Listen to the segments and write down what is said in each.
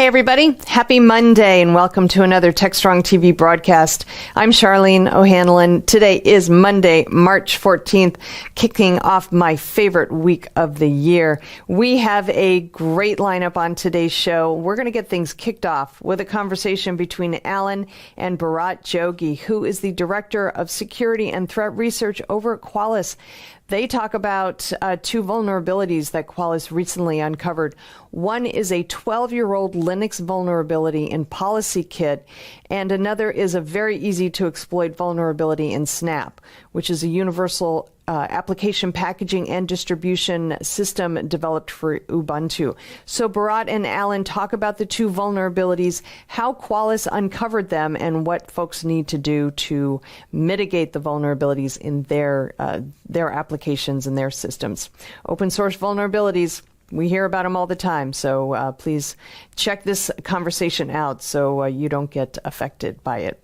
Hey everybody, happy Monday and welcome to another TechstrongTV broadcast. I'm Charlene O'Hanlon. Today is Monday, March 14th, kicking off my favorite week of the year. We have a great lineup on today's show. We're going to get things kicked off with a conversation between Alan and Bharat Jogi, who is the Director of Security and Threat Research over at Qualys. They talk about two vulnerabilities that Qualys recently uncovered. One is a 12-year-old Linux vulnerability in PolicyKit, and another is a very easy-to-exploit vulnerability in Snap, which is a universal application packaging and distribution system developed for Ubuntu. So Bharat and Alan talk about the two vulnerabilities, how Qualys uncovered them, and what folks need to do to mitigate the vulnerabilities in their applications and their systems. Open source vulnerabilities, we hear about them all the time, so please check this conversation out so you don't get affected by it.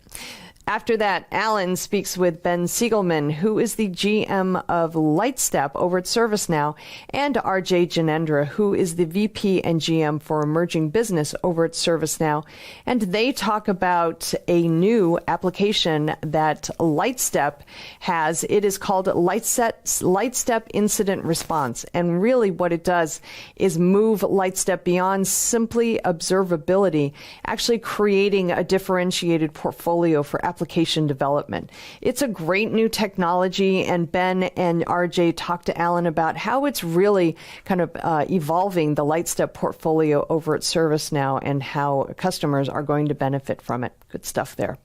After that, Alan speaks with Ben Siegelman, who is the GM of Lightstep over at ServiceNow, and RJ Janendra, who is the VP and GM for Emerging Business over at ServiceNow. And they talk about a new application that Lightstep has. It is called Lightstep Incident Response. And really what it does is move Lightstep beyond simply observability, actually creating a differentiated portfolio for application development. It's a great new technology, and Ben and RJ talked to Alan about how it's really kind of evolving the Lightstep portfolio over at ServiceNow and how customers are going to benefit from it. Good stuff there.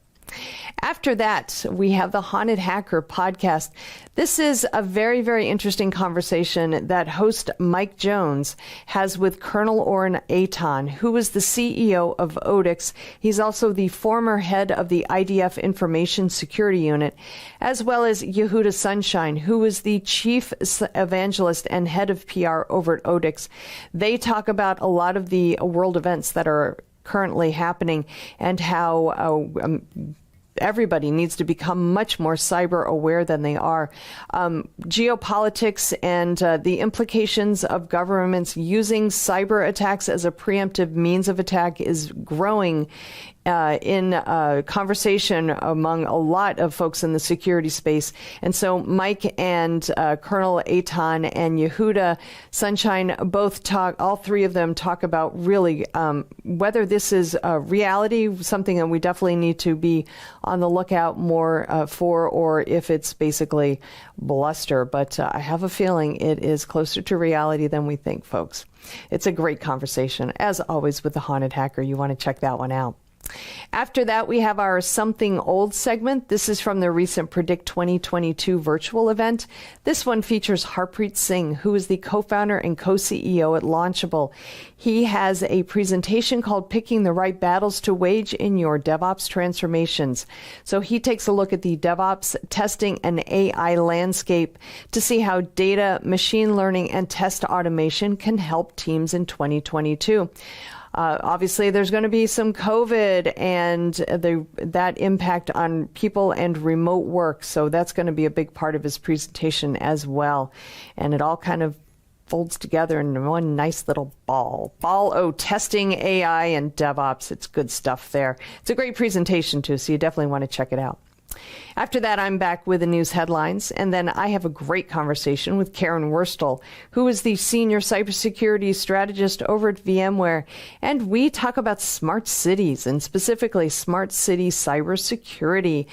After that, we have the Haunted Hacker podcast. This is a very, very interesting conversation that host Mike Jones has with Colonel Orrin Aton, who is the CEO of Odix. He's also the former head of the IDF Information Security Unit, as well as Yehuda Sunshine, who is the chief evangelist and head of PR over at Odix. They talk about a lot of the world events that are currently happening and how everybody needs to become much more cyber aware than they are. Geopolitics and the implications of governments using cyber attacks as a preemptive means of attack is growing in conversation among a lot of folks in the security space. And so Mike and Colonel Aton and Yehuda Sunshine both talk, all three of them talk about really whether this is a reality, something that we definitely need to be on the lookout more for, or if it's basically bluster. But I have a feeling it is closer to reality than we think, folks. It's a great conversation. As always with the Haunted Hacker, you want to check that one out. After that, we have our Something Old segment. This is from the recent Predict 2022 virtual event. This one features Harpreet Singh, who is the co-founder and co-CEO at Launchable. He has a presentation called Picking the Right Battles to Wage in Your DevOps Transformations. So he takes a look at the DevOps testing and AI landscape to see how data, machine learning, and test automation can help teams in 2022. Obviously, there's going to be some COVID and that impact on people and remote work. So that's going to be a big part of his presentation as well. And it all kind of folds together in one nice little ball. Testing AI and DevOps. It's good stuff there. It's a great presentation, too, so you definitely want to check it out. After that, I'm back with the news headlines, and then I have a great conversation with Karen Wurstel, who is the senior cybersecurity strategist over at VMware, and we talk about smart cities, and specifically smart city cybersecurity,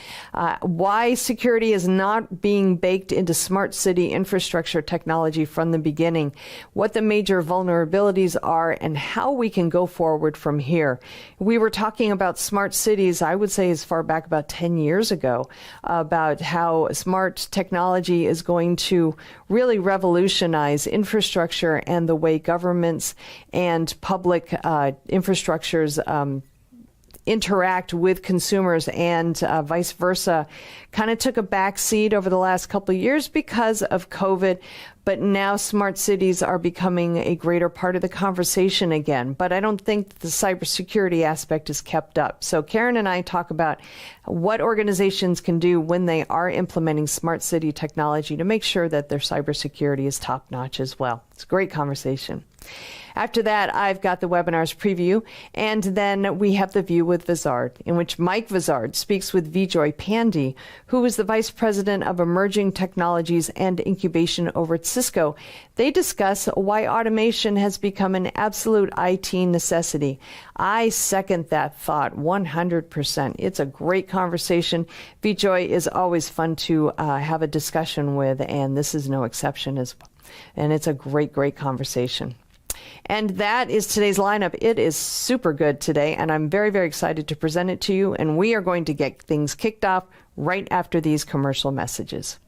why security is not being baked into smart city infrastructure technology from the beginning, what the major vulnerabilities are, and how we can go forward from here. We were talking about smart cities, I would say as far back about 10 years ago, about how smart technology is going to really revolutionize infrastructure and the way governments and public infrastructures interact with consumers and vice versa. Kind of took a back seat over the last couple of years because of COVID, but now smart cities are becoming a greater part of the conversation again. But I don't think the cybersecurity aspect is kept up. So Karen and I talk about what organizations can do when they are implementing smart city technology to make sure that their cybersecurity is top notch as well. It's a great conversation. After that, I've got the webinar's preview, and then we have the View with Vizard, in which Mike Vizard speaks with Vijoy Pandey, who is the Vice President of Emerging Technologies and Incubation over at Cisco. They discuss why automation has become an absolute IT necessity. I second that thought 100%. It's a great conversation. Vijoy is always fun to have a discussion with, and this is no exception as well. And it's a great, great conversation. And that is today's lineup. It is super good today, and I'm very, very excited to present it to you. And we are going to get things kicked off right after these commercial messages.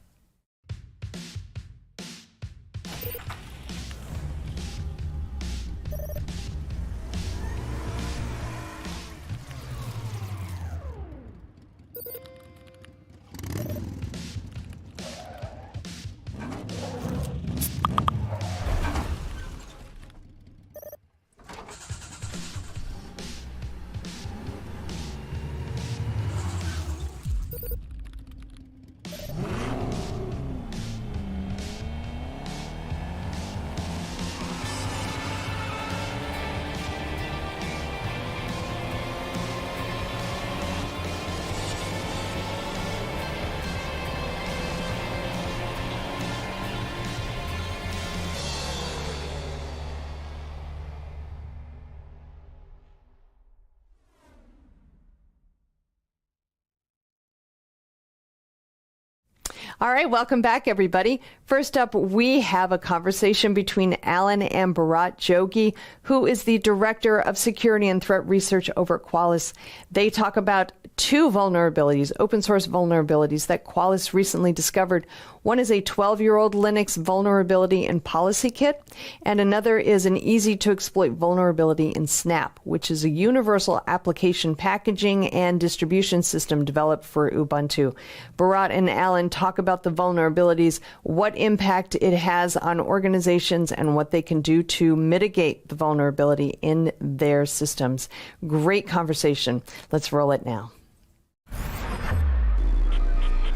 All right, welcome back, everybody. First up, we have a conversation between Alan and Bharat Jogi, who is the Director of Security and Threat Research over at Qualys. They talk about two vulnerabilities, open source vulnerabilities that Qualys recently discovered. One is a 12-year-old Linux vulnerability in Policy Kit, and another is an easy-to-exploit vulnerability in Snap, which is a universal application packaging and distribution system developed for Ubuntu. Bharat and Alan talk about the vulnerabilities, what impact it has on organizations, and what they can do to mitigate the vulnerability in their systems. Great conversation. Let's roll it now.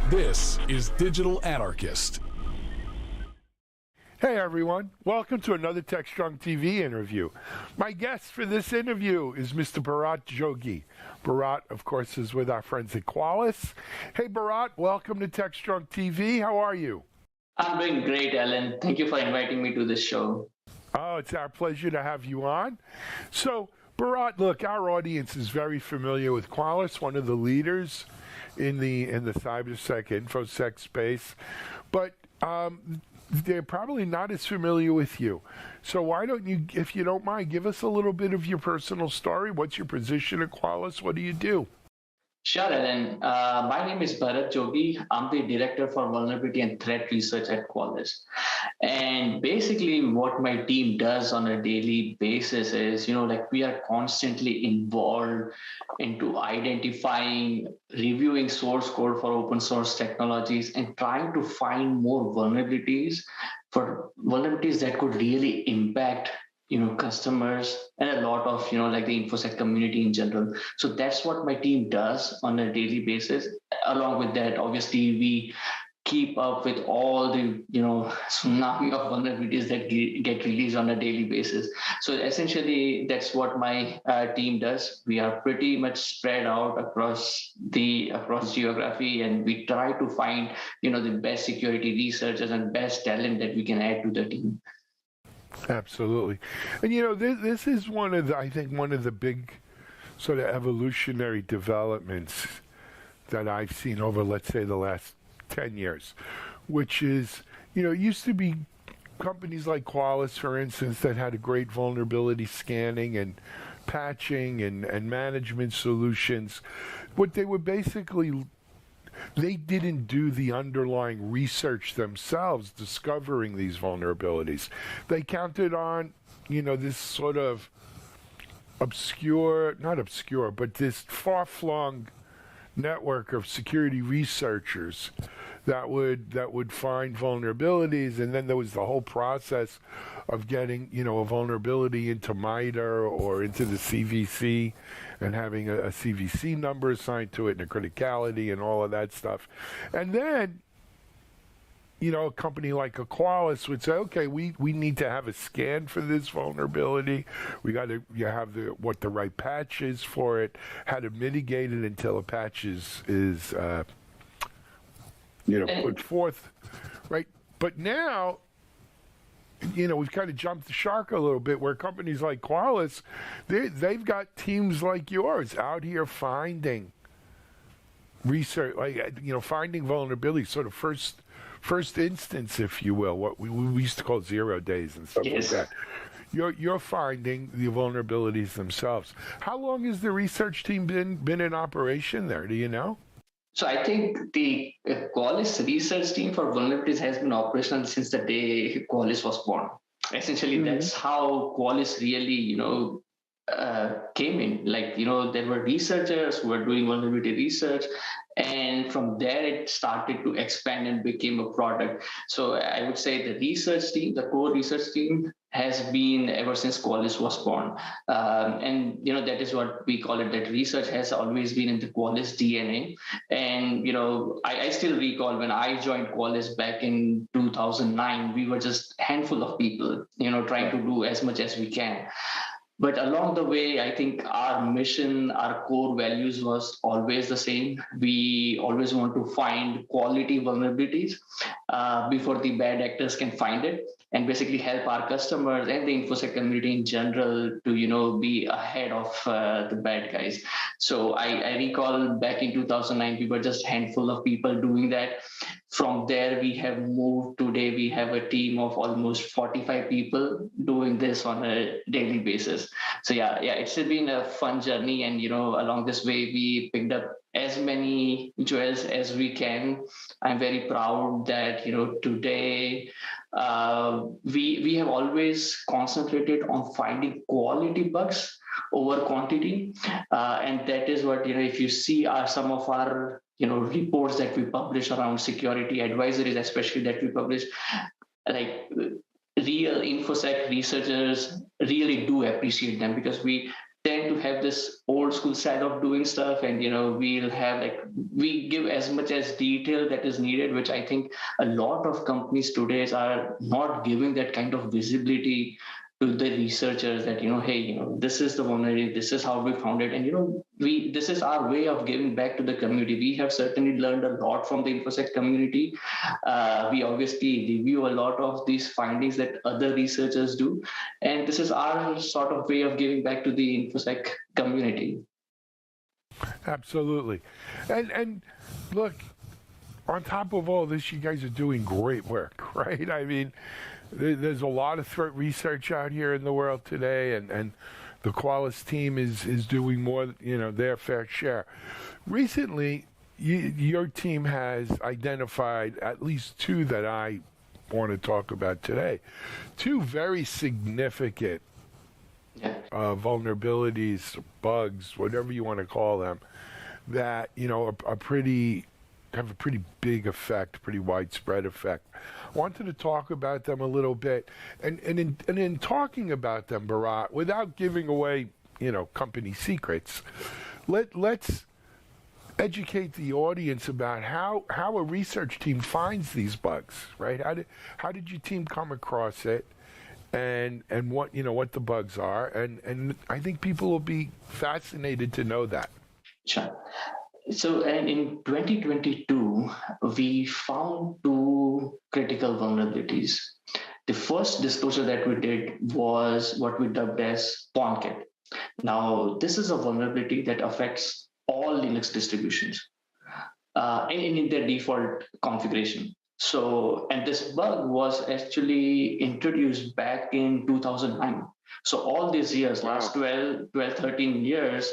This is Digital Anarchist. Hey everyone, welcome to another TechstrongTV interview. My guest for this interview is Mr. Bharat Jogi. Bharat, of course, is with our friends at Qualys. Hey Bharat, welcome to TechstrongTV. How are you? I'm doing great, Alan. Thank you for inviting me to this show. Oh, it's our pleasure to have you on. So, Bharat, look, our audience is very familiar with Qualys, one of the leaders in the cybersec, infosec space, but they're probably not as familiar with you. So why don't you, if you don't mind, give us a little bit of your personal story. What's your position at Qualys? What do you do? Sure, Alan. My name is Bharat Jogi. I'm the Director for Vulnerability and Threat Research at Qualys. And basically what my team does on a daily basis is, we are constantly involved into identifying, reviewing source code for open source technologies and trying to find more vulnerabilities that could really impact customers and a lot of, the InfoSec community in general. So that's what my team does on a daily basis. Along with that, obviously, we keep up with all the, tsunami of vulnerabilities that get released on a daily basis. So essentially, that's what my team does. We are pretty much spread out across geography, and we try to find, the best security researchers and best talent that we can add to the team. Absolutely. And this is one of the big sort of evolutionary developments that I've seen over, let's say, the last 10 years, which is, it used to be companies like Qualys, for instance, that had a great vulnerability scanning and patching and management solutions. What they were basically, they didn't do the underlying research themselves discovering these vulnerabilities. They counted on, this sort of this far-flung network of security researchers that would find vulnerabilities, and then there was the whole process of getting a vulnerability into MITRE or into the CVC, and having a CVC number assigned to it and a criticality and all of that stuff. And then a company like Qualys would say, okay, we need to have a scan for this vulnerability. We got to have what the right patch is for it, how to mitigate it until a patch is put forth, right? But now, we've kind of jumped the shark a little bit, where companies like Qualys, they've got teams like yours out here finding research, finding vulnerabilities, sort of first instance, if you will, what we used to call 0 days and stuff like that. You're finding the vulnerabilities themselves. How long has the research team been in operation there? Do you know? So I think the Qualys research team for vulnerabilities has been operational since the day Qualys was born. Essentially, that's how Qualys really, came in. There were researchers who were doing vulnerability research, and from there it started to expand and became a product. So I would say the research team, the core research team, has been ever since Qualys was born. And that is what we call it, that research has always been in the Qualys DNA. And I still recall when I joined Qualys back in 2009, we were just a handful of people, trying to do as much as we can. But along the way, I think our mission, our core values was always the same. We always want to find quality vulnerabilities before the bad actors can find it, and basically help our customers and the InfoSec community in general to be ahead of the bad guys. So I recall back in 2009, we were just a handful of people doing that. From there, we have moved. Today, we have a team of almost 45 people doing this on a daily basis. So yeah, it's been a fun journey, and along this way, we picked up as many jewels as we can. I'm very proud that today we have always concentrated on finding quality bugs over quantity, and that is what if you see some of our reports that we publish around security advisories, especially that we publish, like real InfoSec researchers really do appreciate them, because we tend to have this old school style of doing stuff, and we'll have we give as much as detail that is needed, which I think a lot of companies today are not giving that kind of visibility to the researchers, that hey, this is the vulnerability, this is how we found it, and this is our way of giving back to the community. We have certainly learned a lot from the InfoSec community. We obviously review a lot of these findings that other researchers do, and this is our sort of way of giving back to the InfoSec community. Absolutely. And look, on top of all this, you guys are doing great work, right? I mean, there's a lot of threat research out here in the world today, and the Qualys team is doing more, their fair share. Recently, your team has identified at least two that I want to talk about today. Two very significant vulnerabilities, bugs, whatever you want to call them, that have a pretty big effect, pretty widespread effect. I wanted to talk about them a little bit, and in talking about them, Bharat, without giving away company secrets, let's educate the audience about how a research team finds these bugs, right? How did your team come across it, and what what the bugs are, and I think people will be fascinated to know that. Sure. So, and in 2022, we found two critical vulnerabilities. The first disclosure that we did was what we dubbed as PwnKit. Now, this is a vulnerability that affects all Linux distributions in their default configuration. So, and this bug was actually introduced back in 2009. So all these years, last 12, 13 years,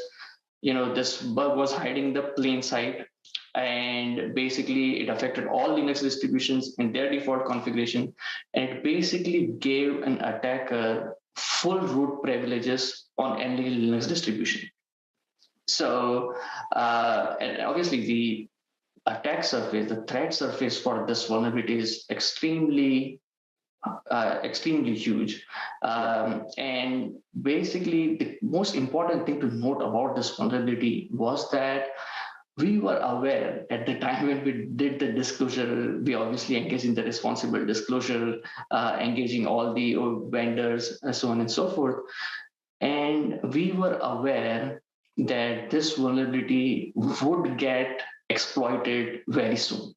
this bug was hiding the plain sight, and basically it affected all Linux distributions in their default configuration, and it basically gave an attacker full root privileges on any Linux distribution. So And obviously the attack surface, the threat surface for this vulnerability is extremely huge. And basically, the most important thing to note about this vulnerability was that we were aware at the time when we did the disclosure. We obviously engaged in the responsible disclosure, engaging all the vendors, and so on and so forth. And we were aware that this vulnerability would get exploited very soon.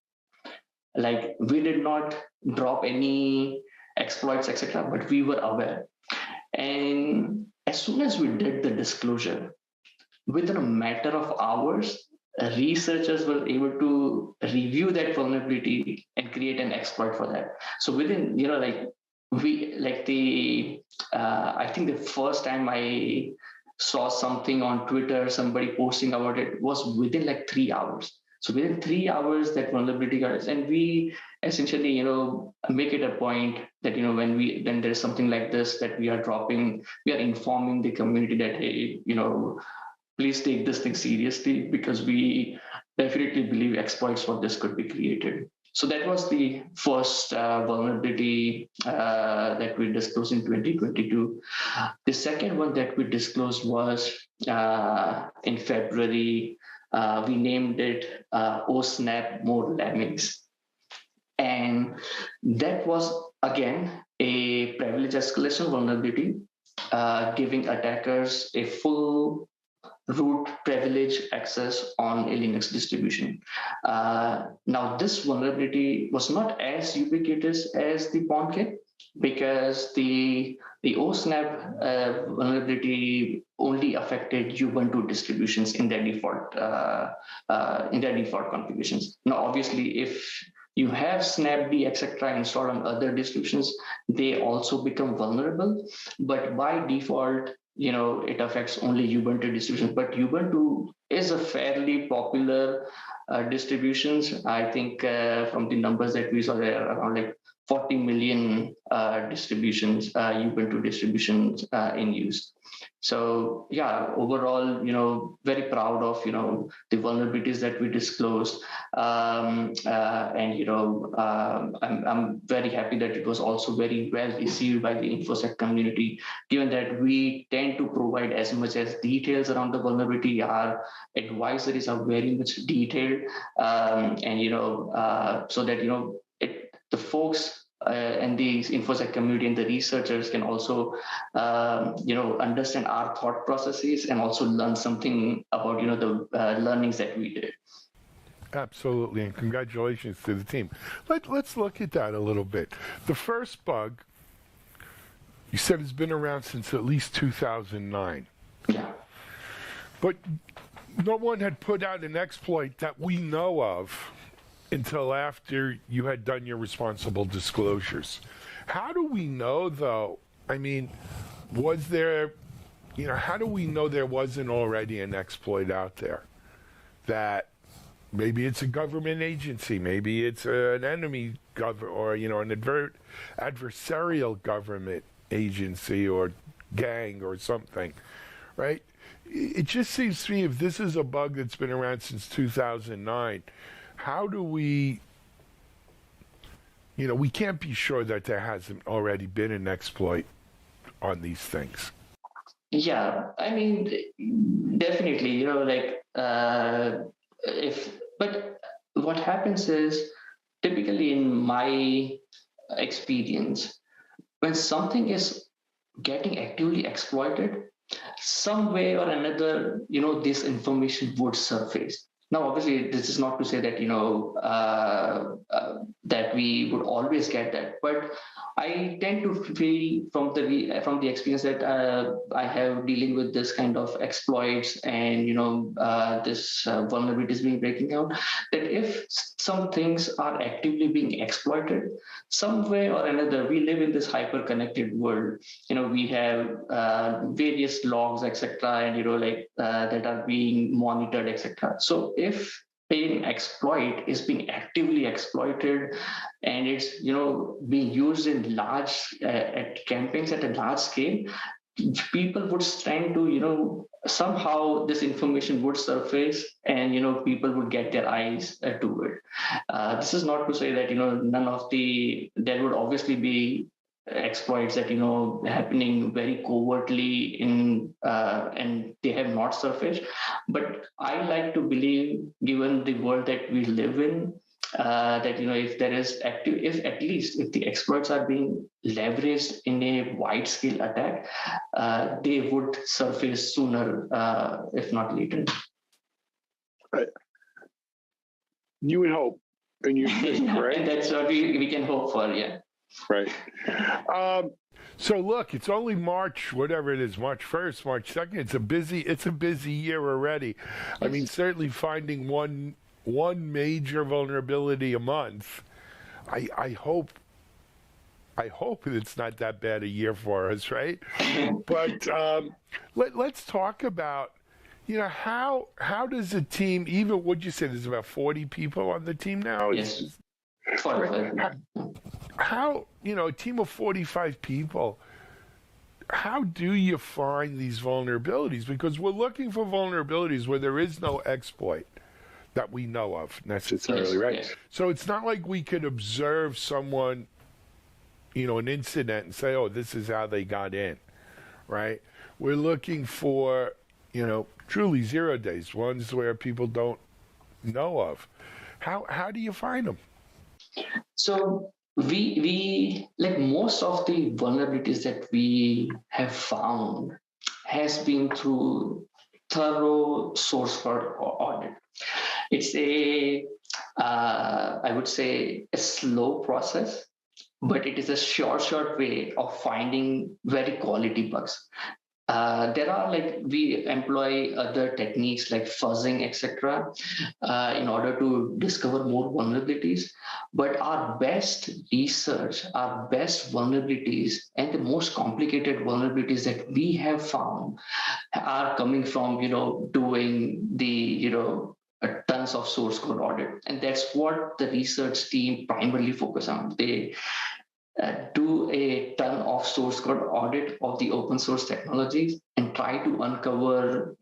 Like, we did not drop any exploits, etc., but we were aware. And as soon as we did the disclosure, within a matter of hours, researchers were able to review that vulnerability and create an exploit for that. So within, I think the first time I saw something on Twitter, somebody posting about it, was within like 3 hours. So within 3 hours, that vulnerability got, and we essentially, make it a point that, when there's something like this that we are dropping, we are informing the community that, hey, please take this thing seriously, because we definitely believe exploits for this could be created. So that was the first vulnerability that we disclosed in 2022. The second one that we disclosed was in February. We named it "Oh Snap, More Lemmings," and that was again a privilege escalation vulnerability, giving attackers a full root privilege access on a Linux distribution. Now, this vulnerability was not as ubiquitous as the PwnKit, because the OSNAP vulnerability only affected Ubuntu distributions in their default configurations. Now, obviously, if you have snapd, etc., installed on other distributions, they also become vulnerable. But by default, it affects only Ubuntu distributions. But Ubuntu is a fairly popular distributions. I think from the numbers that we saw, there are around like 40 million distributions, Ubuntu distributions in use. So yeah, overall, very proud of, the vulnerabilities that we disclosed. And, I'm very happy that it was also very well received by the InfoSec community, given that we tend to provide as much as details around the vulnerability. Our advisories are very much detailed, so that, the folks and the InfoSec community and the researchers can also, understand our thought processes and also learn something about, the learnings that we did. Absolutely, and congratulations to the team. Let's look at that a little bit. The first bug, you said it's been around since at least 2009. Yeah. But no one had put out an exploit that we know of until after you had done your responsible disclosures. How do we know, though? I mean, was there, how do we know there wasn't already an exploit out there? That maybe it's a government agency, maybe it's an enemy or, an adversarial government agency or gang or something, right? It just seems to me, if this is a bug that's been around since 2009, how do we, we can't be sure that there hasn't already been an exploit on these things. Yeah, I mean, definitely, but what happens is, typically in my experience, when something is getting actively exploited, some way or another, this information would surface. Now, obviously, this is not to say that, that we would always get that, but I tend to feel from the experience that I have dealing with this kind of exploits and, this vulnerabilities being breaking out, that if some things are actively being exploited, some way or another, we live in this hyper-connected world. We have various logs, etc., and, that are being monitored, etc. So if an exploit is being actively exploited and it's being used in large at campaigns at a large scale, people would tend to somehow this information would surface, and people would get their eyes to it. This is not to say that none of there would obviously be exploits that happening very covertly in and they have not surfaced. But I like to believe, given the world that we live in, that if there is active, if at least if the exploits are being leveraged in a wide scale attack, they would surface sooner, if not later. Right. You would hope, and you think, right? And that's what we can hope for, yeah. Right. So look, it's only March, whatever it is, March 1st, March 2nd. It's a busy year already. I mean, certainly finding one major vulnerability a month. I hope it's not that bad a year for us, right? But let's talk about, how does a team, even what'd you say, there's about 40 people on the team now? Yes. 45. How, a team of 45 people, how do you find these vulnerabilities? Because we're looking for vulnerabilities where there is no exploit that we know of necessarily, right? Yes. So it's not like we could observe someone, an incident and say, oh, this is how they got in, right? We're looking for, truly 0 days, ones where people don't know of. How do you find them? So we like most of the vulnerabilities that we have found has been through thorough source code audit. It's I would say a slow process, but it is a short way of finding very quality bugs. There are we employ other techniques like fuzzing, etc., in order to discover more vulnerabilities. But our best research, our best vulnerabilities, and the most complicated vulnerabilities that we have found are coming from doing the tons of source code audit, and that's what the research team primarily focus on. They do a ton of source code audit of the open source technologies and try to uncover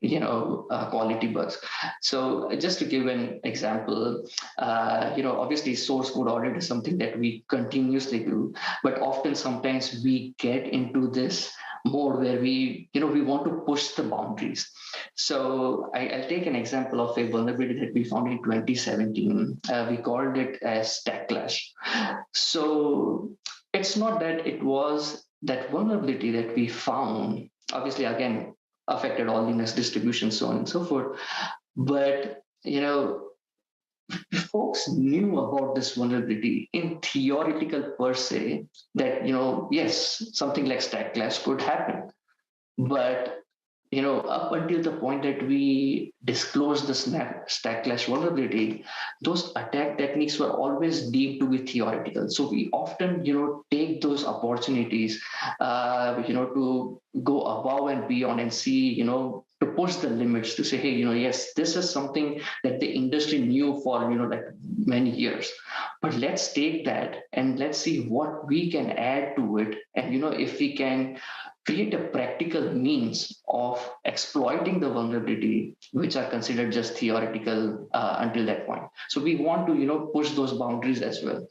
quality bugs. So just to give an example, obviously source code audit is something that we continuously do, but often sometimes we get into this mode where we want to push the boundaries. So I'll take an example of a vulnerability that we found in 2017. We called it as stack clash. So it's not that it was that vulnerability that we found, obviously, again, affected all Linux distributions, so on and so forth. But, folks knew about this vulnerability in theoretical per se that, yes, something like stack clash could happen. But up until the point that we disclosed the stack clash vulnerability, those attack techniques were always deemed to be theoretical. So we often, take those opportunities, to go above and beyond and see, to push the limits, to say, hey, yes, this is something that the industry knew for, many years. But let's take that and let's see what we can add to it. And, if we can create a practical means of exploiting the vulnerability, which are considered just theoretical until that point. So we want to, push those boundaries as well.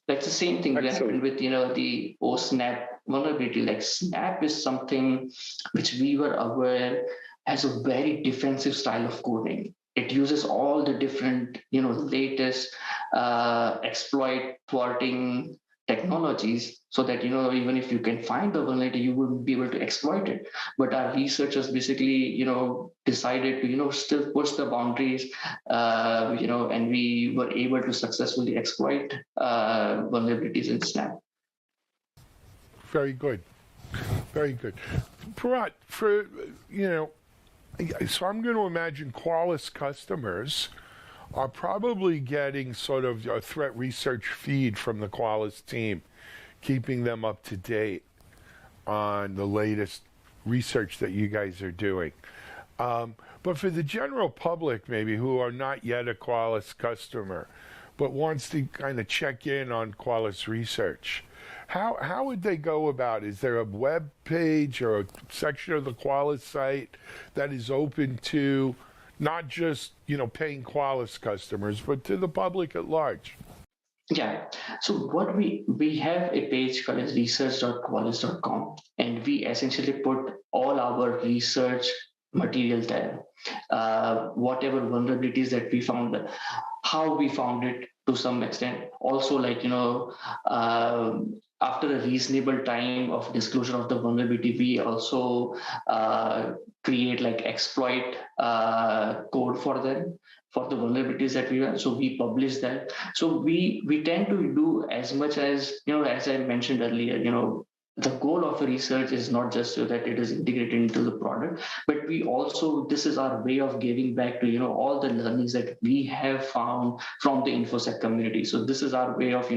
That's the same thing that happened with, the OSNAP vulnerability. Like Snap is something which we were aware has a very defensive style of coding. It uses all the different, latest exploit thwarting technologies, so that even if you can find the vulnerability, you will be able to exploit it. But our researchers basically decided to still push the boundaries, and we were able to successfully exploit vulnerabilities in Snap. Very good. Parat, so I'm going to imagine Qualys customers are probably getting sort of a threat research feed from the Qualys team, keeping them up to date on the latest research that you guys are doing. But for the general public, maybe, who are not yet a Qualys customer, but wants to kind of check in on Qualys research, How would they go about it? Is there a web page or a section of the Qualys site that is open to not just, paying Qualys customers, but to the public at large? Yeah. So what we have a page called as research.qualys.com, and we essentially put all our research material there. Whatever vulnerabilities that we found, how we found it to some extent. Also, after a reasonable time of disclosure of the vulnerability, we also create exploit code for them, for the vulnerabilities that we have. So we publish that. So we tend to do as much as, as I mentioned earlier, the goal of a research is not just so that it is integrated into the product, but this is our way of giving back to, all the learnings that we have found from the InfoSec community. So this is our way of,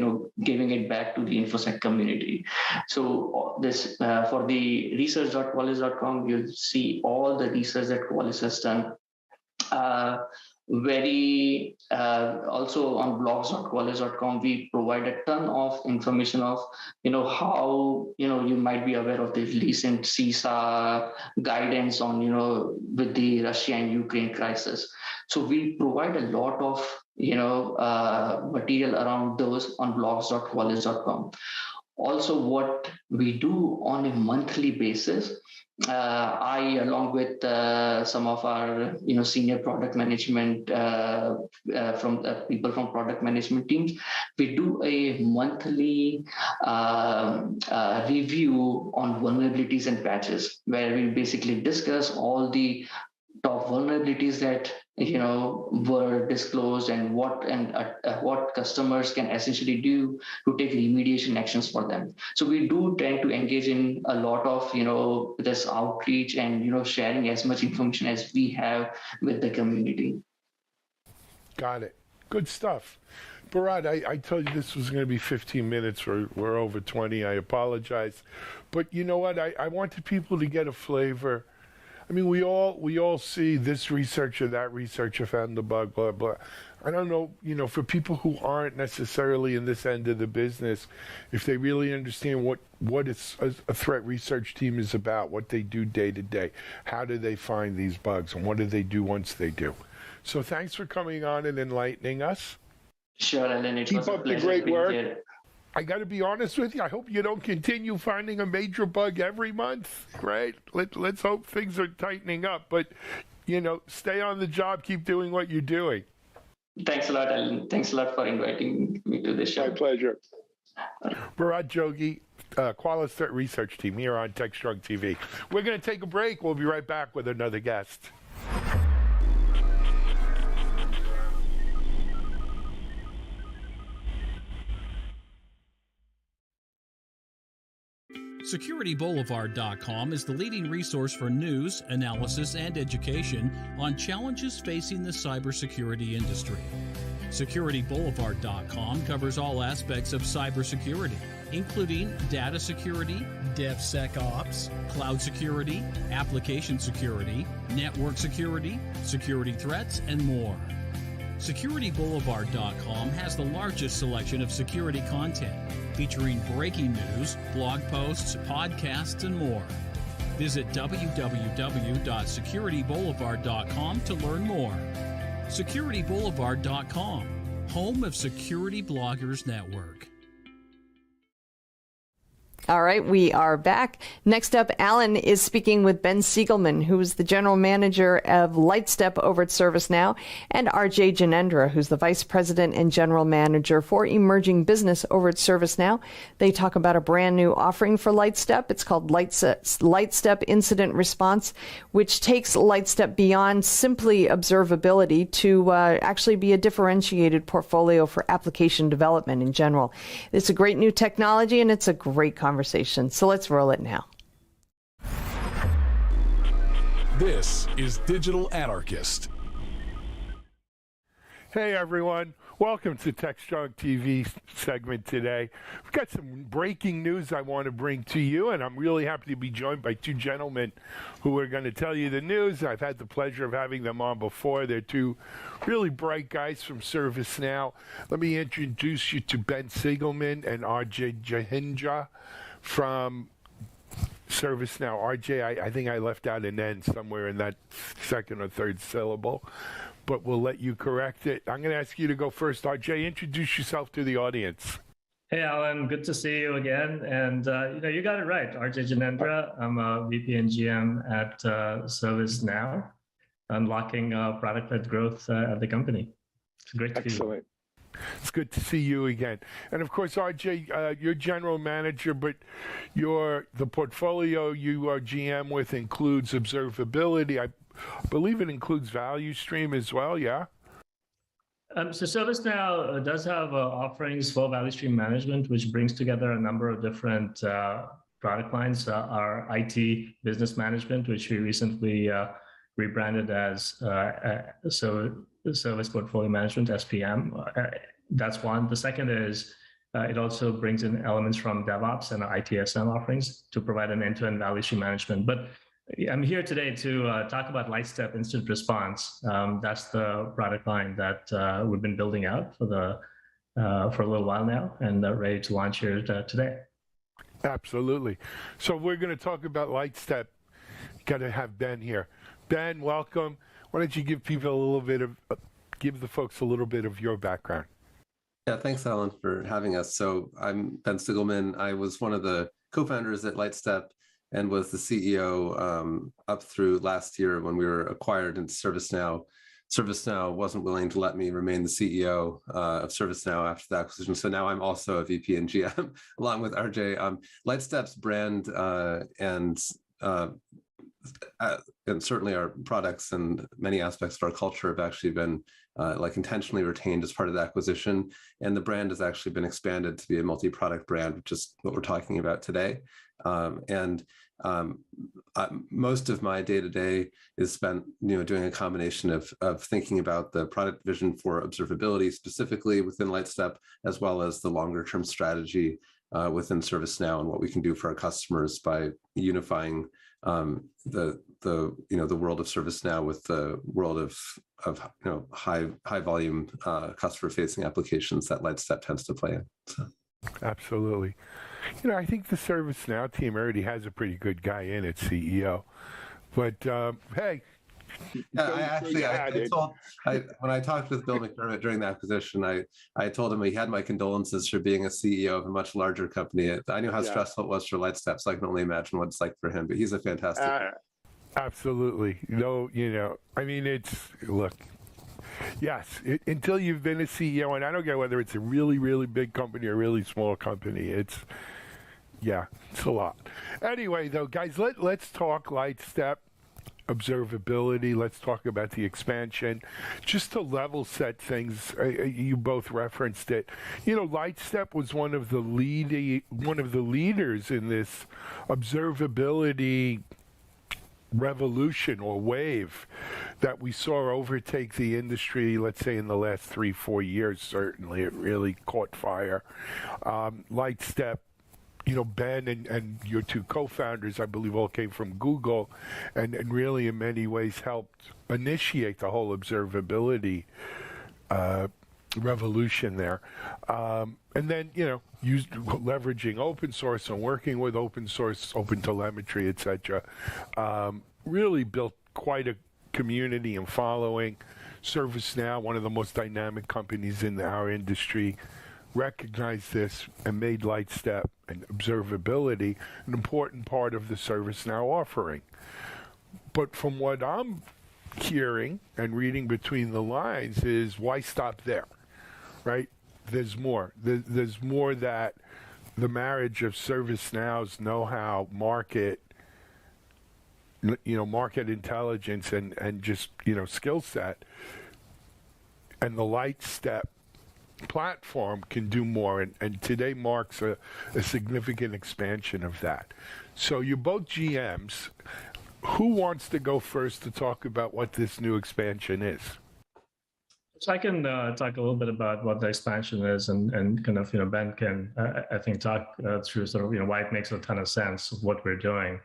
giving it back to the InfoSec community. So this, for the research.qualys.com, you'll see all the research that Qualys has done. Also on blogs.qualys.com, we provide a ton of information of how you might be aware of the recent CISA guidance on with the Russia and Ukraine crisis. So we provide a lot of material around those on blogs.qualys.com. Also, what we do on a monthly basis, I, along with some of our senior product management from people from product management teams, we do a monthly review on vulnerabilities and patches, where we basically discuss all the top vulnerabilities that were disclosed and what customers can essentially do to take remediation actions for them. So we do tend to engage in a lot of this outreach and sharing as much information as we have with the community. Got it. Good stuff. Bharat, I told you this was going to be 15 minutes. We're over 20. I apologize. But you know what? I wanted people to get a flavor. I mean, we all see this researcher, that researcher found the bug, blah, blah. I don't know, for people who aren't necessarily in this end of the business, if they really understand what a threat research team is about, what they do day to day, how do they find these bugs, and what do they do once they do. So thanks for coming on and enlightening us. Sure, Alan. It Keep was a up the pleasure great being work. here. I got to be honest with you. I hope you don't continue finding a major bug every month, right? Let's hope things are tightening up. But, stay on the job. Keep doing what you're doing. Thanks a lot, Alan. Thanks a lot for inviting me to this show. My pleasure. Bharat Jogi, Qualys Threat Research Team here on TechstrongTV. We're going to take a break. We'll be right back with another guest. SecurityBoulevard.com is the leading resource for news, analysis, and education on challenges facing the cybersecurity industry. SecurityBoulevard.com covers all aspects of cybersecurity, including data security, DevSecOps, cloud security, application security, network security, security threats, and more. SecurityBoulevard.com has the largest selection of security content, featuring breaking news, blog posts, podcasts, and more. Visit www.securityboulevard.com to learn more. SecurityBoulevard.com, home of Security Bloggers Network. All right, we are back. Next up, Alan is speaking with Ben Siegelman, who is the general manager of Lightstep over at ServiceNow, and RJ Janendra, who's the vice president and general manager for emerging business over at ServiceNow. They talk about a brand new offering for Lightstep. It's called Lightstep Incident Response, which takes Lightstep beyond simply observability to actually be a differentiated portfolio for application development in general. It's a great new technology, and it's a great conversation. So let's roll it now. This is Digital Anarchist. Hey everyone, welcome to TechstrongTV segment today. We've got some breaking news I want to bring to you, and I'm really happy to be joined by two gentlemen who are going to tell you the news. I've had the pleasure of having them on before. They're two really bright guys from ServiceNow. Let me introduce you to Ben Siegelman and RJ Jahindra from ServiceNow. RJ, I think I left out an N somewhere in that second or third syllable, but we'll let you correct it. I'm going to ask you to go first. RJ, introduce yourself to the audience. Hey, Alan, good to see you again. And you got it right. RJ Janendra. I'm a VP and GM at ServiceNow, unlocking product-led growth at the company. It's great to be here. It's good to see you again. And of course, RJ, you're general manager, but the portfolio you are GM with includes observability. I believe it includes value stream as well, yeah? So ServiceNow does have offerings for value stream management, which brings together a number of different product lines. Our IT business management, which we recently rebranded as Service Portfolio Management, SPM. That's one. The second is it also brings in elements from DevOps and ITSM offerings to provide an end-to-end value stream management. But I'm here today to talk about Lightstep Instant Response. That's the product line that we've been building out for a little while now, and ready to launch here today. Absolutely. So we're going to talk about Lightstep. Got to have Ben here. Ben, welcome. Why don't you give the folks a little bit of your background? Yeah, thanks, Alan, for having us. So I'm Ben Siegelman. I was one of the co-founders at Lightstep and was the CEO up through last year when we were acquired into ServiceNow. ServiceNow wasn't willing to let me remain the CEO of ServiceNow after the acquisition. So now I'm also a VP and GM along with RJ. Lightstep's brand and certainly our products and many aspects of our culture have actually been intentionally retained as part of the acquisition. And the brand has actually been expanded to be a multi-product brand, which is what we're talking about today. Most of my day-to-day is spent, doing a combination of thinking about the product vision for observability specifically within Lightstep, as well as the longer-term strategy within ServiceNow and what we can do for our customers by unifying the world of ServiceNow with the world of high volume customer facing applications that Lightstep tends to play in. So. Absolutely. I think the ServiceNow team already has a pretty good guy in at CEO, but hey. Yeah, when I talked with Bill McDermott during the acquisition, I told him he had my condolences for being a CEO of a much larger company. I knew how stressful it was for Lightstep, so I can only imagine what it's like for him. But he's a fantastic. Absolutely. Until you've been a CEO, and I don't care whether it's a really, really big company or a really small company, it's a lot. Anyway, though, guys, let's talk Lightstep. Observability. Let's talk about the expansion. Just to level set things, you both referenced it. Lightstep was one of the leaders in this observability revolution or wave that we saw overtake the industry, let's say in the last 3-4 years. Certainly, it really caught fire. Lightstep, Ben and your two co-founders, I believe, all came from Google and really in many ways helped initiate the whole observability revolution there. And then, leveraging open source and working with open source, open telemetry, etc. Really built quite a community and following. ServiceNow, one of the most dynamic companies in our industry, recognized this and made Lightstep and observability an important part of the ServiceNow offering. But from what I'm hearing and reading between the lines is, why stop there, right? There's more. There's more that the marriage of ServiceNow's know-how, market intelligence and just, skill set, and the Lightstep platform can do more, and today marks a significant expansion of that. So you're both GMs. Who wants to go first to talk about what this new expansion is? So I can talk a little bit about what the expansion is, and kind of, Ben can, I think, talk through sort of, why it makes a ton of sense of what we're doing.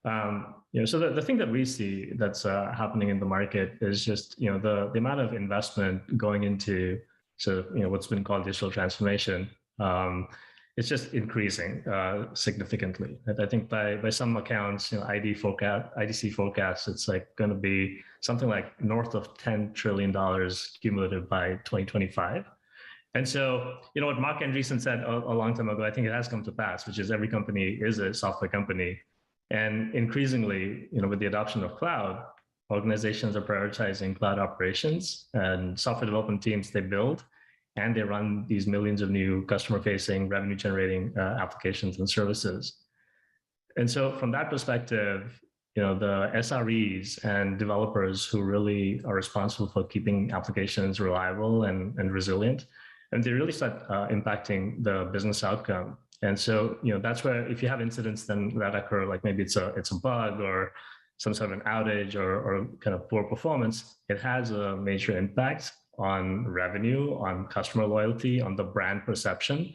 So the thing that we see that's happening in the market is just, the amount of investment going into sort of, what's been called digital transformation. It's just increasing significantly. And I think by some accounts, IDC forecasts, it's like going to be something like north of $10 trillion cumulative by 2025. And so, what Mark Andreessen said a long time ago, I think it has come to pass, which is every company is a software company. And increasingly, with the adoption of cloud, organizations are prioritizing cloud operations, and software development teams, they build and they run these millions of new customer-facing, revenue-generating applications and services. And so from that perspective, the SREs and developers who really are responsible for keeping applications reliable and resilient, and they really start impacting the business outcome. And so, that's where if you have incidents then that occur, like maybe it's a bug or some sort of an outage or kind of poor performance, it has a major impact on revenue, on customer loyalty, on the brand perception.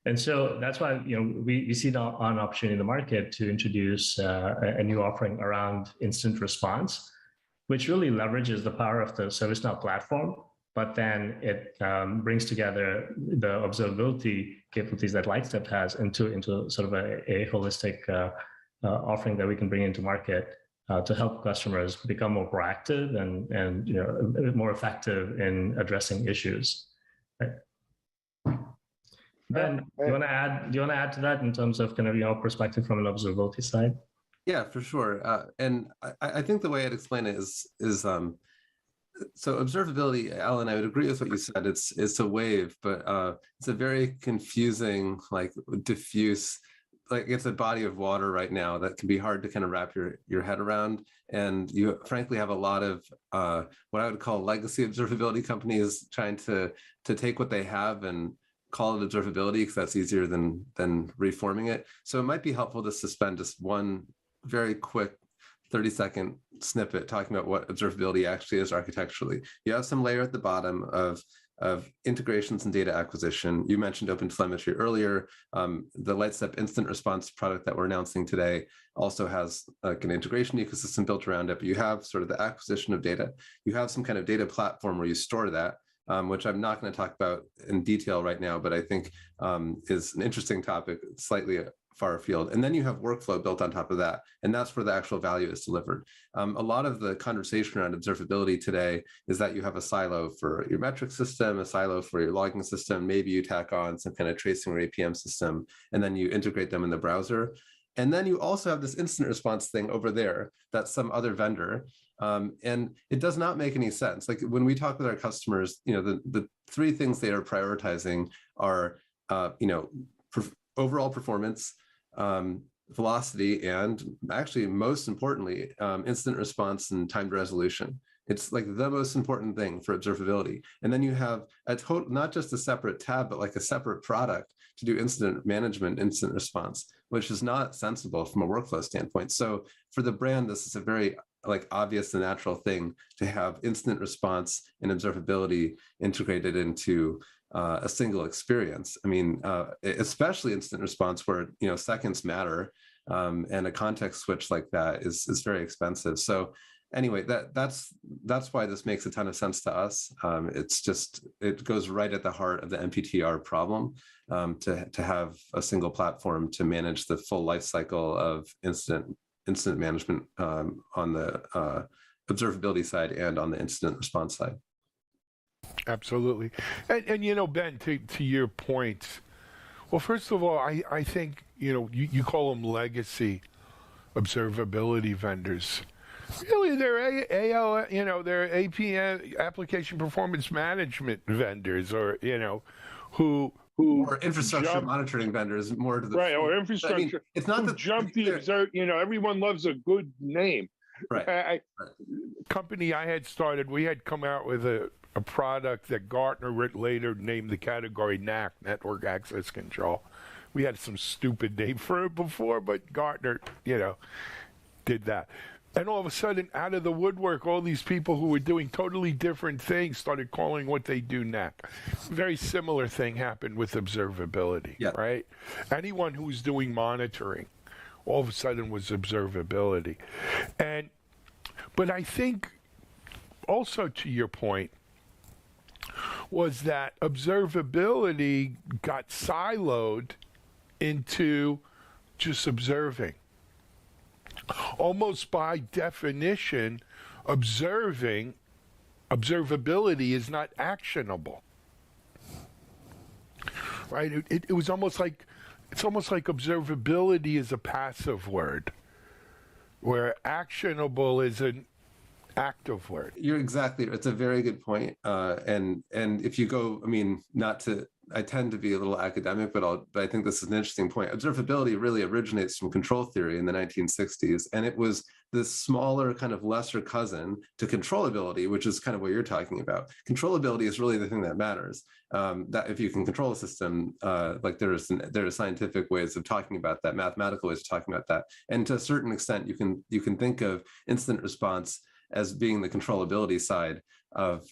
And so that's why, we see an opportunity in the market to introduce a new offering around incident response, which really leverages the power of the ServiceNow platform, but then it brings together the observability capabilities that Lightstep has into sort of a holistic offering that we can bring into market to help customers become more proactive and more effective in addressing issues. Right? Ben, do you want to add to that in terms of kind of your perspective from an observability side? Yeah, for sure. And I think the way I'd explain it is so observability, Alan, I would agree with what you said. It's a wave, but it's a very confusing, like diffuse, like it's a body of water right now that can be hard to kind of wrap your head around. And you frankly have a lot of what I would call legacy observability companies trying to take what they have and call it observability because that's easier than reforming it. So it might be helpful to suspend just one very quick 30-second snippet talking about what observability actually is architecturally. You have some layer at the bottom of integrations and data acquisition. You mentioned OpenTelemetry earlier. The Lightstep Instant Response product that we're announcing today also has like an integration ecosystem built around it, but you have sort of the acquisition of data. You have some kind of data platform where you store that, which I'm not going to talk about in detail right now, but I think is an interesting topic, slightly far afield. And then you have workflow built on top of that, and that's where the actual value is delivered. A lot of the conversation around observability today is that you have a silo for your metric system, a silo for your logging system, maybe you tack on some kind of tracing or APM system, and then you integrate them in the browser. And then you also have this incident response thing over there that's some other vendor. And it does not make any sense. Like when we talk with our customers, the three things they are prioritizing are, overall performance, velocity, and actually most importantly, incident response and time to resolution. It's like the most important thing for observability. And then you have not just a separate tab, but like a separate product to do incident management, incident response, which is not sensible from a workflow standpoint. So for the brand, this is a very like obvious and natural thing to have incident response and observability integrated into a single experience. I mean, especially incident response where seconds matter, and a context switch like that is very expensive. So anyway, that's why this makes a ton of sense to us. It goes right at the heart of the MPTR problem, to have a single platform to manage the full life cycle of incident management on the observability side and on the incident response side. Absolutely. And Ben, to your point, well, first of all, I think, you call them legacy observability vendors. Really, they're they're APM, application performance management vendors, or, who or infrastructure monitoring vendors, more to the right, or infrastructure. I mean, it's not the jump the everyone loves a good name. Right. Company I had started, we had come out with a product that Gartner later named the category NAC, Network Access Control. We had some stupid name for it before, but Gartner, did that. And all of a sudden, out of the woodwork, all these people who were doing totally different things started calling what they do NAC. Very similar thing happened with observability, right? Anyone who was doing monitoring, all of a sudden was observability. But I think also to your point was that observability got siloed into just observing. Almost by definition, observability is not actionable, right? It was almost like, it's almost like observability is a passive word, where actionable is an active word. You're exactly, it's a very good point. And if you go, I mean, I tend to be a little academic, but I think this is an interesting point. Observability really originates from control theory in the 1960s, and it was this smaller, kind of lesser cousin to controllability, which is kind of what you're talking about. Controllability is really the thing that matters. That if you can control a system, like there are scientific ways of talking about that, mathematical ways of talking about that, and to a certain extent, you can think of incident response as being the controllability side of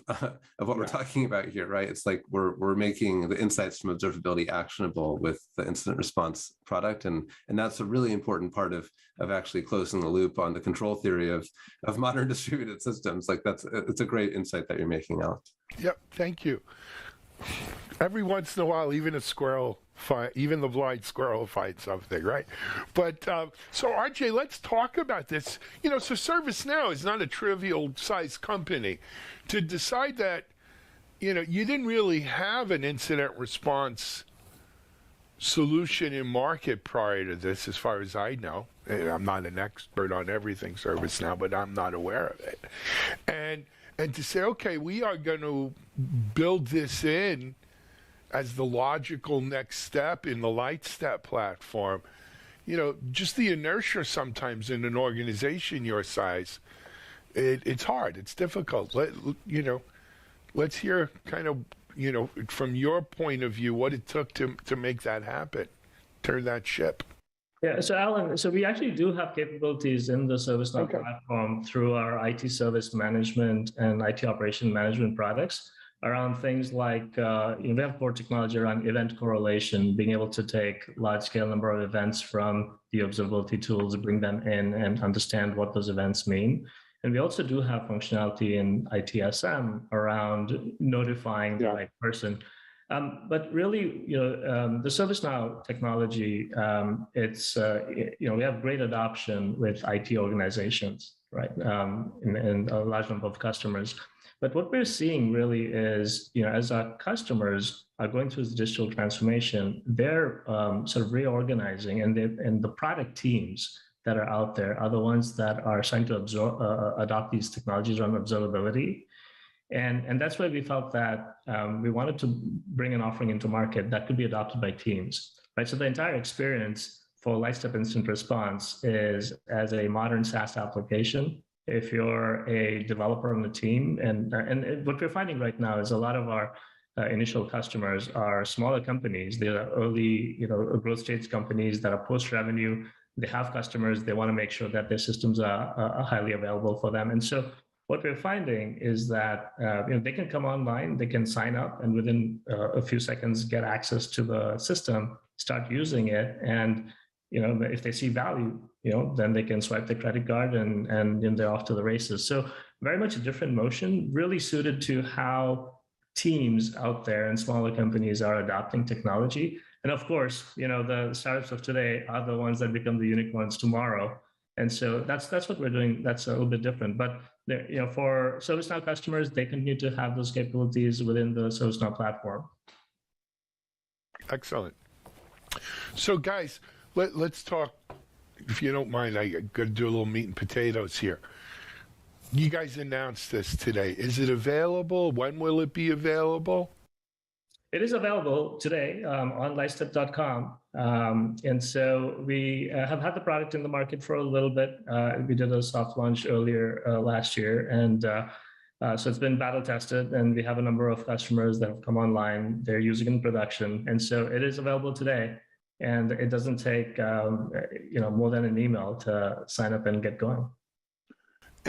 what we're talking about here, right? It's like we're making the insights from observability actionable with the incident response product, and that's a really important part of actually closing the loop on the control theory of modern distributed systems. Like it's a great insight that you're making, Alex. Yep, thank you. Every once in a while, even the blind squirrel finds something, right? But so RJ, let's talk about this. So ServiceNow is not a trivial sized company. To decide that, you didn't really have an incident response solution in market prior to this, as far as I know. I'm not an expert on everything ServiceNow, but I'm not aware of it. And to say, okay, we are going to build this in as the logical next step in the Lightstep platform, just the inertia sometimes in an organization your size, it's hard, it's difficult. Let's hear kind of, from your point of view, what it took to make that happen, turn that ship. Yeah, so Alan, we actually do have capabilities in the ServiceNow platform through our IT service management and IT operation management products around things like, we have core technology around event correlation, being able to take large scale number of events from the observability tools, bring them in and understand what those events mean. And we also do have functionality in ITSM around notifying the right person. But really, the ServiceNow technology, we have great adoption with IT organizations, right? And a large number of customers. But what we're seeing really is, as our customers are going through this digital transformation, they're sort of reorganizing, and the product teams that are out there are the ones that are starting to adopt these technologies around observability. And that's why we felt that we wanted to bring an offering into market that could be adopted by teams, right? So the entire experience for Lightstep Instant Response is as a modern SaaS application. If you're a developer on the team, and what we're finding right now is a lot of our initial customers are smaller companies. They are early, growth stage companies that are post-revenue. They have customers. They want to make sure that their systems are highly available for them. And so what we're finding is that they can come online, they can sign up, and within a few seconds get access to the system, start using it, and if they see value, then they can swipe the credit card and they're off to the races. So very much a different motion, really suited to how teams out there and smaller companies are adopting technology. And of course, the startups of today are the ones that become the unicorns tomorrow. And so that's what we're doing. That's a little bit different. But for ServiceNow customers, they continue to have those capabilities within the ServiceNow platform. Excellent. So guys, let's talk, if you don't mind, I got to do a little meat and potatoes here. You guys announced this today. Is it available? When will it be available? It is available today on lightstep.com. And so we have had the product in the market for a little bit. We did a soft launch earlier last year. And so it's been battle tested, and we have a number of customers that have come online. They're using it in production. And so it is available today. And it doesn't take more than an email to sign up and get going.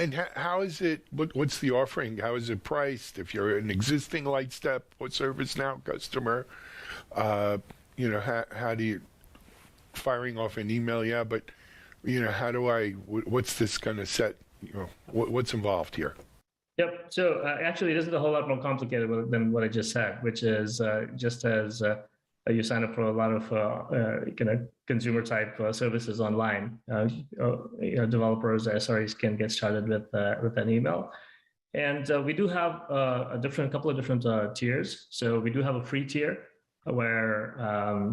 And how is it? What's the offering? How is it priced? If you're an existing Lightstep or ServiceNow customer, how do you firing off an email? Yeah, but how do I? What's this going to set? What's involved here? Yep. So actually, this is a whole lot more complicated than what I just said, which is just as you sign up for a lot of consumer type services online, developers, SREs can get started with an email. And we do have a couple of different tiers. So we do have a free tier where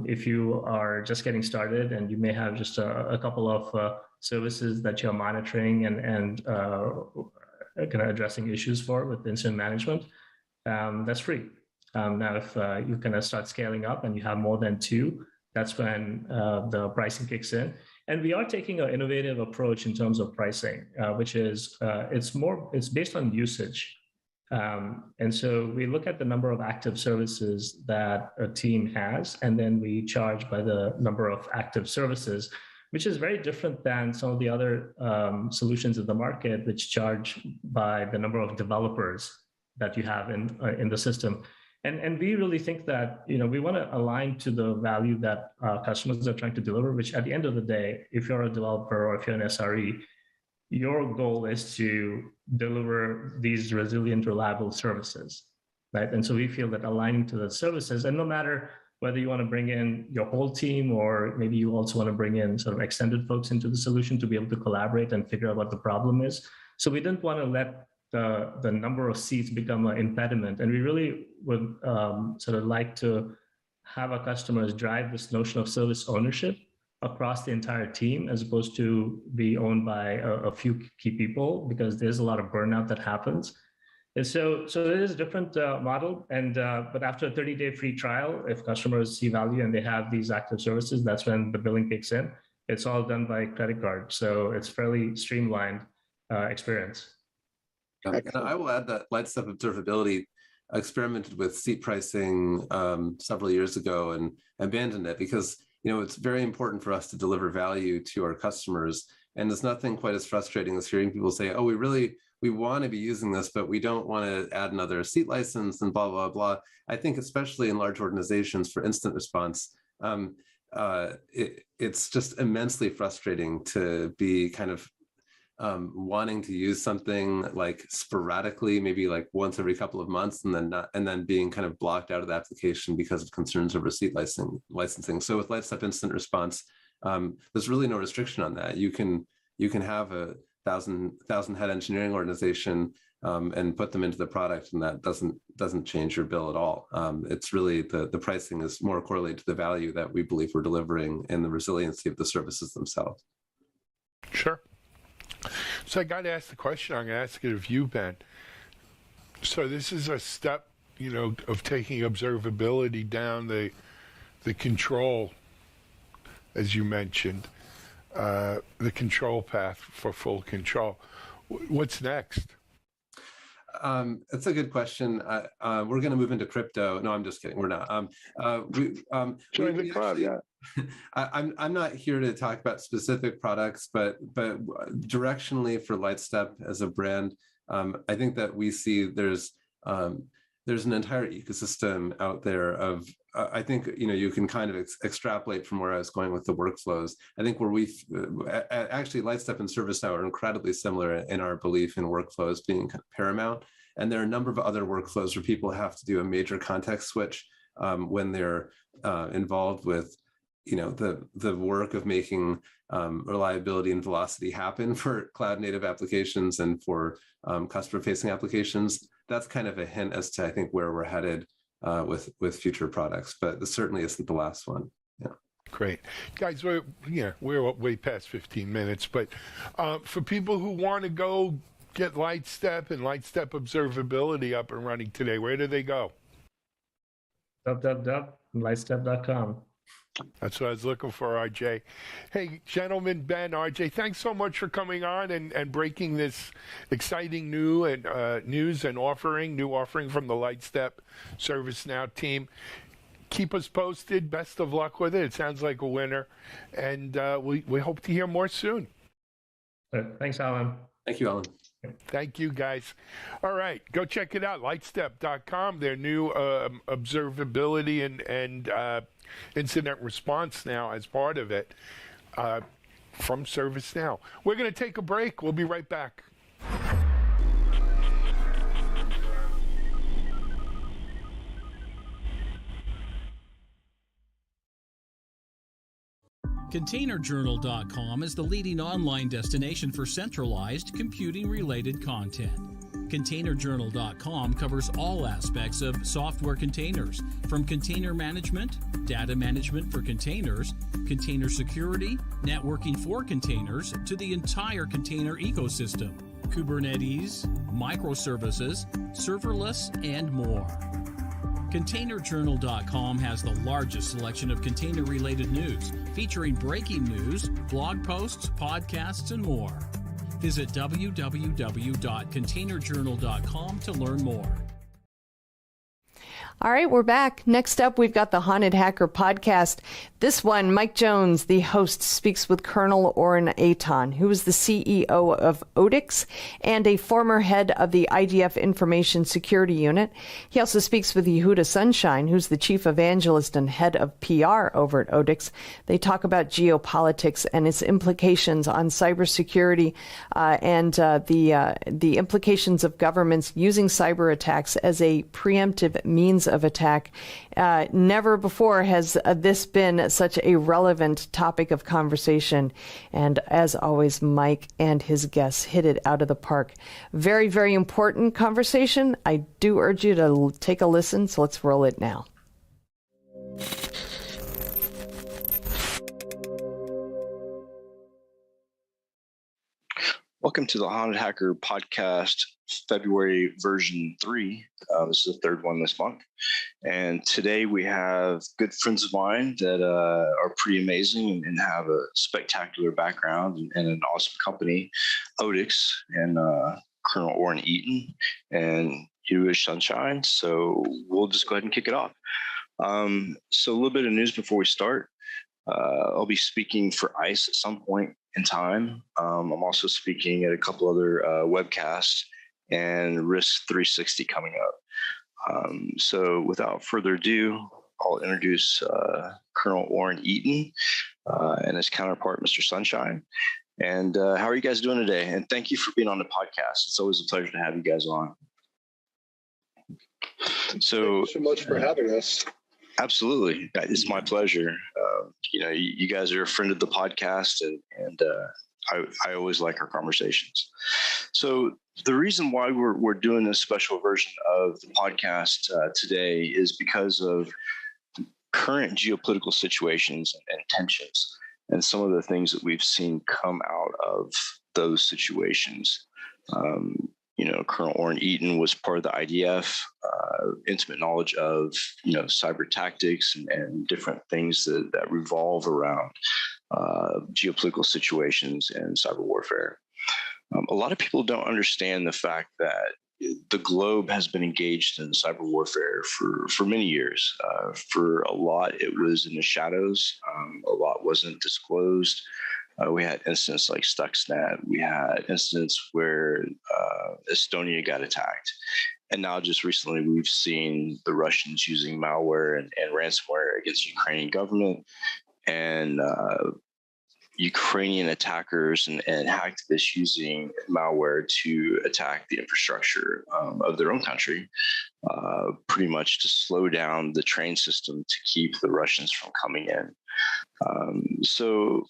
if you are just getting started and you may have just a couple of services that you're monitoring and kind of addressing issues with incident management, that's free. Now, if you kind of start scaling up and you have more than 2, that's when the pricing kicks in. And we are taking an innovative approach in terms of pricing, which is it's based on usage. And so we look at the number of active services that a team has, and then we charge by the number of active services, which is very different than some of the other solutions in the market, which charge by the number of developers that you have in the system. And we really think that we want to align to the value that customers are trying to deliver, which at the end of the day, if you're a developer or if you're an SRE, your goal is to deliver these resilient, reliable services, right? And so we feel that aligning to the services, and no matter whether you want to bring in your whole team or maybe you also want to bring in sort of extended folks into the solution to be able to collaborate and figure out what the problem is. So we didn't want to let the number of seats become an impediment. And we really would sort of like to have our customers drive this notion of service ownership across the entire team, as opposed to be owned by a few key people, because there's a lot of burnout that happens. And so it is a different model. And but after a 30-day free trial, if customers see value and they have these active services, that's when the billing kicks in. It's all done by credit card. So it's fairly streamlined experience. And I will add that Lightstep Observability experimented with seat pricing several years ago and abandoned it because it's very important for us to deliver value to our customers. And there's nothing quite as frustrating as hearing people say, oh, we want to be using this, but we don't want to add another seat license and blah, blah, blah. I think especially in large organizations for incident response, it's just immensely frustrating to be kind of wanting to use something like sporadically, maybe like once every couple of months, and then being kind of blocked out of the application because of concerns over seat licensing. So with Lightstep Incident Response, there's really no restriction on that. You can have a 1,000 head engineering organization and put them into the product, and that doesn't change your bill at all. It's really the pricing is more correlated to the value that we believe we're delivering and the resiliency of the services themselves. Sure. So I got to ask the question. I'm going to ask it of you, Ben. So this is a step, of taking observability down the control, as you mentioned, the control path for full control. What's next? That's a good question. We're going to move into crypto. No, I'm just kidding. We're not. Join the club, yeah. I'm not here to talk about specific products, but directionally for Lightstep as a brand, I think that we see there's an entire ecosystem out there of. I think you can kind of extrapolate from where I was going with the workflows. I think where actually Lightstep and ServiceNow are incredibly similar in our belief in workflows being kind of paramount. And there are a number of other workflows where people have to do a major context switch when they're involved with the work of making reliability and velocity happen for cloud native applications and for customer facing applications. That's kind of a hint as to I think where we're headed with future products, but this certainly isn't the last one. Yeah. Great, guys. We're way past 15 minutes, but for people who want to go get Lightstep and Lightstep Observability up and running today, where do they go? www.lightstep.com. That's what I was looking for, RJ. Hey, gentlemen, Ben, RJ, thanks so much for coming on and breaking this exciting news and new offering from the Lightstep ServiceNow team. Keep us posted. Best of luck with it. It sounds like a winner, and we hope to hear more soon. Thanks, Alan. Thank you, Alan. Thank you, guys. All right, go check it out, lightstep.com. Their new observability and incident response now as part of it from ServiceNow. We're going to take a break. We'll be right back. ContainerJournal.com is the leading online destination for centralized computing-related content. ContainerJournal.com covers all aspects of software containers, from container management, data management for containers, container security, networking for containers, to the entire container ecosystem, Kubernetes, microservices, serverless, and more. ContainerJournal.com has the largest selection of container-related news, featuring breaking news, blog posts, podcasts, and more. Visit www.containerjournal.com to learn more. All right, we're back. Next up, we've got the Haunted Hacker podcast. This one, Mike Jones, the host, speaks with Colonel Oren Eitan, who is the CEO of Odix and a former head of the IDF Information Security Unit. He also speaks with Yehuda Sunshine, who's the chief evangelist and head of PR over at Odix. They talk about geopolitics and its implications on cybersecurity and the implications of governments using cyber attacks as a preemptive means of attack. Never before has this been such a relevant topic of conversation. And as always, Mike and his guests hit it out of the park. Very, very important conversation. I do urge you to take a listen. So let's roll it now. Welcome to the Haunted Hacker podcast, February version 3. This is the third one this month. And today we have good friends of mine that are pretty amazing and have a spectacular background and an awesome company, Odix, and Colonel Oren Eitan and Yehuda Sunshine. So we'll just go ahead and kick it off. So a little bit of news before we start. I'll be speaking for ICE at some point in time. I'm also speaking at a couple other webcasts and Risk 360 coming up. So without further ado, I'll introduce Colonel Oren Eitan and his counterpart, Mr. Sunshine. And how are you guys doing today? And thank you for being on the podcast. It's always a pleasure to have you guys on. So, thank you so much for having us. Absolutely. It's my pleasure. You guys are a friend of the podcast, and I always like our conversations. So the reason why we're doing this special version of the podcast today is because of current geopolitical situations and tensions and some of the things that we've seen come out of those situations. Colonel Oren Eitan was part of the IDF, intimate knowledge of, cyber tactics and different things that revolve around geopolitical situations and cyber warfare. A lot of people don't understand the fact that the globe has been engaged in cyber warfare for many years. For a lot, it was in the shadows. A lot wasn't disclosed. We had incidents like Stuxnet. We had incidents where Estonia got attacked. And now just recently, we've seen the Russians using malware and ransomware against the Ukrainian government, and Ukrainian attackers and hacktivists using malware to attack the infrastructure of their own country, pretty much to slow down the train system to keep the Russians from coming in. So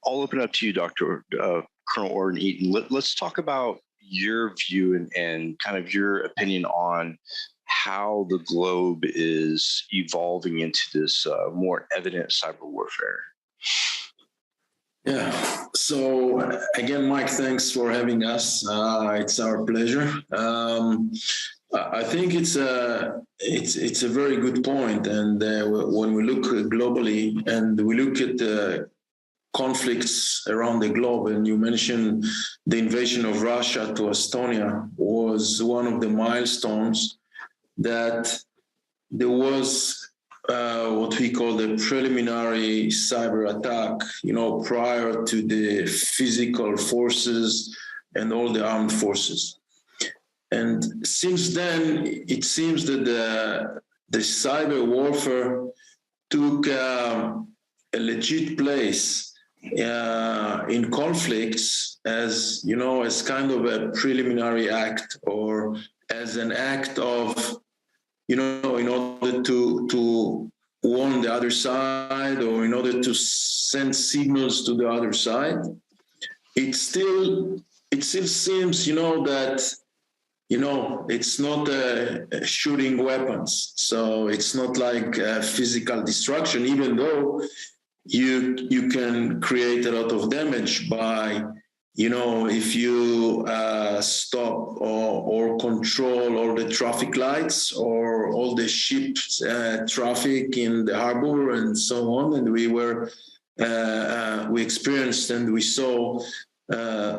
I'll open it up to you, Dr. Colonel Oren Eitan. Let's talk about your view and kind of your opinion on how the globe is evolving into this more evident cyber warfare. Yeah. So again, Mike, thanks for having us. It's our pleasure. I think it's a very good point. And when we look globally and we look at the conflicts around the globe, and you mentioned the invasion of Russia to Estonia was one of the milestones that there was what we call the preliminary cyber attack, prior to the physical forces and all the armed forces. And since then, it seems that the cyber warfare took a legit place in conflicts as, you know, as kind of a preliminary act, or as an act of, you know, in order to warn the other side, or in order to send signals to the other side. It still seems, you know, that, you know, it's not shooting weapons. So it's not like physical destruction, even though you can create a lot of damage by, you know, if you stop or control all the traffic lights or all the ship traffic in the harbor and so on. And we experienced and we saw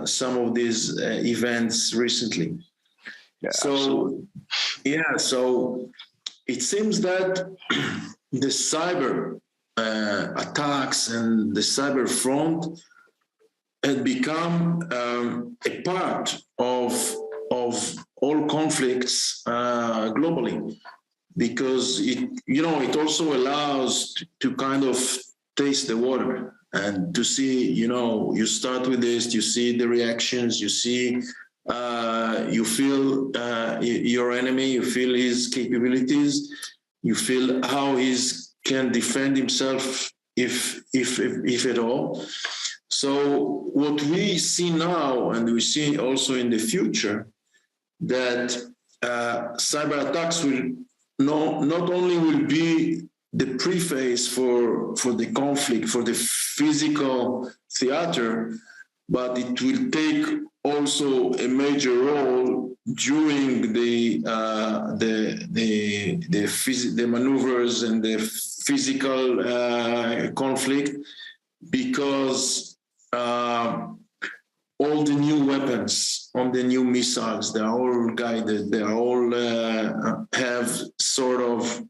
some of these events recently. Yeah, so it seems that the cyber attacks and the cyber front had become a part of all conflicts globally, because it also allows to kind of taste the water and to see, you start with this, you see the reactions, you see, you feel your enemy, you feel his capabilities, you feel how he can defend himself if at all. So what we see now, and we see also in the future, that cyber attacks will not only will be the preface for the conflict, for the physical theater, but it will take also a major role during the maneuvers and the physical conflict, because all the new weapons, all the new missiles, they are all guided, they are all have sort of,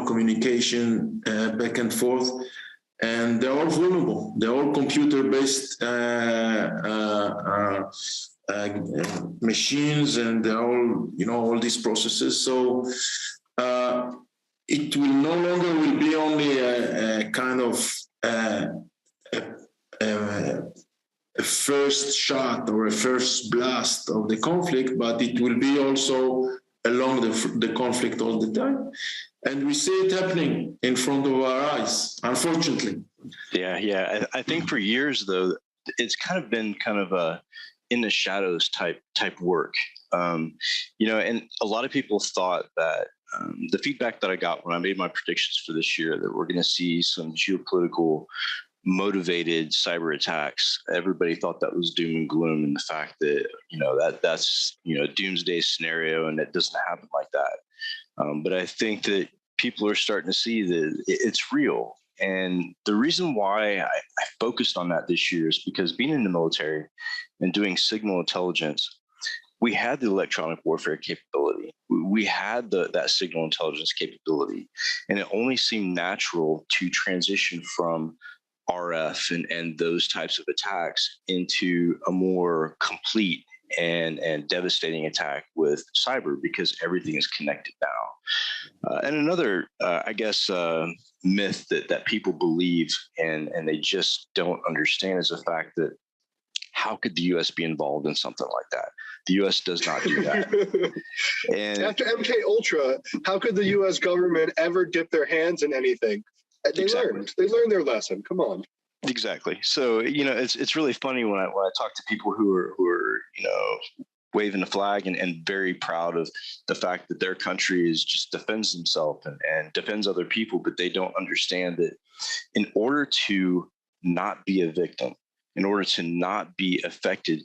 communication back and forth, and they're all vulnerable. They're all computer-based machines, and they're all, all these processes. So it will no longer will be only a kind of a first shot or a first blast of the conflict, but it will be also along the conflict all the time. And we see it happening in front of our eyes, unfortunately. Yeah. I think for years, though, it's kind of been a in the shadows type work. And a lot of people thought that the feedback that I got when I made my predictions for this year, that we're going to see some geopolitical motivated cyber attacks, everybody thought that was doom and gloom, and the fact that that's a doomsday scenario, and it doesn't happen like that. But I think that people are starting to see that it's real. And the reason why I focused on that this year is because being in the military and doing signal intelligence, we had the electronic warfare capability. We had that signal intelligence capability. And it only seemed natural to transition from RF and those types of attacks into a more complete and devastating attack with cyber, because everything is connected now. And another, myth that people believe and they just don't understand is the fact that how could the U.S. be involved in something like that? The U.S. does not do that. And after MK Ultra, how could the U.S. government ever dip their hands in anything? They learned their lesson. Come on. Exactly. So, it's really funny when I talk to people who are waving the flag and very proud of the fact that their country just defends themselves and defends other people, but they don't understand that in order to not be a victim, in order to not be affected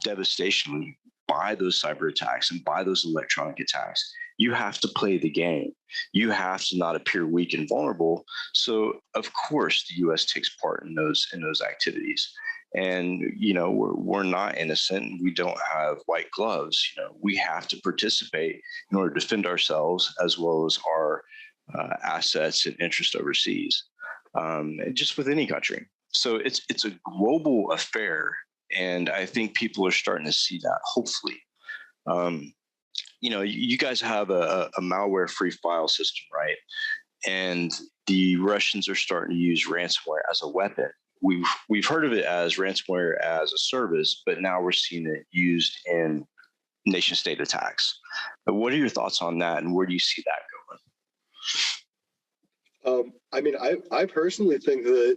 devastatingly by those cyber attacks and by those electronic attacks, you have to play the game. You have to not appear weak and vulnerable. So, of course, the U.S. takes part in those activities. And, we're not innocent. We don't have white gloves. We have to participate in order to defend ourselves as well as our assets and interest overseas, just with any country. So it's a global affair. And I think people are starting to see that, hopefully. You guys have a malware-free file system, right? And the Russians are starting to use ransomware as a weapon. We've heard of it as ransomware as a service, but now we're seeing it used in nation-state attacks. But what are your thoughts on that, and where do you see that going? I personally think that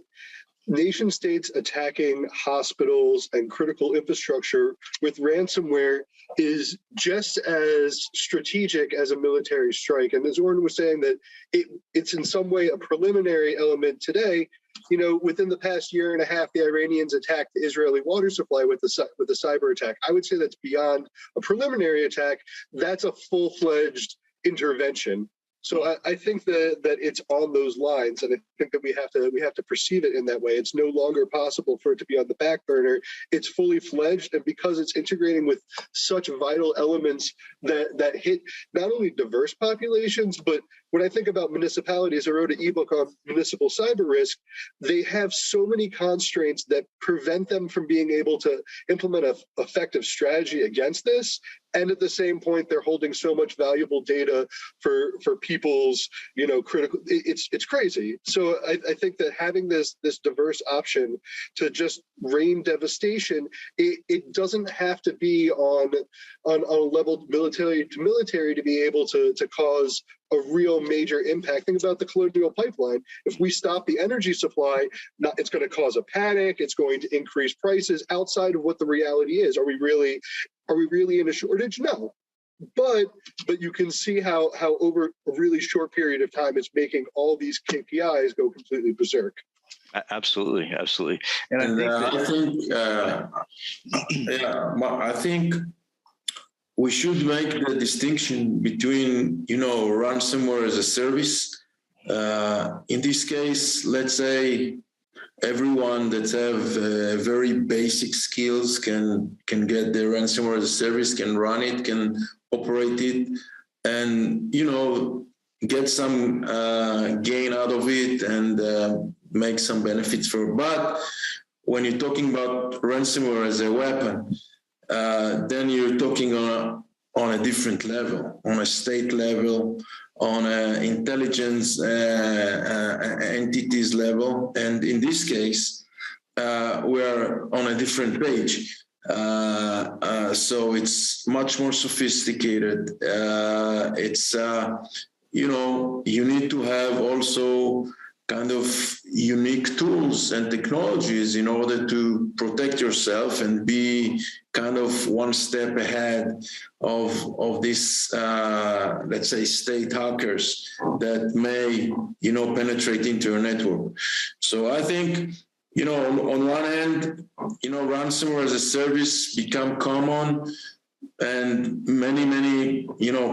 nation states attacking hospitals and critical infrastructure with ransomware is just as strategic as a military strike. And as Oren was saying, that it's in some way a preliminary element today. Within the past year and a half, the Iranians attacked the Israeli water supply with a cyber attack. I would say that's beyond a preliminary attack. That's a full-fledged intervention. So I think that it's on those lines, and I think that we have to perceive it in that way. It's no longer possible for it to be on the back burner. It's fully fledged, and because it's integrating with such vital elements that hit not only diverse populations, but when I think about municipalities, I wrote an ebook on municipal cyber risk. They have so many constraints that prevent them from being able to implement an effective strategy against this. And at the same point, they're holding so much valuable data for people's, critical. It's crazy. So I think that having this diverse option to just rain devastation, it doesn't have to be on a level military to military to be able to cause a real major impact. Think about the Colonial Pipeline. If we stop the energy supply, it's going to cause a panic. It's going to increase prices outside of what the reality is. Are we really in a shortage? No. But you can see how over a really short period of time, it's making all these KPIs go completely berserk. Absolutely. And I think we should make the distinction between, ransomware as a service. In this case, let's say everyone that have very basic skills can get the ransomware as a service, can run it, can operate it, and get some gain out of it and make some benefits for. But when you're talking about ransomware as a weapon, then you're talking on a different level, on a state level, on an intelligence entities level. And in this case, we're on a different page. So it's much more sophisticated. You need to have also kind of unique tools and technologies in order to protect yourself and be kind of one step ahead of this, let's say, state hackers that may, penetrate into your network. So I think, on one hand, ransomware as a service become common and many,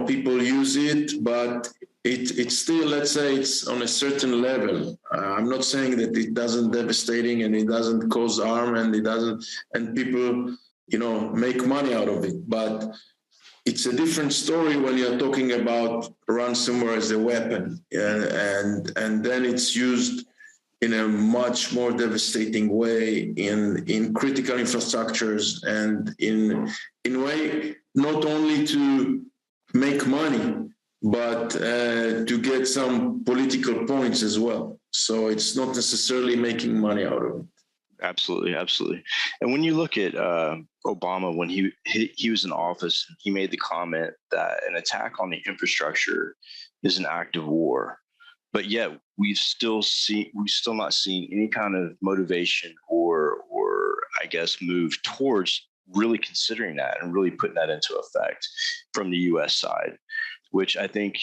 people use it, but it's still, let's say, it's on a certain level. I'm not saying that it doesn't devastating and it doesn't cause harm and people, make money out of it. But it's a different story when you're talking about ransomware as a weapon, and then it's used in a much more devastating way in critical infrastructures and in way not only to make money, but to get some political points as well. So it's not necessarily making money out of it. Absolutely. And when you look at Obama, when he was in office, he made the comment that an attack on the infrastructure is an act of war. But yet we've still not seen any kind of motivation or I guess move towards really considering that and really putting that into effect from the U.S. side, which I think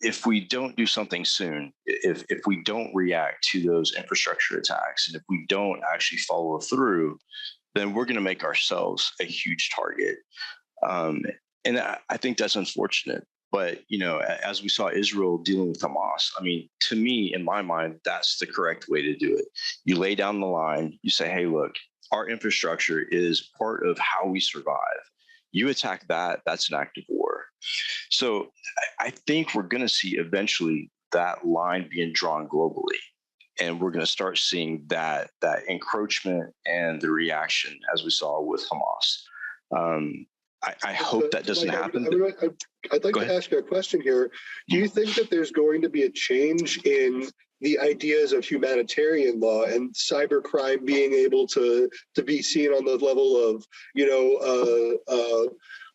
if we don't do something soon, if we don't react to those infrastructure attacks, and if we don't actually follow through, then we're going to make ourselves a huge target. And I think that's unfortunate. But, as we saw Israel dealing with Hamas, I mean, to me, in my mind, that's the correct way to do it. You lay down the line, you say, hey, look, our infrastructure is part of how we survive. You attack that, that's an act of war. So I think we're going to see eventually that line being drawn globally. and we're going to start seeing that encroachment and the reaction as we saw with Hamas. I hope that doesn't happen. I'd like to ask you a question here. Do you think that there's going to be a change in the ideas of humanitarian law and cybercrime being able to be seen on the level of,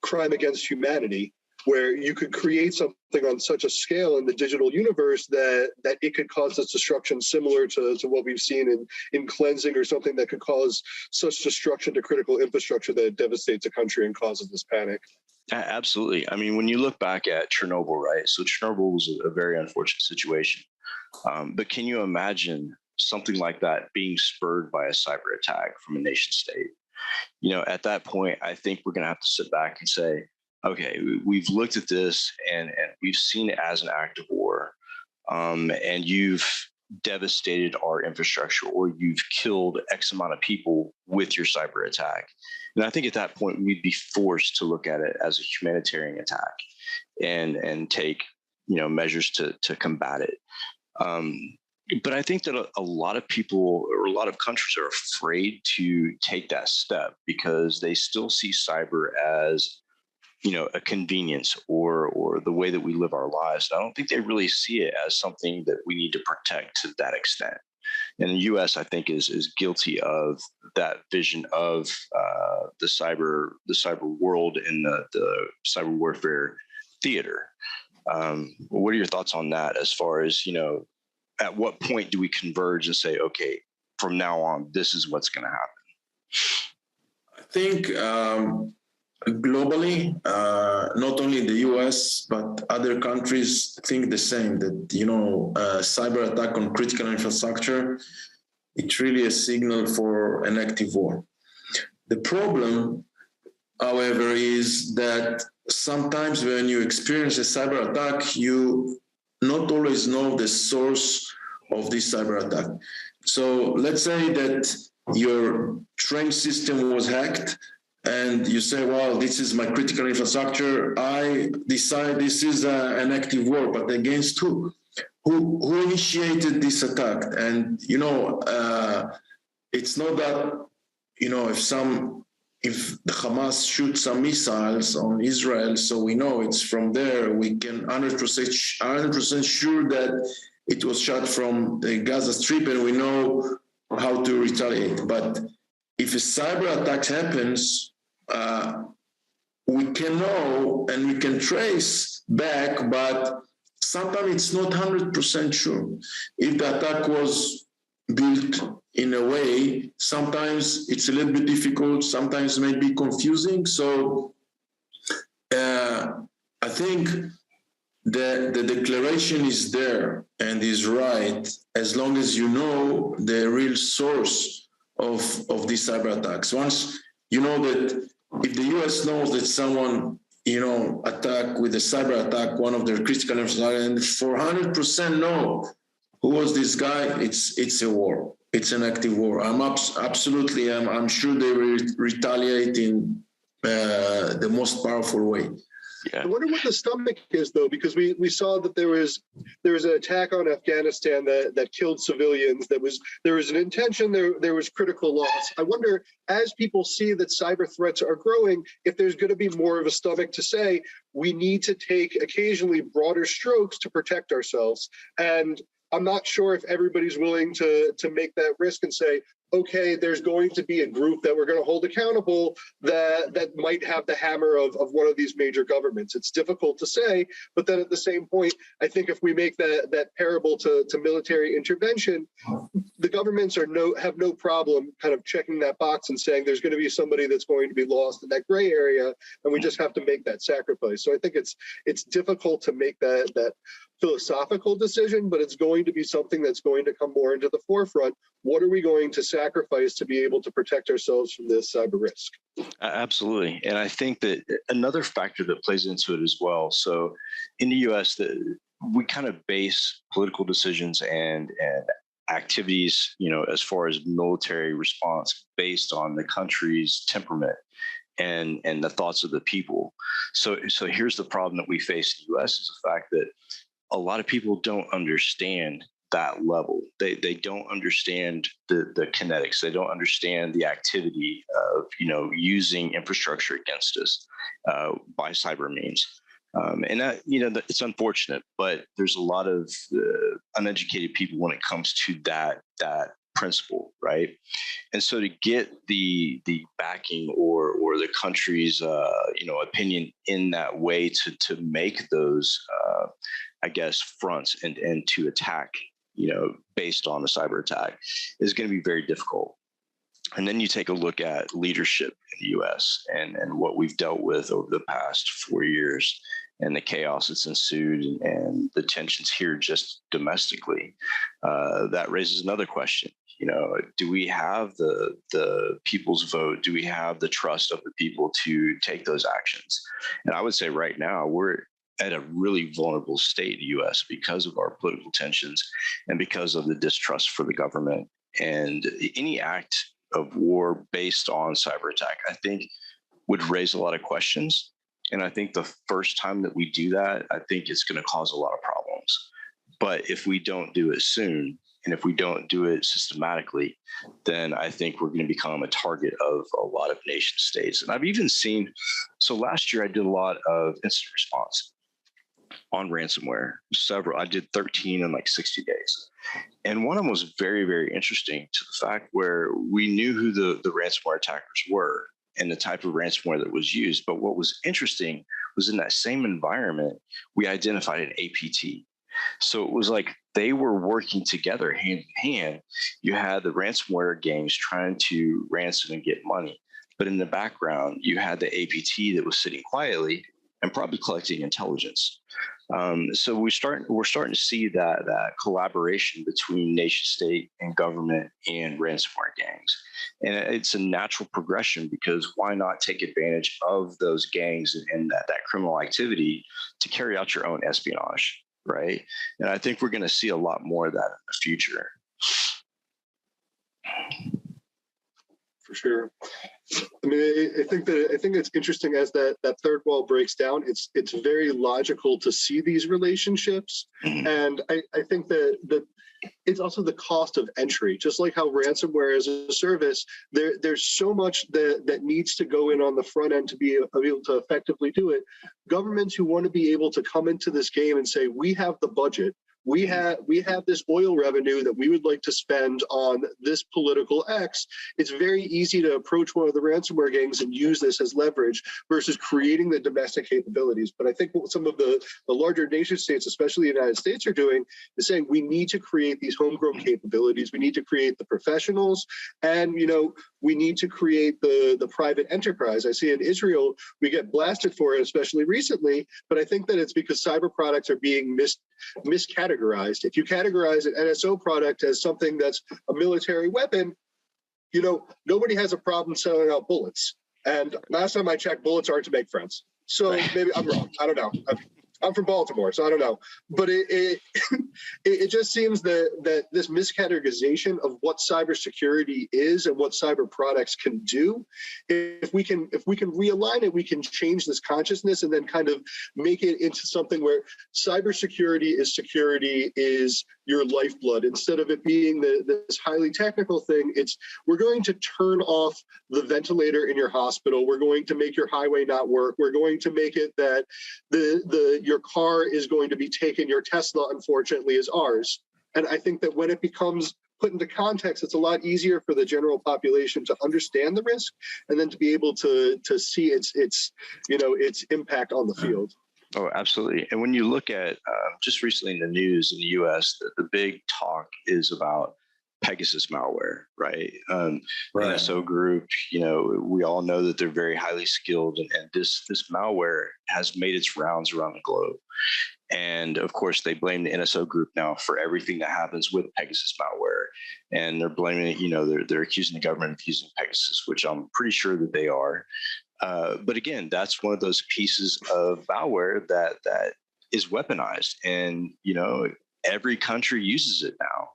crime against humanity, where you could create something on such a scale in the digital universe that it could cause this destruction similar to what we've seen in cleansing, or something that could cause such destruction to critical infrastructure that it devastates a country and causes this panic? Absolutely. I mean, when you look back at Chernobyl, right? So Chernobyl was a very unfortunate situation. But can you imagine something like that being spurred by a cyber attack from a nation state? At that point, I think we're going to have to sit back and say, okay, we've looked at this and we've seen it as an act of war, and you've devastated our infrastructure, or you've killed X amount of people with your cyber attack. And I think at that point, we'd be forced to look at it as a humanitarian attack and take measures to combat it. But I think that a lot of people, or a lot of countries, are afraid to take that step because they still see cyber as a convenience or the way that we live our lives. I don't think they really see it as something that we need to protect to that extent. And the U.S., I think, is guilty of that vision of the cyber world and the cyber warfare theater. What are your thoughts on that? As far as at what point do we converge and say, okay, from now on, this is what's going to happen? I think globally, not only in the US, but other countries think the same, that, cyber attack on critical infrastructure, it's really a signal for an active war. The problem, however, is that sometimes when you experience a cyber attack, you not always know the source of this cyber attack. So let's say that your train system was hacked, and you say, well, this is my critical infrastructure. I decide this is an active war, but against who? Who initiated this attack? And, it's not that, if the Hamas shoots some missiles on Israel, so we know it's from there, we can 100% sure that it was shot from the Gaza Strip, and we know how to retaliate. But if a cyber attack happens, we can know and we can trace back, but sometimes it's not 100% sure. If the attack was built in a way, sometimes it's a little bit difficult, sometimes it may be confusing. So I think the declaration is there and is right, as long as you know the real source of these cyber attacks. Once you know that, if the US knows that someone, attack with a cyber attack, one of their critical infrastructure, and for 100% know who was this guy, it's a war. It's an active war. I'm sure they will retaliate in the most powerful way. I wonder what the stomach is, though, because we saw that there was an attack on Afghanistan that killed civilians. There was an intention. There was critical loss. I wonder, as people see that cyber threats are growing, if there's going to be more of a stomach to say we need to take occasionally broader strokes to protect ourselves. And I'm not sure if everybody's willing to make that risk and say, okay, there's going to be a group that we're going to hold accountable that might have the hammer of one of these major governments. It's difficult to say, but then at the same point, I think if we make that parable to military intervention, the governments have no problem kind of checking that box and saying there's going to be somebody that's going to be lost in that gray area, and we just have to make that sacrifice. So I think it's difficult to make that philosophical decision, but it's going to be something that's going to come more into the forefront. What are we going to sacrifice to be able to protect ourselves from this cyber risk? Absolutely. And I think that another factor that plays into it as well. So in the US, we kind of base political decisions and activities, as far as military response based on the country's temperament and the thoughts of the people. So here's the problem that we face in the US is the fact that a lot of people don't understand that level. They don't understand the kinetics. They don't understand the activity of using infrastructure against us by cyber means. And that, it's unfortunate, but there's a lot of uneducated people when it comes to that principle, right? And so to get the backing or the country's opinion in that way to make those I guess fronts and to attack based on a cyber attack is going to be very difficult. And then you take a look at leadership in the U.S. and what we've dealt with over the past 4 years and the chaos that's ensued and the tensions here just domestically. That raises another question. Do we have the people's vote? Do we have the trust of the people to take those actions? And I would say right now we're at a really vulnerable state in the U.S. because of our political tensions and because of the distrust for the government. And any act of war based on cyber attack, I think, would raise a lot of questions. And I think the first time that we do that, I think it's going to cause a lot of problems. But if we don't do it soon, and if we don't do it systematically, then I think we're going to become a target of a lot of nation states. And I've even seen, so last year I did a lot of incident response on ransomware, I did 13 in like 60 days. And one of them was very, very interesting to the fact where we knew who the ransomware attackers were and the type of ransomware that was used. But what was interesting was in that same environment, we identified an APT. So it was like they were working together hand in hand. You had the ransomware gangs trying to ransom and get money. But in the background, you had the APT that was sitting quietly and probably collecting intelligence. So we're starting to see that collaboration between nation state and government and ransomware gangs. And it's a natural progression because why not take advantage of those gangs and that criminal activity to carry out your own espionage, right? And I think we're going to see a lot more of that in the future. For sure. I mean, I think it's interesting as that third wall breaks down. It's very logical to see these relationships, and I think that it's also the cost of entry. Just like how ransomware as a service, there's so much that needs to go in on the front end to be able to effectively do it. Governments who want to be able to come into this game and say, we have the budget. We have this oil revenue that we would like to spend on this political X. It's very easy to approach one of the ransomware gangs and use this as leverage versus creating the domestic capabilities. But I think what some of the larger nation states, especially the United States, are doing is saying we need to create these homegrown capabilities. We need to create the professionals, and we need to create the private enterprise. I see in Israel we get blasted for it, especially recently. But I think that it's because cyber products are being miscategorized. If you categorize an NSO product as something that's a military weapon, nobody has a problem selling out bullets. And last time I checked, bullets aren't to make friends. So maybe I'm wrong. I don't know. I'm from Baltimore, so I don't know. But it just seems that this miscategorization of what cybersecurity is and what cyber products can do, if we can realign it, we can change this consciousness and then kind of make it into something where cybersecurity is your lifeblood. Instead of it being this highly technical thing, we're going to turn off the ventilator in your hospital. We're going to make your highway not work. We're going to make it that your car is going to be taken. Your Tesla, unfortunately, is ours. And I think that when it becomes put into context, it's a lot easier for the general population to understand the risk and then to be able to see its impact on the field. Oh, absolutely. And when you look at just recently in the news in the U.S., the big talk is about Pegasus malware, right? NSO group, we all know that they're very highly skilled, and this malware has made its rounds around the globe. And of course, they blame the NSO group now for everything that happens with Pegasus malware. And they're blaming it, they're accusing the government of using Pegasus, which I'm pretty sure that they are. But again, that's one of those pieces of malware that is weaponized, and every country uses it now.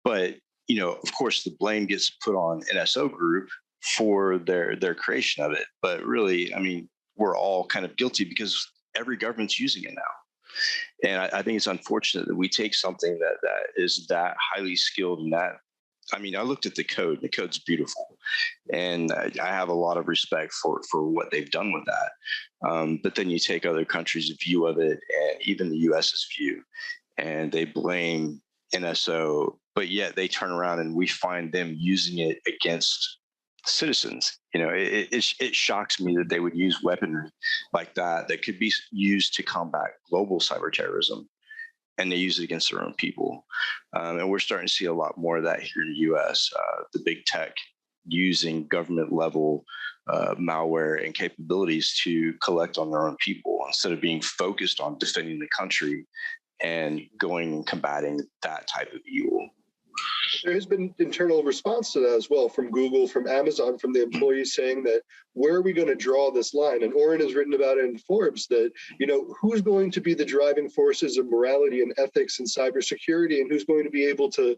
But of course, the blame gets put on NSO group for their creation of it. But really, I mean, we're all kind of guilty because every government's using it now. And I think it's unfortunate that we take something that is that highly skilled and that, I mean, I looked at the code. The code's beautiful, and I have a lot of respect for what they've done with that. But then you take other countries' view of it, and even the U.S.'s view, and they blame NSO, but yet they turn around and we find them using it against citizens. You know, it shocks me that they would use weaponry like that could be used to combat global cyber terrorism, and they use it against their own people. And we're starting to see a lot more of that here in the U.S. The big tech using government level malware and capabilities to collect on their own people instead of being focused on defending the country and going and combating that type of evil. There has been internal response to that as well from Google, from Amazon, from the employees saying that, where are we going to draw this line? And Oren has written about it in Forbes that, you know, who's going to be the driving forces of morality and ethics in cybersecurity, and who's going to be able to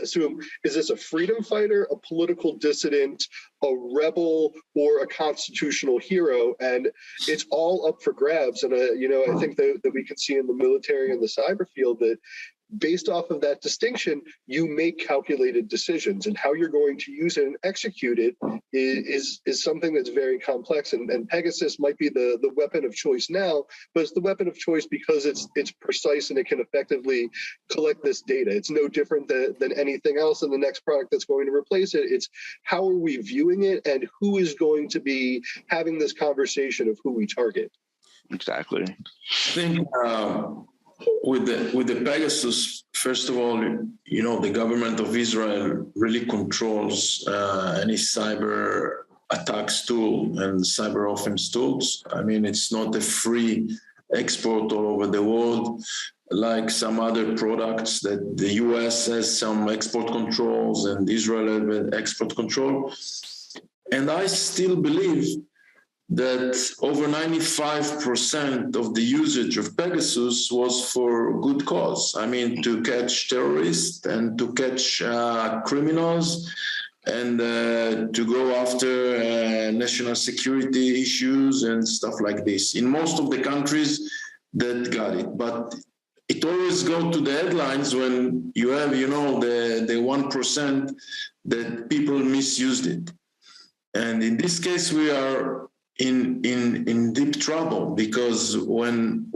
assume, is this a freedom fighter, a political dissident, a rebel, or a constitutional hero? And it's all up for grabs. And, you know, I think that we can see in the military and the cyber field that based off of that distinction, you make calculated decisions, and how you're going to use it and execute it is something that's very complex. And Pegasus might be the weapon of choice now, but it's the weapon of choice because it's precise and it can effectively collect this data. It's no different than anything else in the next product that's going to replace it. It's how are we viewing it, and who is going to be having this conversation of who we target. Exactly. I think with the Pegasus, first of all, you know, the government of Israel really controls any cyber attacks tool and cyber offense tools. I mean, it's not a free export all over the world like some other products that the US has some export controls and Israel has export control. And I still believe that over 95% of the usage of Pegasus was for good cause. I mean, to catch terrorists and to catch criminals and to go after national security issues and stuff like this. In most of the countries that got it, but it always goes to the headlines when you have, you know, the 1% that people misused it. And in this case, we are in deep trouble, because when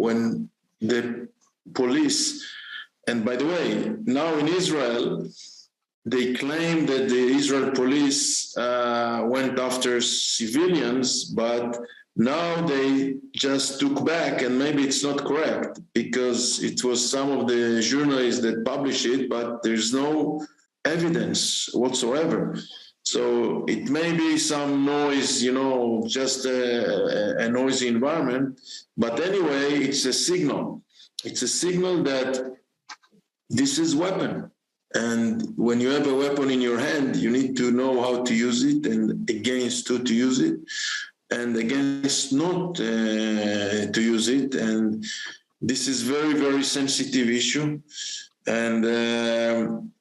the police, and by the way, now in Israel, they claim that the Israel police went after civilians, but now they just took back, and maybe it's not correct because it was some of the journalists that published it, but there's no evidence whatsoever. So it may be some noise, you know, just a noisy environment. But anyway, it's a signal. It's a signal that this is weapon. And when you have a weapon in your hand, you need to know how to use it and against who to use it and against not to use it. And this is very, very sensitive issue. And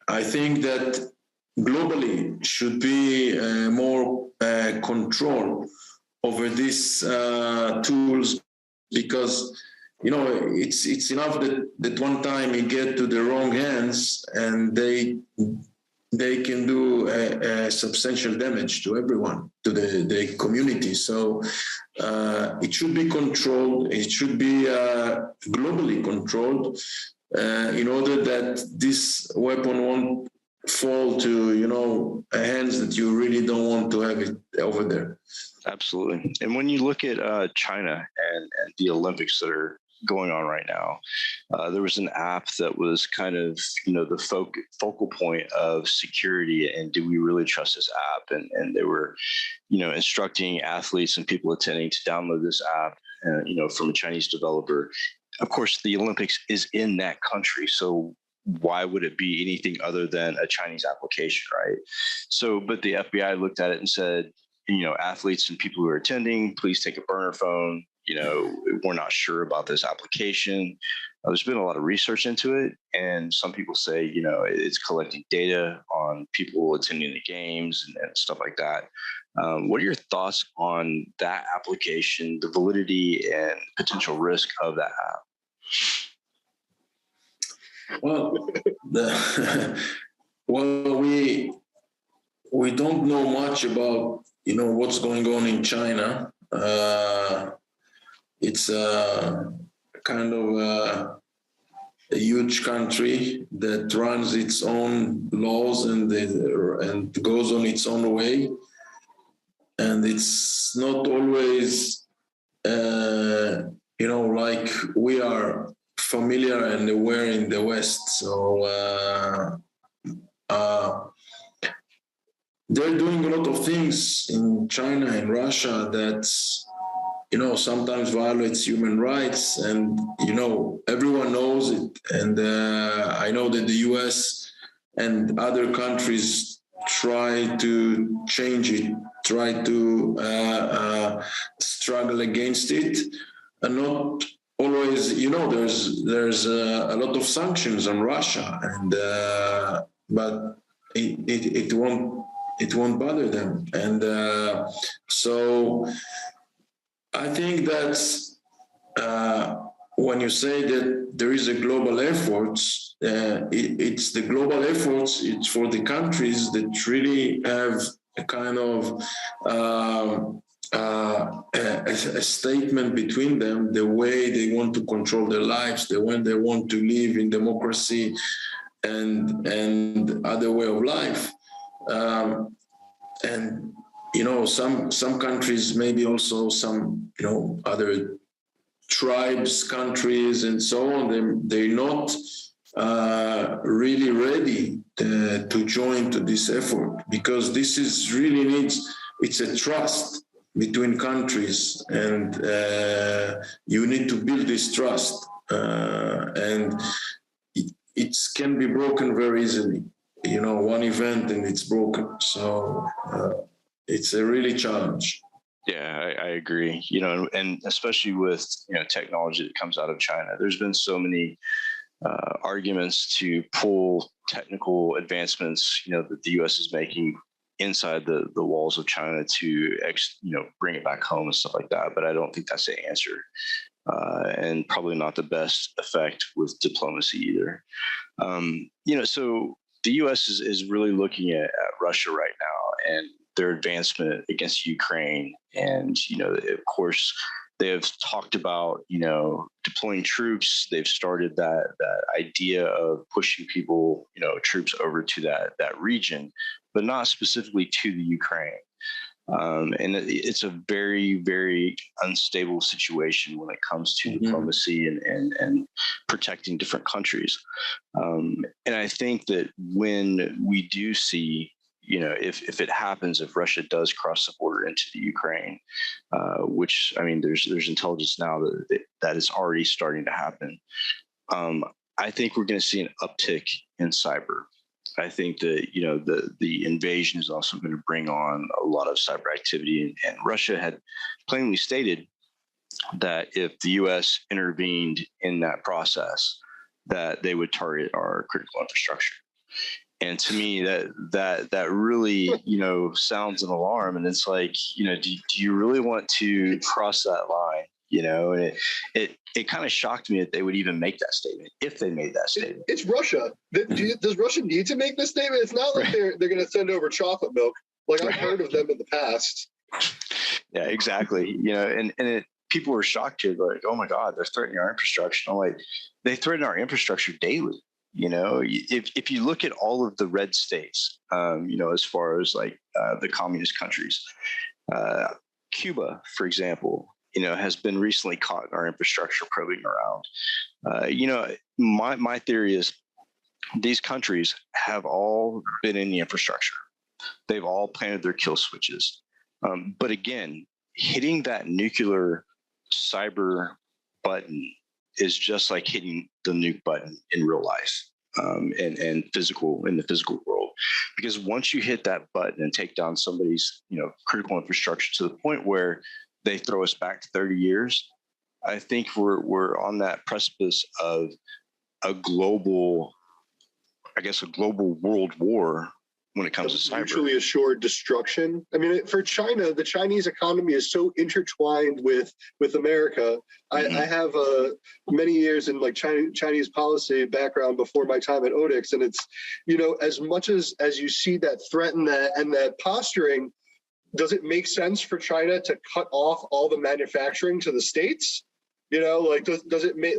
I think that globally should be more control over these tools, because you know it's enough that one time you get to the wrong hands and they can do a substantial damage to everyone, to the community. So it should be controlled. It should be globally controlled in order that this weapon won't fall to, you know, hands that you really don't want to have it over there. Absolutely. And when you look at China and the Olympics that are going on right now, there was an app that was kind of, you know, the focal point of security and do we really trust this app? And they were, you know, instructing athletes and people attending to download this app, you know, from a Chinese developer. Of course, the Olympics is in that country, so why would it be anything other than a Chinese application, right? So, but the FBI looked at it and said, you know, athletes and people who are attending, please take a burner phone. You know, we're not sure about this application. There's been a lot of research into it. And some people say, you know, it's collecting data on people attending the games and stuff like that. What are your thoughts on that application, the validity and potential risk of that app? Well, well, we don't know much about what's going on in China. It's kind of a huge country that runs its own laws and goes on its own way, and it's not always like we are familiar and aware in the West. So they're doing a lot of things in China and Russia that sometimes violates human rights, and everyone knows it. And I know that the US and other countries try to change it, try to struggle against it, and not always. There's a lot of sanctions on Russia, and but it won't bother them, and so. I think that when you say that there is a global effort, it's the global efforts. It's for the countries that really have a kind of a statement between them, the way they want to control their lives, the way they want to live in democracy and other way of life, and. Some countries, maybe also some, other tribes, countries, and so on, they're not really ready to join to this effort, because this is really it's a trust between countries, and you need to build this trust, and it can be broken very easily. One event and it's broken. So. It's a really challenge. Yeah, I agree. And especially with technology that comes out of China, there's been so many arguments to pull technical advancements, that the U.S. is making inside the walls of China to bring it back home and stuff like that. But I don't think that's the answer, and probably not the best effect with diplomacy either. So the U.S. is really looking at Russia right now, and their advancement against Ukraine. And, of course, they have talked about, deploying troops. They've started that idea of pushing people, troops over to that region, but not specifically to the Ukraine. And it's a very, very unstable situation when it comes to diplomacy and protecting different countries. And I think that when we do see, if it happens, if Russia does cross the border into the Ukraine, which, there's intelligence now that is already starting to happen. I think we're going to see an uptick in cyber. I think that, the invasion is also going to bring on a lot of cyber activity. And Russia had plainly stated that if the U.S. intervened in that process, that they would target our critical infrastructure. And to me, that really, sounds an alarm. And it's like, do you really want to cross that line? And it kind of shocked me that they would even make that statement, if they made that statement. It's Russia. Does Russia need to make this statement? It's not like they're going to send over chocolate milk. Like I've heard of them in the past. Yeah, exactly. And people were shocked here, like, oh my God, they're threatening our infrastructure. I'm like, they threaten our infrastructure daily. If you look at all of the red states, as far as like the communist countries, Cuba, for example, has been recently caught in our infrastructure probing around. My theory is these countries have all been in the infrastructure. They've all planted their kill switches. But again, hitting that nuclear cyber button is just like hitting the nuke button in real life, and in the physical world. Because once you hit that button and take down somebody's critical infrastructure to the point where they throw us back to 30 years, I think we're on that precipice of a global world war when it comes to cyber. Mutually assured destruction. I mean, for China, the Chinese economy is so intertwined with America. I have many years in like Chinese policy background before my time at Odix, and it's, as much as you see that threat and that posturing, does it make sense for China to cut off all the manufacturing to the States? Does it make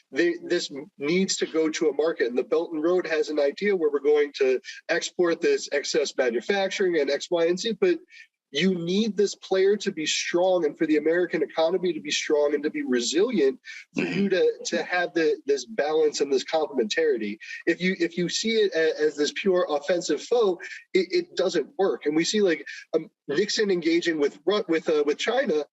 this needs to go to a market, and the Belt and Road has an idea where we're going to export this excess manufacturing and X, Y, and Z, but you need this player to be strong and for the American economy to be strong and to be resilient for you to have this balance and this complementarity. If you see it as this pure offensive foe, it doesn't work. And we see Nixon engaging with China,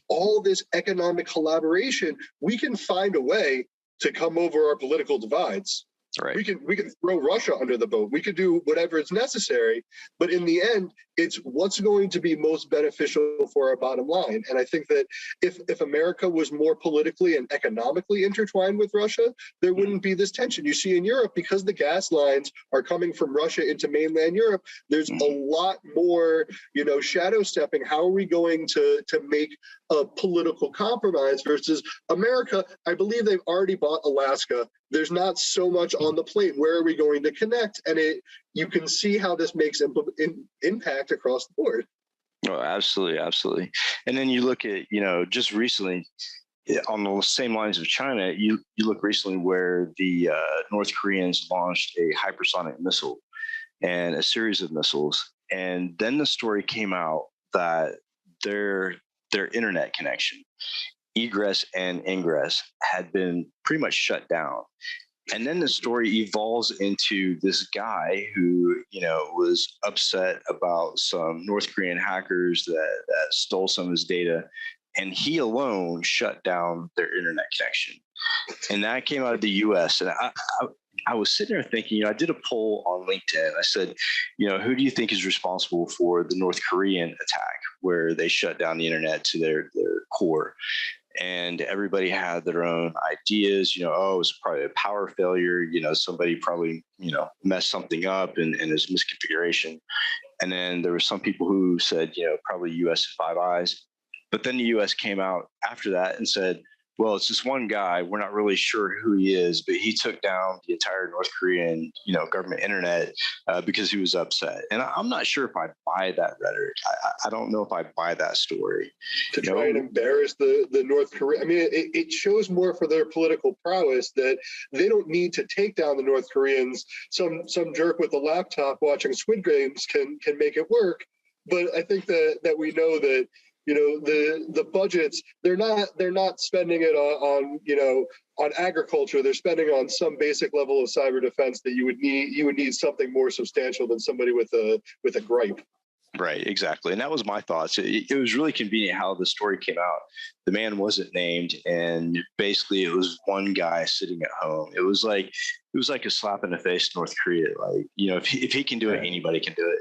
all this economic collaboration, we can find a way to come over our political divides. Right. We can throw Russia under the boat. We could do whatever is necessary, but in the end, it's what's going to be most beneficial for our bottom line. And I think that if America was more politically and economically intertwined with Russia, there wouldn't be this tension. You see in Europe, because the gas lines are coming from Russia into mainland Europe, there's a lot more, shadow stepping. How are we going to make a political compromise versus America? I believe they've already bought Alaska. There's not so much on the plate. Where are we going to connect? And you can see how this makes impact across the board. Oh, absolutely, absolutely. And then you look at, just recently, on the same lines of China, you look recently where the North Koreans launched a hypersonic missile and a series of missiles, and then the story came out that their internet connection, egress and ingress, had been pretty much shut down. And then the story evolves into this guy who, was upset about some North Korean hackers that stole some of his data, and he alone shut down their internet connection. And that came out of the U.S. And I was sitting there thinking, I did a poll on LinkedIn. I said, who do you think is responsible for the North Korean attack where they shut down the internet to their core? And everybody had their own ideas, it was probably a power failure, somebody probably, messed something up and is misconfiguration. And then there were some people who said, probably US Five Eyes. But then the US came out after that and said, well, it's this one guy. We're not really sure who he is, but he took down the entire North Korean, government internet because he was upset. And I'm not sure if I buy that rhetoric. I don't know if I buy that story. To try and embarrass the North Korea. I mean, it shows more for their political prowess that they don't need to take down the North Koreans. Some jerk with a laptop watching Squid Games can make it work. But I think that we know that, the budgets, they're not spending it on agriculture. They're spending on some basic level of cyber defense that you would need something more substantial than somebody with a gripe. Right, exactly. And that was my thoughts. It was really convenient how the story came out. The man wasn't named, and basically it was one guy sitting at home. It was like a slap in the face to North Korea. If he can do it, anybody can do it.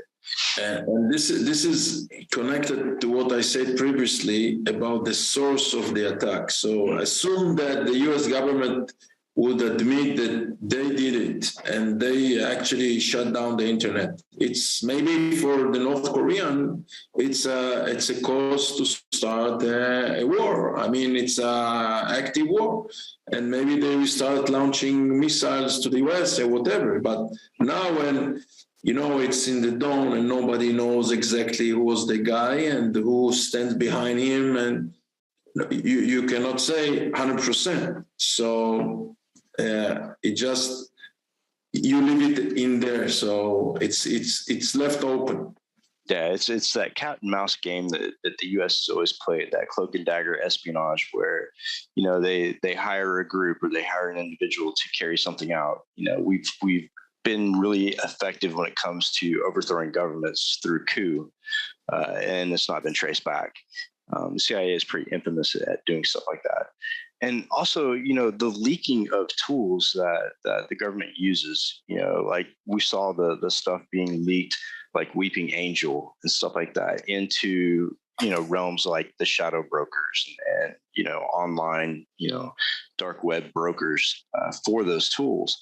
And this is connected to what I said previously about the source of the attack. So assume that the US government would admit that they did it and they actually shut down the internet. It's maybe for the North Korean, it's a cause to start a war. I mean, it's an active war. And maybe they will start launching missiles to the US or whatever. But now when it's in the dawn and nobody knows exactly who was the guy and who stands behind him, and you cannot say 100%. So you leave it in there. So it's left open. Yeah, it's that cat and mouse game that the U.S. has always played, that cloak and dagger espionage, where they hire a group or they hire an individual to carry something out. We've been really effective when it comes to overthrowing governments through coup, and it's not been traced back. The CIA is pretty infamous at doing stuff like that. And also, the leaking of tools that the government uses, like we saw the stuff being leaked, like Weeping Angel and stuff like that, into realms like the shadow brokers and online, dark web brokers for those tools.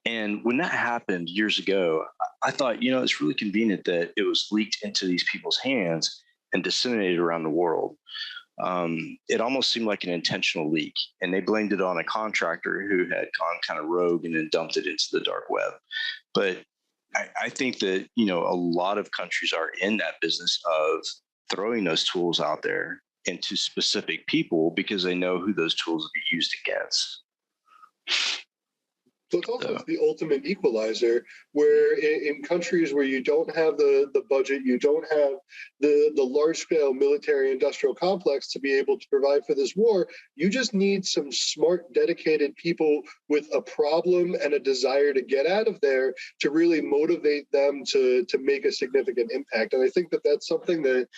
And when that happened years ago, I thought, it's really convenient that it was leaked into these people's hands and disseminated around the world. It almost seemed like an intentional leak, and they blamed it on a contractor who had gone kind of rogue and then dumped it into the dark web. But I think that, a lot of countries are in that business of throwing those tools out there into specific people because they know who those tools will be used against. So it's also the ultimate equalizer, where in countries where you don't have the budget, you don't have the large-scale military industrial complex to be able to provide for this war, you just need some smart, dedicated people with a problem and a desire to get out of there to really motivate them to make a significant impact. And I think that that's something that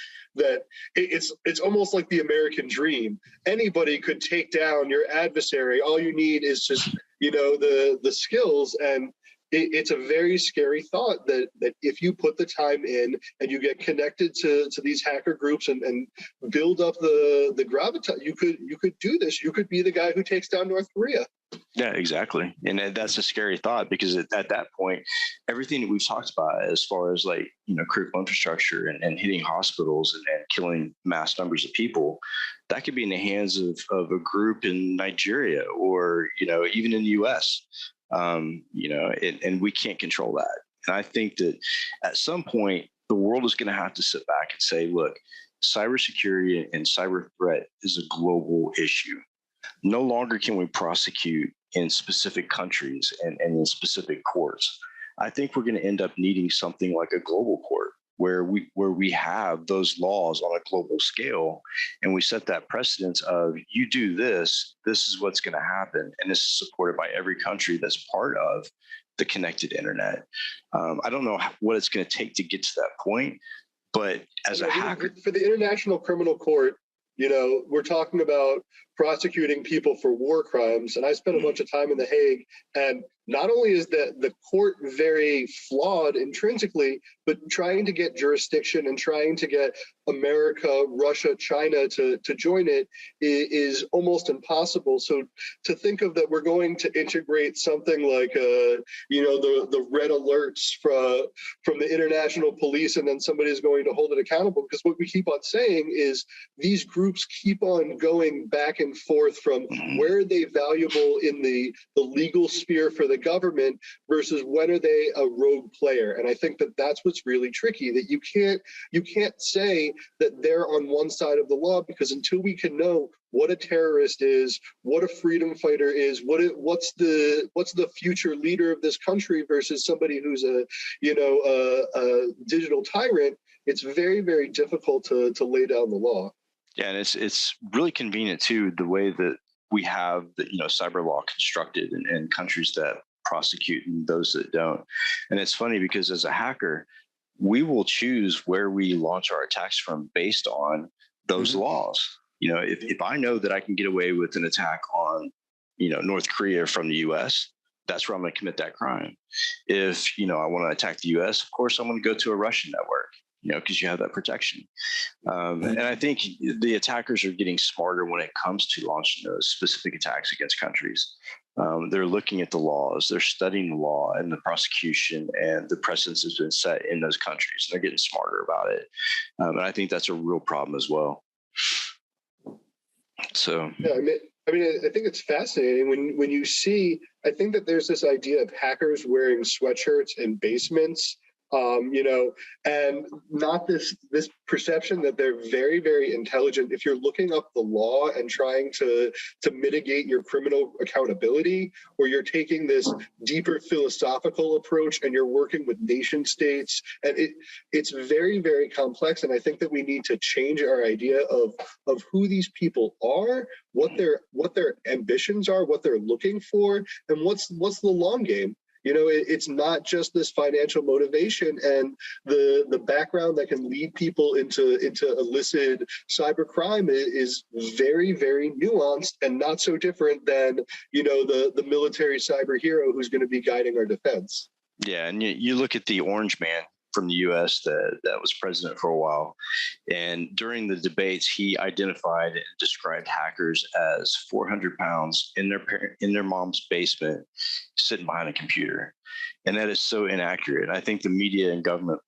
it's almost like the American dream. Anybody could take down your adversary. All you need is just the skills, and it's a very scary thought that if you put the time in and you get connected to these hacker groups and build up the gravitas, you could do this. You could be the guy who takes down North Korea. Yeah, exactly. And that's a scary thought, because at that point, everything that we've talked about as far as critical infrastructure and hitting hospitals and killing mass numbers of people, that could be in the hands of a group in Nigeria or, even in the US, and we can't control that. And I think that at some point, the world is going to have to sit back and say, look, cybersecurity and cyber threat is a global issue. No longer can we prosecute in specific countries and in specific courts. I think we're going to end up needing something like a global court where we have those laws on a global scale, and we set that precedence of, you do this is what's going to happen. And this is supported by every country that's part of the connected internet. I don't know what it's going to take to get to that point, but as a hacker, for the International Criminal Court, we're talking about prosecuting people for war crimes. And I spent a bunch of time in The Hague, and not only is the court very flawed intrinsically, but trying to get jurisdiction and trying to get America, Russia, China to join it is almost impossible. So to think of that we're going to integrate something like, the red alerts from the international police, and then somebody's going to hold it accountable, because what we keep on saying is these groups keep on going back and forth from where are they valuable in the legal sphere for the government versus when are they a rogue player. And I think that that's what's really tricky, that you can't say that they're on one side of the law, because until we can know what a terrorist is, what a freedom fighter is, what's the future leader of this country versus somebody who's a digital tyrant, it's very, very difficult to lay down the law. Yeah, and it's really convenient too, the way that we have the cyber law constructed in countries that prosecute and those that don't. And it's funny because as a hacker, we will choose where we launch our attacks from based on those laws. If I know that I can get away with an attack on North Korea from the US, that's where I'm going to commit that crime. If I want to attack the US, of course I'm going to go to a Russian network, because you have that protection. And I think the attackers are getting smarter when it comes to launching those specific attacks against countries. They're looking at the laws, they're studying the law and the prosecution and the precedents that's been set in those countries. And they're getting smarter about it. And I think that's a real problem as well. So, yeah, I think it's fascinating when you see, I think that there's this idea of hackers wearing sweatshirts in basements, and not this perception that they're very, very intelligent. If you're looking up the law and trying to mitigate your criminal accountability, or you're taking this deeper philosophical approach and you're working with nation states, and it's very, very complex. And I think that we need to change our idea of who these people are, what their ambitions are, what they're looking for, and what's the long game. It's not just this financial motivation and the background that can lead people into illicit cybercrime is very, very nuanced and not so different than, the military cyber hero who's going to be guiding our defense. Yeah, and you look at the Orange Man from the U.S. that was president for a while, and during the debates, he identified and described hackers as 400 pounds in their mom's basement, sitting behind a computer. And that is so inaccurate. I think the media and government,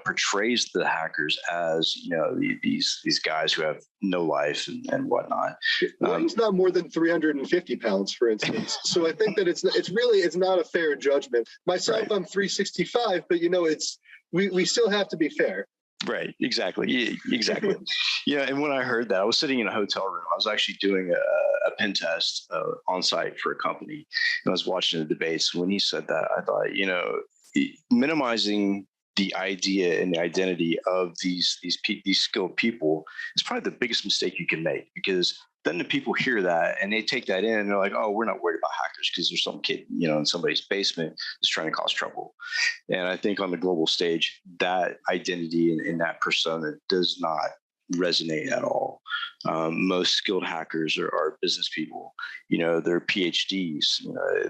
portrays the hackers as, these guys who have no life and whatnot. Well, he's not more than 350 pounds, for instance. So I think that it's not a fair judgment. Myself, right. I'm 365, but we still have to be fair. Right. Exactly. Yeah, exactly. Yeah. And when I heard that, I was sitting in a hotel room. I was actually doing a pen test on site for a company. And I was watching the debates. When he said that, I thought, minimizing the idea and the identity of these skilled people is probably the biggest mistake you can make, because then the people hear that and they take that in and they're like, oh, we're not worried about hackers because there's some kid, in somebody's basement that's trying to cause trouble. And I think on the global stage, that identity and that persona does not resonate at all. Most skilled hackers are business people. They're PhDs.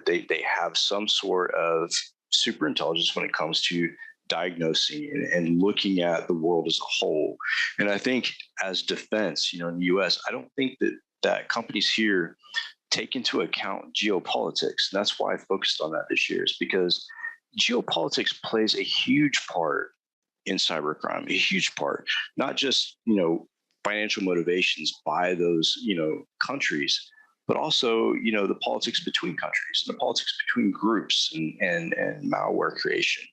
They have some sort of super intelligence when it comes to diagnosing and looking at the world as a whole. And I think as defense, in the US, I don't think that companies here take into account geopolitics. And that's why I focused on that this year, is because geopolitics plays a huge part in cybercrime, a huge part, not just, financial motivations by those, countries, but also, the politics between countries and the politics between groups and malware creation.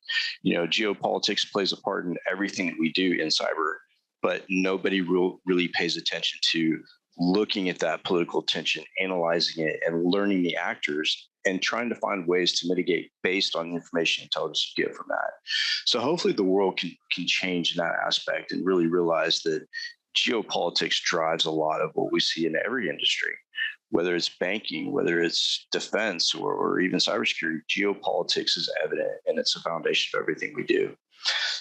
Geopolitics plays a part in everything that we do in cyber, but nobody really pays attention to looking at that political tension, analyzing it, and learning the actors and trying to find ways to mitigate based on the information intelligence you get from that. So hopefully the world can change in that aspect and really realize that geopolitics drives a lot of what we see in every industry, whether it's banking, whether it's defense, or even cybersecurity. Geopolitics is evident, and it's the foundation of everything we do.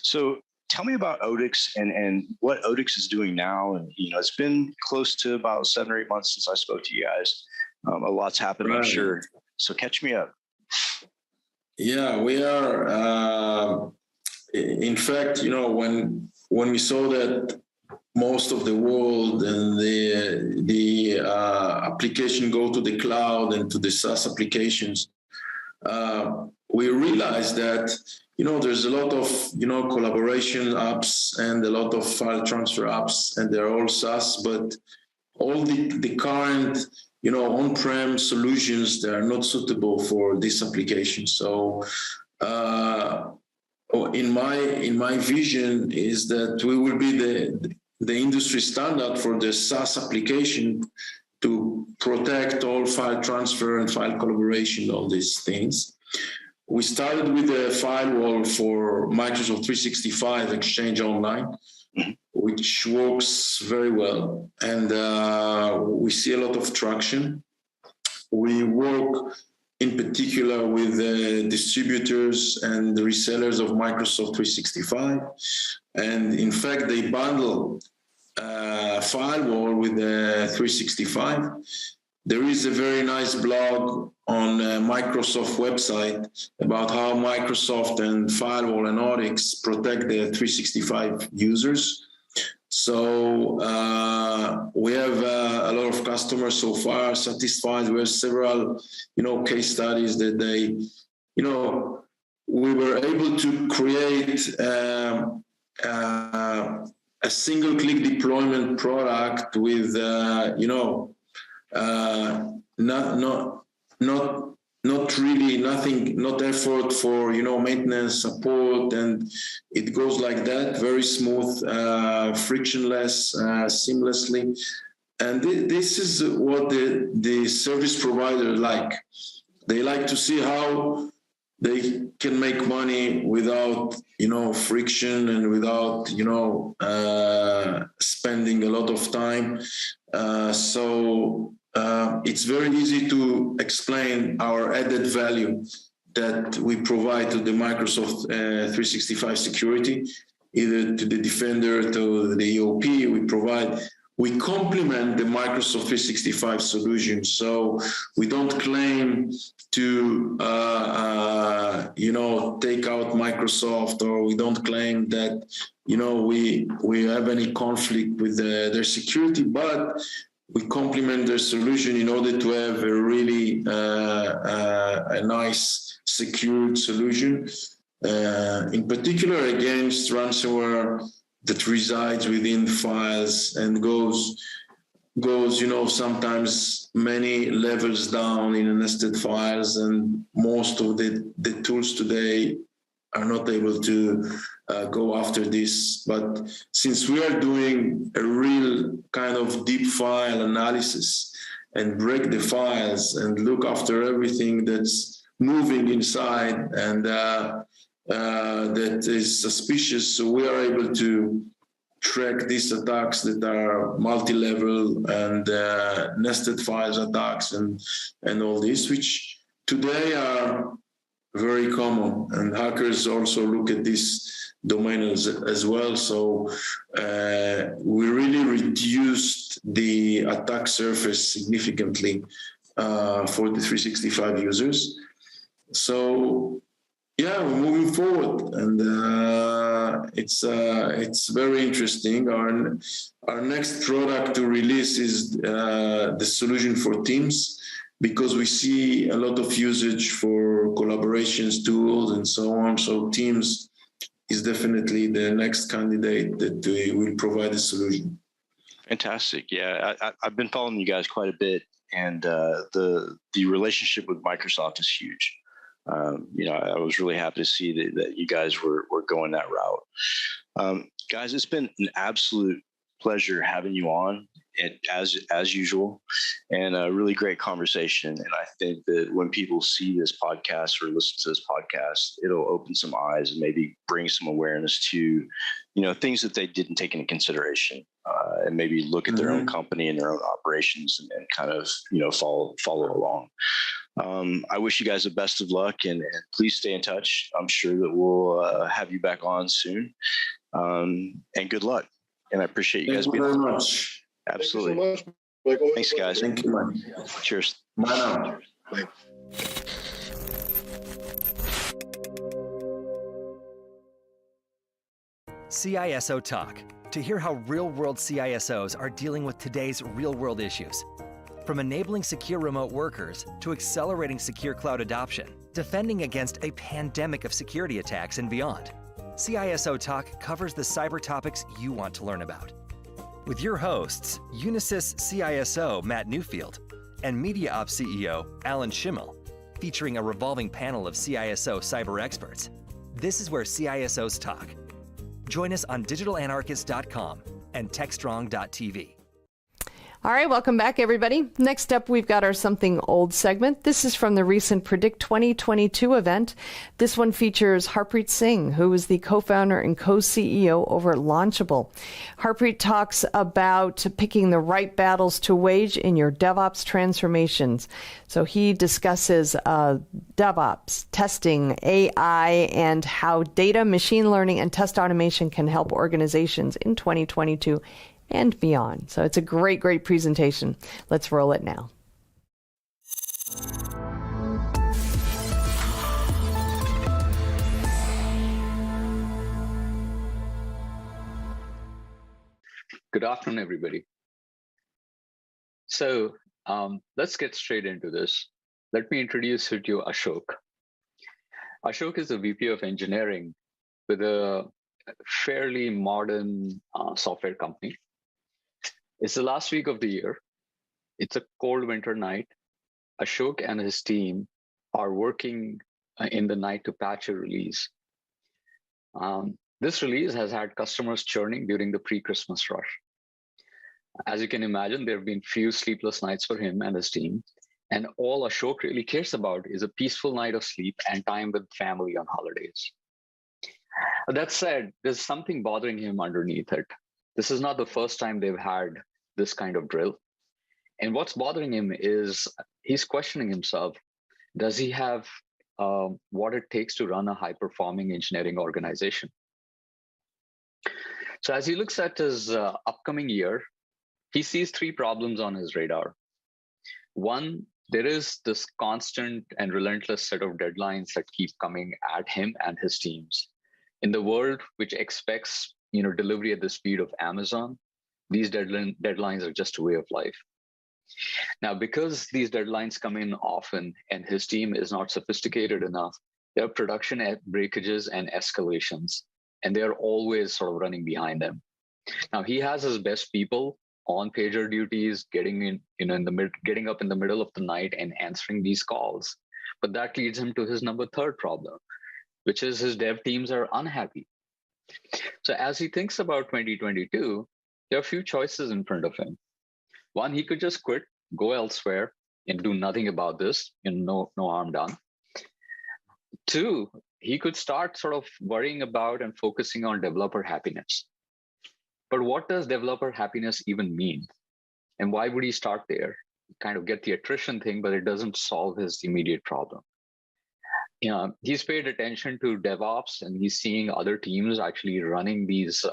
So tell me about Odix and what Odix is doing now. And, it's been close to about 7 or 8 months since I spoke to you guys. A lot's happened, right. I'm sure. So catch me up. Yeah, we are. In fact, when we saw that most of the world and the application go to the cloud and to the SaaS applications, we realized that there's a lot of collaboration apps and a lot of file transfer apps, and they're all SaaS, but all the current on-prem solutions, they are not suitable for this application. So in my vision is that we will be the industry standard for the SaaS application to protect all file transfer and file collaboration, all these things. We started with a firewall for Microsoft 365 Exchange Online, which works very well. And we see a lot of traction. We work in particular with the distributors and the resellers of Microsoft 365. And in fact, they bundle firewall with the 365. There is a very nice blog on Microsoft website about how Microsoft and Firewall and Odix protect the 365 users. So we have a lot of customers so far satisfied. We have several, case studies that they, we were able to create a single-click deployment product with, not really nothing, not effort for maintenance support, and it goes like that, very smooth, frictionless, seamlessly. And this is what the service provider like. They like to see how they can make money without friction and without spending a lot of time. So it's very easy to explain our added value that we provide to the Microsoft 365 security, either to the Defender, to the EOP. We provide we complement the Microsoft 365 solution. So we don't claim to, take out Microsoft, or we don't claim that, we have any conflict with their security, but we complement their solution in order to have a really a nice secured solution, in particular against ransomware that resides within files and goes, sometimes many levels down in nested files, and most of the tools today are not able to go after this. But since we are doing a real kind of deep file analysis and break the files and look after everything that's moving inside and that is suspicious, so we are able to track these attacks that are multi-level and nested files attacks and all this, which today are very common, and hackers also look at this domain as well. So we really reduced the attack surface significantly for the 365 users. So yeah, we're moving forward, and it's very interesting. Our next product to release is the solution for Teams, because we see a lot of usage for collaborations tools and so on. So Teams is definitely the next candidate that will provide a solution. Fantastic. Yeah, I've been following you guys quite a bit, and the relationship with Microsoft is huge. I was really happy to see that you guys were going that route. Guys, it's been an absolute pleasure having you on, as usual, and a really great conversation. And I think that when people see this podcast or listen to this podcast, it'll open some eyes and maybe bring some awareness to, things that they didn't take into consideration, and maybe look at their own company and their own operations and kind of, follow along. I wish you guys the best of luck, and please stay in touch. I'm sure that we'll have you back on soon, and good luck. And I appreciate you guys being on. Thank you very much. Absolutely. Thank you so much, Michael. Thanks, guys. Thank you, man. Cheers. Bye now. Bye. CISO Talk, to hear how real-world CISOs are dealing with today's real-world issues. From enabling secure remote workers to accelerating secure cloud adoption, defending against a pandemic of security attacks and beyond. CISO Talk covers the cyber topics you want to learn about. With your hosts, Unisys CISO Matt Newfield and MediaOps CEO Alan Schimmel, featuring a revolving panel of CISO cyber experts. This is where CISOs talk. Join us on digitalanarchist.com and techstrong.tv. All right, welcome back, everybody. Next up, we've got our Something Old segment. This is from the recent Predict 2022 event. This one features Harpreet Singh, who is the co-founder and co-CEO over at Launchable. Harpreet talks about picking the right battles to wage in your DevOps transformations. So he discusses DevOps, testing, AI, and how data, machine learning, and test automation can help organizations in 2022 and beyond. So it's a great, great presentation. Let's roll it now. Good afternoon, everybody. So let's get straight into this. Let me introduce you to Ashok. Ashok is the VP of Engineering with a fairly modern software company. It's the last week of the year. It's a cold winter night. Ashok and his team are working in the night to patch a release. This release has had customers churning during the pre-Christmas rush. As you can imagine, there have been few sleepless nights for him and his team. And all Ashok really cares about is a peaceful night of sleep and time with family on holidays. That said, there's something bothering him underneath it. This is not the first time they've had this kind of drill. And what's bothering him is he's questioning himself. Does he have what it takes to run a high-performing engineering organization? So as he looks at his upcoming year, he sees three problems on his radar. One, there is this constant and relentless set of deadlines that keep coming at him and his teams. In the world which expects delivery at the speed of Amazon, these deadlines are just a way of life. Now, because these deadlines come in often and his team is not sophisticated enough, there are production breakages and escalations, and they're always sort of running behind them. Now, he has his best people on pager duties, getting up in the middle of the night and answering these calls. But that leads him to his third problem, which is his dev teams are unhappy. So as he thinks about 2022, there are a few choices in front of him. One, he could just quit, go elsewhere, and do nothing about this, and no harm done. Two, he could start sort of worrying about and focusing on developer happiness. But what does developer happiness even mean? And why would he start there? Kind of get the attrition thing, but it doesn't solve his immediate problem. He's paid attention to DevOps, and he's seeing other teams actually running these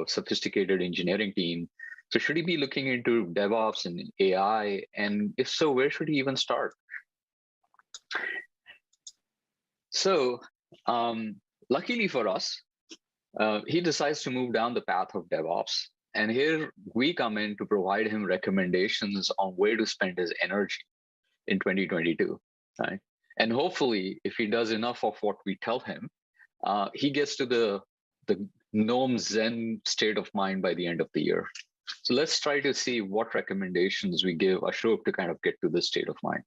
sophisticated engineering team. So should he be looking into DevOps and AI? And if so, where should he even start? So luckily for us, he decides to move down the path of DevOps. And here we come in to provide him recommendations on where to spend his energy in 2022, right? And hopefully, if he does enough of what we tell him, he gets to the gnome zen state of mind by the end of the year. So let's try to see what recommendations we give Ashok to kind of get to this state of mind.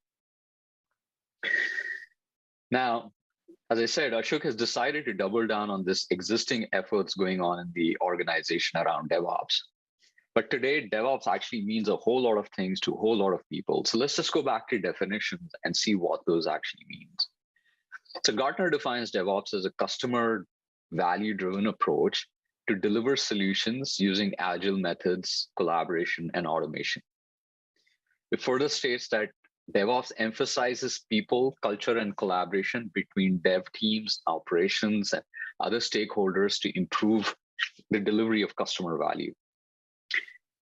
Now, as I said, Ashok has decided to double down on this existing efforts going on in the organization around DevOps. But today, DevOps actually means a whole lot of things to a whole lot of people. So let's just go back to definitions and see what those actually means. So Gartner defines DevOps as a customer value-driven approach to deliver solutions using agile methods, collaboration, and automation. It further states that DevOps emphasizes people, culture, and collaboration between dev teams, operations, and other stakeholders to improve the delivery of customer value.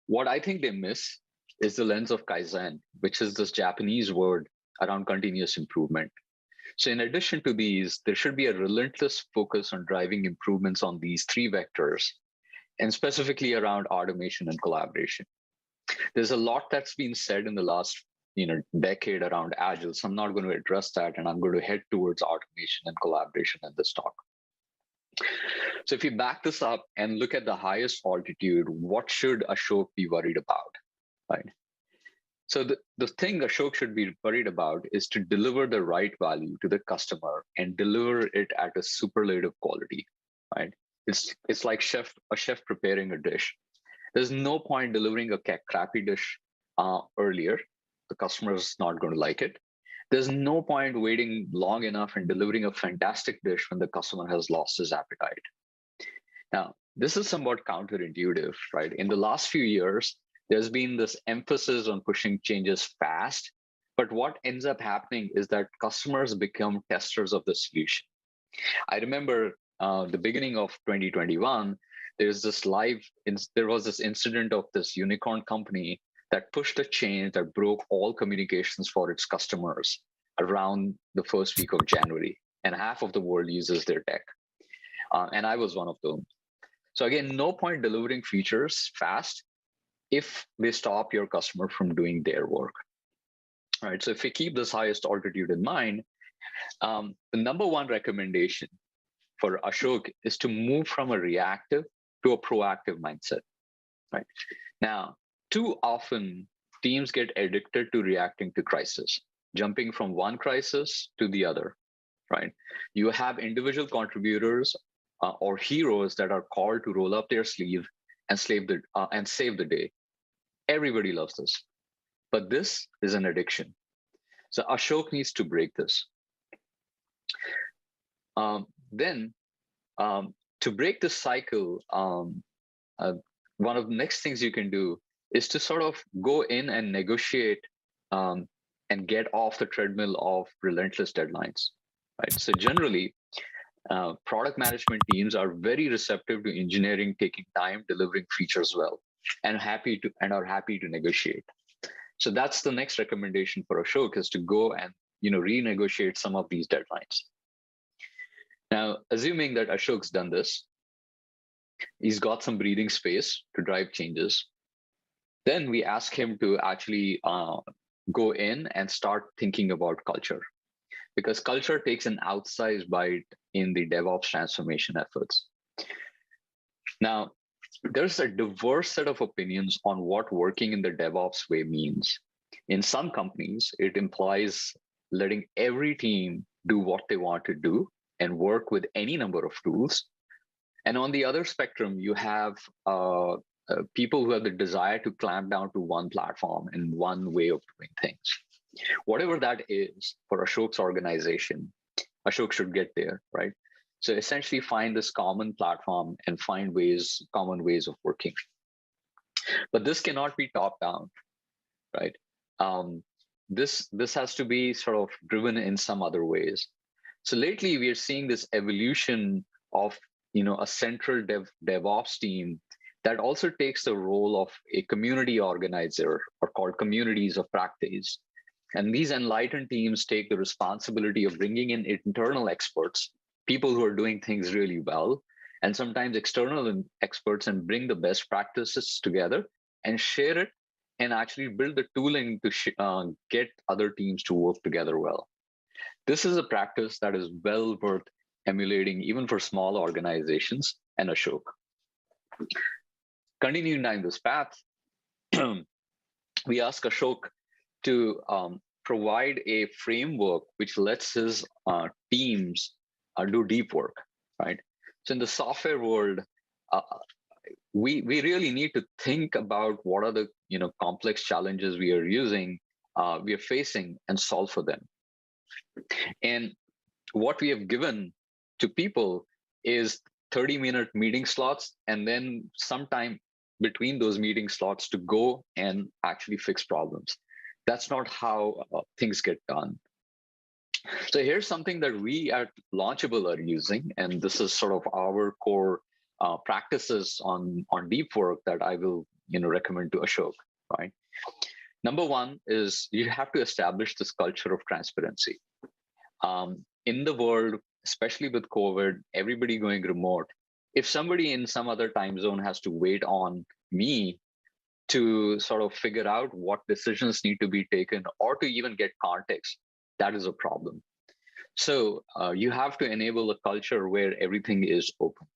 What I think they miss is the lens of Kaizen, which is this Japanese word around continuous improvement. So in addition to these, there should be a relentless focus on driving improvements on these three vectors, and specifically around automation and collaboration. There's a lot that's been said in the last decade around Agile, so I'm not going to address that, and I'm going to head towards automation and collaboration in this talk. So if you back this up and look at the highest altitude, what should Ashok be worried about, right? So the thing Ashok should be worried about is to deliver the right value to the customer and deliver it at a superlative quality, right? It's like a chef preparing a dish. There's no point delivering a crappy dish earlier. The customer is not going to like it. There's no point waiting long enough and delivering a fantastic dish when the customer has lost his appetite. Now, this is somewhat counterintuitive, right? In the last few years, there's been this emphasis on pushing changes fast, but what ends up happening is that customers become testers of the solution. I remember the beginning of 2021, there was this incident of this unicorn company that pushed a change that broke all communications for its customers around the first week of January, and half of the world uses their tech. And I was one of them. So again, no point delivering features fast if they stop your customer from doing their work. All right, so if we keep this highest altitude in mind, the number one recommendation for Ashok is to move from a reactive to a proactive mindset, right? Now, too often, teams get addicted to reacting to crisis, jumping from one crisis to the other, right? You have individual contributors or heroes that are called to roll up their sleeve and save the day. Everybody loves this, but this is an addiction. So Ashok needs to break this. Then, to break this cycle, one of the next things you can do is to sort of go in and negotiate and get off the treadmill of relentless deadlines, right? So generally, product management teams are very receptive to engineering taking time delivering features well. and are happy to negotiate. So that's the next recommendation for Ashok, is to go and renegotiate some of these deadlines. Now, assuming that Ashok's done this, he's got some breathing space to drive changes. Then we ask him to actually go in and start thinking about culture, because culture takes an outsized bite in the DevOps transformation efforts. Now, there's a diverse set of opinions on what working in the DevOps way means. In some companies, it implies letting every team do what they want to do and work with any number of tools. And on the other spectrum, you have people who have the desire to clamp down to one platform and one way of doing things. Whatever that is for Ashok's organization, Ashok should get there, right? So essentially find this common platform and find common ways of working. But this cannot be top down, right? This has to be sort of driven in some other ways. So lately we are seeing this evolution of a central DevOps team that also takes the role of a community organizer, or called communities of practice. And these enlightened teams take the responsibility of bringing in internal experts, people who are doing things really well, and sometimes external experts, and bring the best practices together and share it, and actually build the tooling to get other teams to work together well. This is a practice that is well worth emulating, even for small organizations and Ashok. Continuing down this path, we ask Ashok to provide a framework which lets his teams do deep work, right? So in the software world, we really need to think about what are the complex challenges we are facing, and solve for them. And what we have given to people is 30-minute meeting slots, and then sometime between those meeting slots to go and actually fix problems. That's not how things get done. So here's something that we at Launchable are using, and this is sort of our core practices on deep work that I will recommend to Ashok, right? Number one is you have to establish this culture of transparency. In the world, especially with COVID, everybody going remote, if somebody in some other time zone has to wait on me to sort of figure out what decisions need to be taken, or to even get context, that is a problem. So you have to enable a culture where everything is open.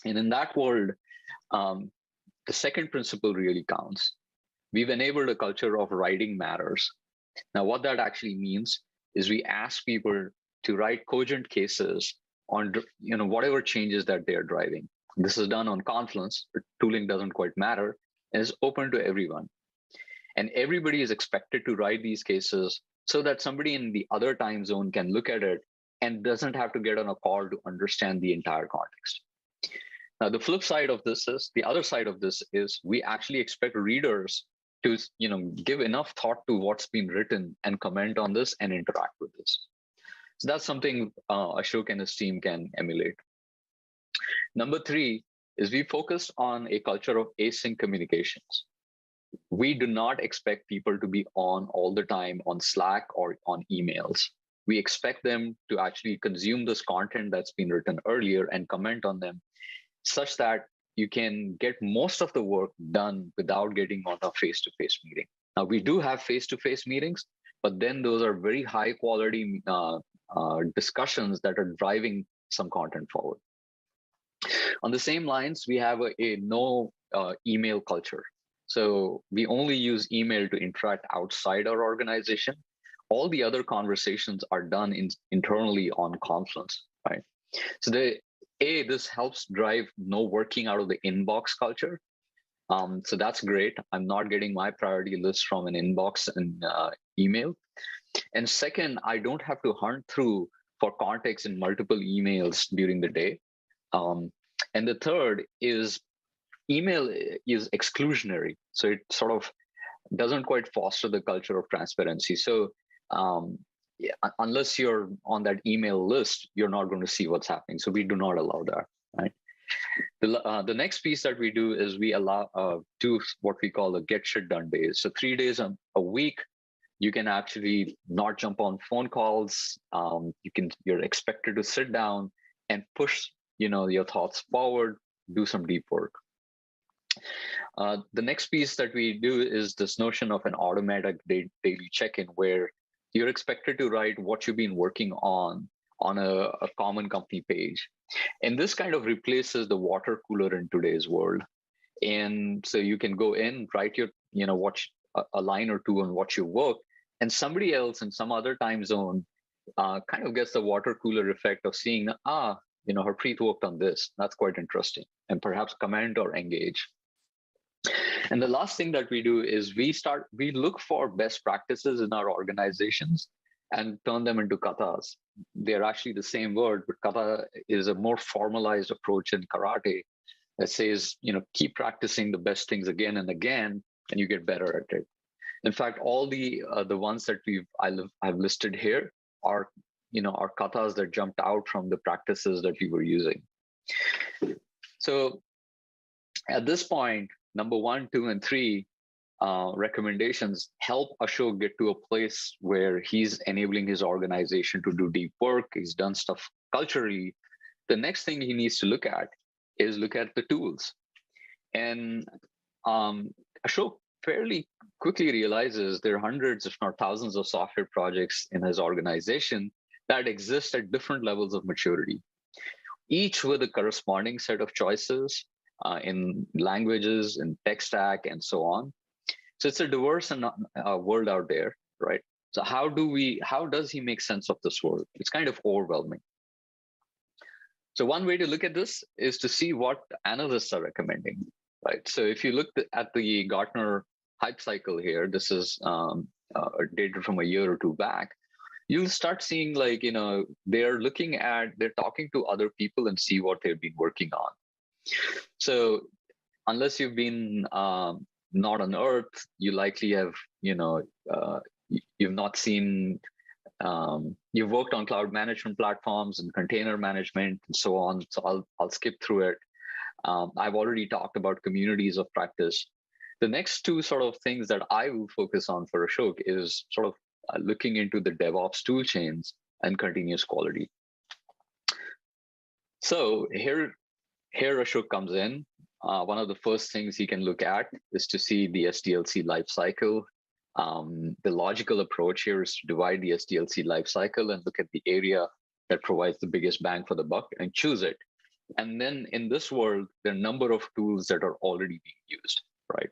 And in that world, the second principle really counts. We've enabled a culture of writing matters. Now, what that actually means is we ask people to write cogent cases on whatever changes that they are driving. This is done on Confluence. The tooling doesn't quite matter, and is open to everyone. And everybody is expected to write these cases so that somebody in the other time zone can look at it and doesn't have to get on a call to understand the entire context. Now, the flip side of this is, the other side of this is, we actually expect readers to give enough thought to what's been written and comment on this and interact with this. So that's something Ashok and his team can emulate. Number three is we focus on a culture of async communications. We do not expect people to be on all the time on Slack or on emails. We expect them to actually consume this content that's been written earlier and comment on them, such that you can get most of the work done without getting on a face-to-face meeting. Now, we do have face-to-face meetings, but then those are very high quality discussions that are driving some content forward. On the same lines, we have a no email culture. So we only use email to interact outside our organization. All the other conversations are done internally on Confluence, right? So this helps drive no working out of the inbox culture. So that's great. I'm not getting my priority list from an inbox and email. And second, I don't have to hunt through for context in multiple emails during the day. And the third is email is exclusionary. So it sort of doesn't quite foster the culture of transparency. So unless you're on that email list, you're not going to see what's happening. So we do not allow that, right? The next piece that we do is we allow do what we call a get shit done days. So 3 days a week, you can actually not jump on phone calls. You're expected to sit down and push your thoughts forward, do some deep work. The next piece that we do is this notion of an automatic daily check-in, where you're expected to write what you've been working on a common company page. And this kind of replaces the water cooler in today's world. And so you can go in, write your, watch a line or two on what you work, and somebody else in some other time zone kind of gets the water cooler effect of seeing, Harpreet worked on this. That's quite interesting, and perhaps comment or engage. And the last thing that we do is we look for best practices in our organizations and turn them into katas. They're actually the same word, but kata is a more formalized approach in karate that says, keep practicing the best things again and again, and you get better at it. In fact, all the ones that I've listed here are katas that jumped out from the practices that we were using. So at this point, number 1, 2, and 3 recommendations help Ashok get to a place where he's enabling his organization to do deep work. He's done stuff culturally. The next thing he needs to look at the tools. And Ashok fairly quickly realizes there are hundreds, if not thousands, of software projects in his organization that exist at different levels of maturity, each with a corresponding set of choices in languages and tech stack and so on. So it's a diverse world out there, right? So how does he make sense of this world? It's kind of overwhelming. So one way to look at this is to see what analysts are recommending, right? So if you look at the Gartner hype cycle here, this is data from a year or two back, you'll start seeing they're talking to other people and see what they've been working on. So unless you've been not on Earth, you likely have, you've not seen, you've worked on cloud management platforms and container management and so on. So I'll skip through it. I've already talked about communities of practice. The next two sort of things that I will focus on for Ashok is sort of looking into the DevOps tool chains and continuous quality. So here Ashok comes in. One of the first things he can look at is to see the SDLC lifecycle. The logical approach here is to divide the SDLC lifecycle and look at the area that provides the biggest bang for the buck and choose it. And then in this world, there are a number of tools that are already being used, right?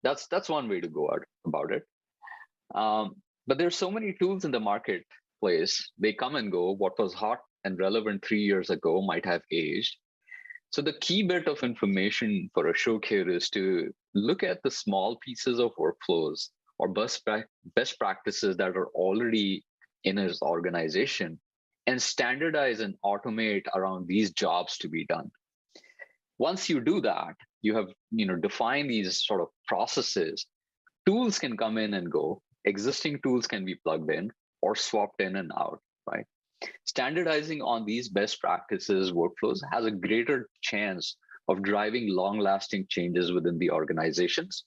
That's one way to go about it. But there's so many tools in the marketplace. They come and go. What was hot and relevant 3 years ago might have aged. So the key bit of information for Ashok here is to look at the small pieces of workflows or best practices that are already in his organization and standardize and automate around these jobs to be done. Once you do that, you have defined these sort of processes. Tools can come in and go. Existing tools can be plugged in or swapped in and out, right? Standardizing on these best practices workflows has a greater chance of driving long-lasting changes within the organizations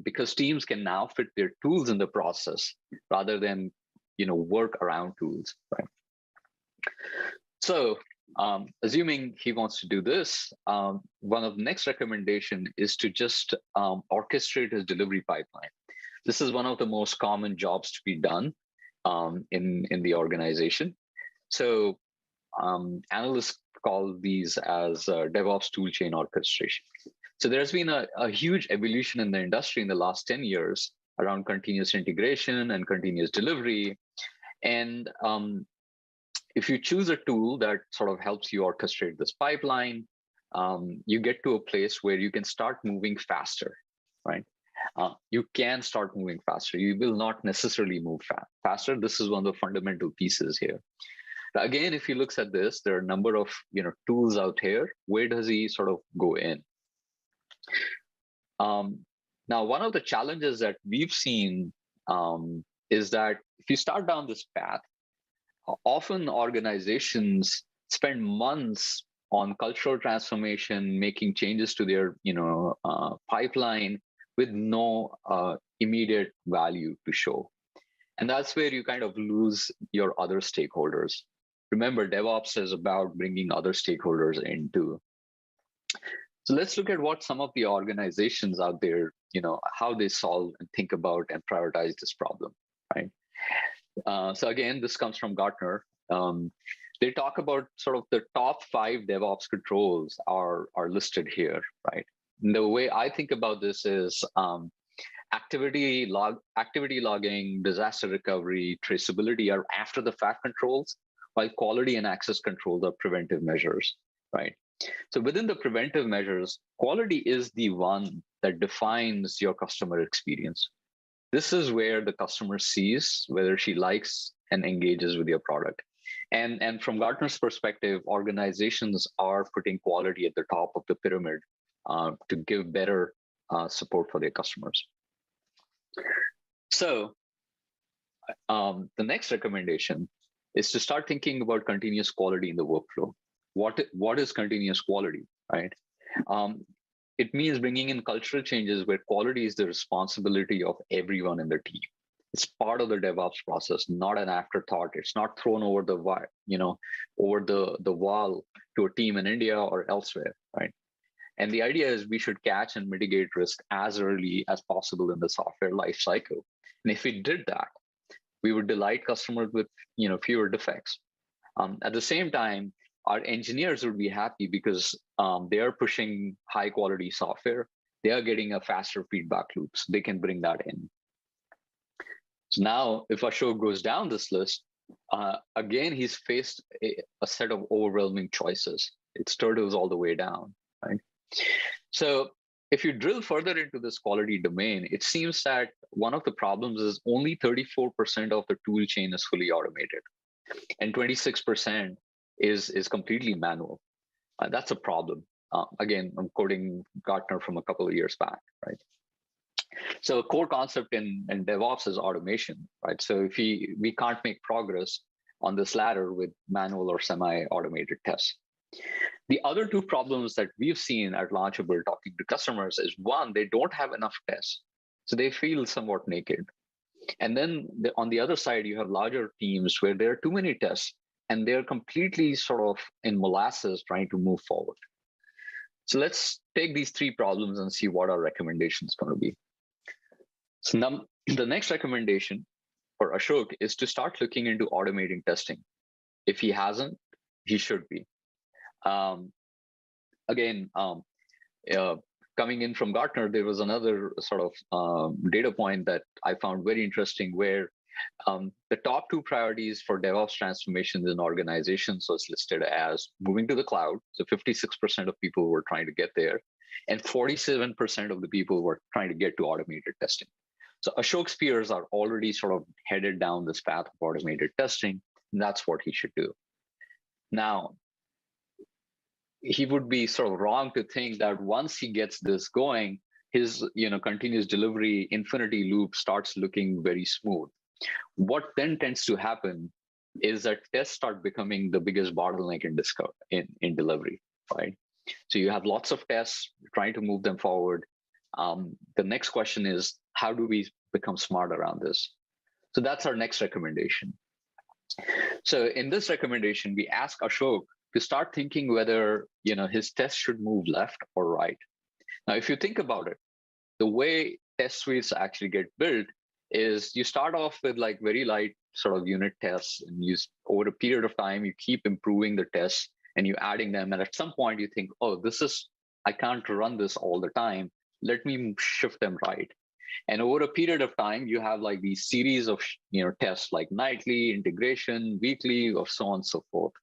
because teams can now fit their tools in the process rather than work around tools, right? So assuming he wants to do this, one of the next recommendation is to just orchestrate his delivery pipeline. This is one of the most common jobs to be done in the organization. So analysts call these as DevOps toolchain orchestration. So there's been a huge evolution in the industry in the last 10 years around continuous integration and continuous delivery. And if you choose a tool that sort of helps you orchestrate this pipeline, you get to a place where you can start moving faster, right? You can start moving faster. You will not necessarily move faster. This is one of the fundamental pieces here. Again, if he looks at this, there are a number of tools out here. Where does he sort of go in? Now, one of the challenges that we've seen is that if you start down this path, often organizations spend months on cultural transformation, making changes to their pipeline with no immediate value to show. And that's where you kind of lose your other stakeholders. Remember, DevOps is about bringing other stakeholders in too. So let's look at what some of the organizations out there, how they solve and think about and prioritize this problem, right? So again, this comes from Gartner. They talk about sort of the top 5 DevOps controls are listed here, right? And the way I think about this is activity logging, disaster recovery, traceability are after the fact controls, while quality and access controls are preventive measures, right? So within the preventive measures, quality is the one that defines your customer experience. This is where the customer sees whether she likes and engages with your product. And from Gartner's perspective, organizations are putting quality at the top of the pyramid to give better support for their customers. So the next recommendation is to start thinking about continuous quality in the workflow. What is continuous quality, right? It means bringing in cultural changes where quality is the responsibility of everyone in the team. It's part of the DevOps process, not an afterthought. It's not thrown over the wall to a team in India or elsewhere, right? And the idea is we should catch and mitigate risk as early as possible in the software lifecycle. And if we did that, we would delight customers with fewer defects. At the same time, our engineers would be happy because they are pushing high quality software. They are getting a faster feedback loop, so they can bring that in. So now, if Ashok goes down this list, again, he's faced a set of overwhelming choices. It's turtles all the way down, right? So if you drill further into this quality domain, it seems that one of the problems is only 34% of the tool chain is fully automated, and 26% is completely manual. That's a problem. Again, I'm quoting Gartner from a couple of years back, right? So a core concept in DevOps is automation, right? So if we can't make progress on this ladder with manual or semi-automated tests. The other 2 problems that we've seen at Launchable talking to customers is, one, they don't have enough tests. So they feel somewhat naked. And then on the other side, you have larger teams where there are too many tests and they're completely sort of in molasses trying to move forward. So let's take these 3 problems and see what our recommendation is going to be. So the next recommendation for Ashok is to start looking into automating testing. If he hasn't, he should be. Coming in from Gartner, there was another sort of data point that I found very interesting where the top 2 priorities for DevOps transformations in organizations was listed as moving to the cloud. So 56% of people were trying to get there, and 47% of the people were trying to get to automated testing. So Ashok's peers are already sort of headed down this path of automated testing, and that's what he should do. Now, he would be sort of wrong to think that once he gets this going, his continuous delivery infinity loop starts looking very smooth. What then tends to happen is that tests start becoming the biggest bottleneck in delivery, right? So you have lots of tests, trying to move them forward. The next question is, how do we become smart around this? So that's our next recommendation. So in this recommendation, we ask Ashok to start thinking whether his tests should move left or right. Now, if you think about it, the way test suites actually get built is you start off with like very light sort of unit tests, and over a period of time, you keep improving the tests and you adding them. And at some point you think, oh, I can't run this all the time. Let me shift them right. And over a period of time, you have like these series of tests like nightly, integration, weekly, or so on and so forth.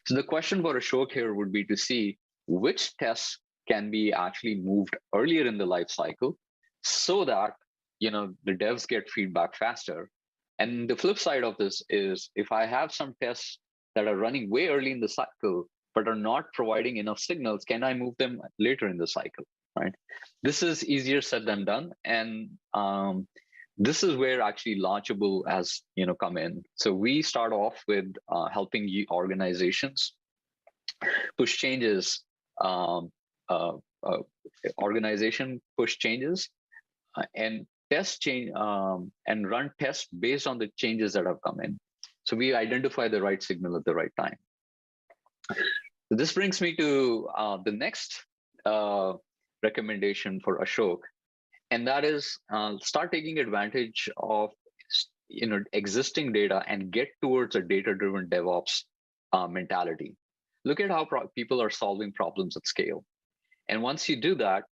So the question for Ashok here would be to see which tests can be actually moved earlier in the life cycle so that the devs get feedback faster. And the flip side of this is if I have some tests that are running way early in the cycle but are not providing enough signals, can I move them later in the cycle, right? This is easier said than done. And this is where actually Launchable has come in. So we start off with helping organizations push changes, uh, uh, organization push changes, and test change and run tests based on the changes that have come in. So we identify the right signal at the right time. This brings me to the next recommendation for Ashok, and that is start taking advantage of existing data and get towards a data-driven DevOps mentality. Look at how people are solving problems at scale, and once you do that,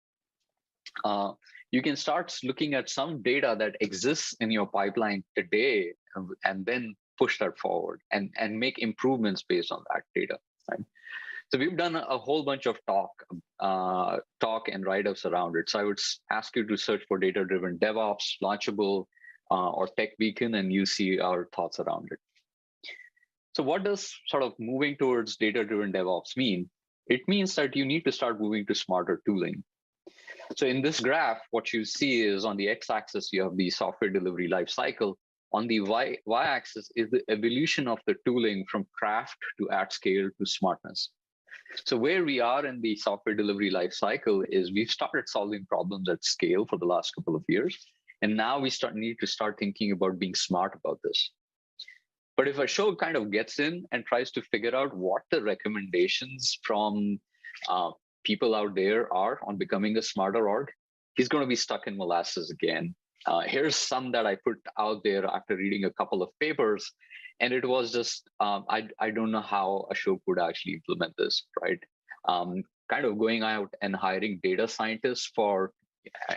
you can start looking at some data that exists in your pipeline today, and then push that forward and make improvements based on that data. Right? So we've done a whole bunch of talk and write-ups around it. So I would ask you to search for data-driven DevOps, Launchable, or Tech Beacon, and you see our thoughts around it. So what does sort of moving towards data-driven DevOps mean? It means that you need to start moving to smarter tooling. So in this graph, what you see is on the x-axis, you have the software delivery lifecycle. On the y-axis is the evolution of the tooling from craft to at scale to smartness. So where we are in the software delivery lifecycle is we've started solving problems at scale for the last couple of years. And now we need to start thinking about being smart about this. But if Ashok kind of gets in and tries to figure out what the recommendations from people out there are on becoming a smarter org, he's going to be stuck in molasses again. Here's some that I put out there after reading a couple of papers, and it was just, I don't know how Ashok would actually implement this, right? Kind of going out and hiring data scientists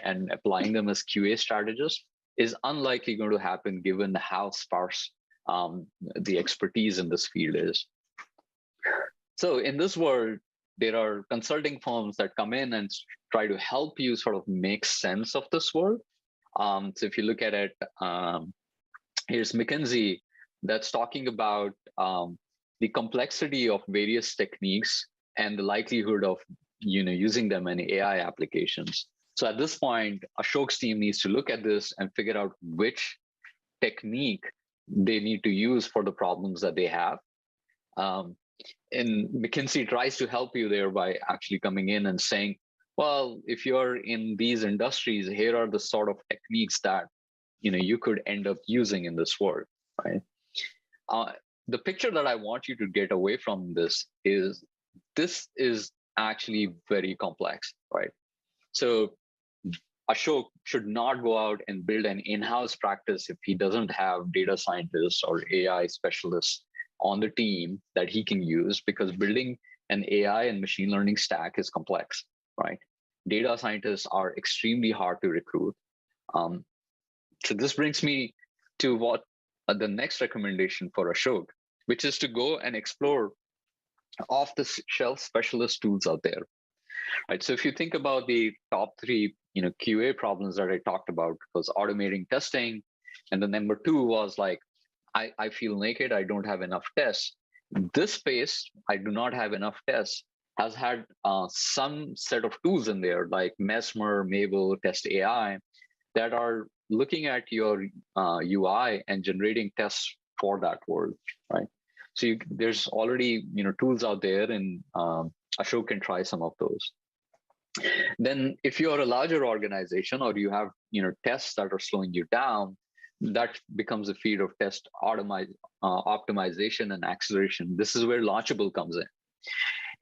and applying them as QA strategists is unlikely going to happen given how sparse the expertise in this field is. So in this world, there are consulting firms that come in and try to help you sort of make sense of this world. So if you look at it, here's McKinsey that's talking about the complexity of various techniques and the likelihood of using them in AI applications. So at this point, Ashok's team needs to look at this and figure out which technique they need to use for the problems that they have. And McKinsey tries to help you there by actually coming in and saying, well, if you're in these industries, here are the sort of techniques that you could end up using in this world, right? The picture that I want you to get away from this is actually very complex, right? So Ashok should not go out and build an in-house practice if he doesn't have data scientists or AI specialists on the team that he can use, because building an AI and machine learning stack is complex, right? Data scientists are extremely hard to recruit. So this brings me to what the next recommendation for Ashok, which is to go and explore off-the-shelf specialist tools out there, right? So if you think about the top three, QA problems that I talked about, was automating testing, and the number two was like, I feel naked, I don't have enough tests. This space, I do not have enough tests, has had some set of tools in there like Mesmer, Mabel, Test AI, that are looking at your UI and generating tests for that world, right? So there's already tools out there, and Ashok can try some of those. Then if you're a larger organization or you have tests that are slowing you down, that becomes a field of test optimization and acceleration. This is where Launchable comes in.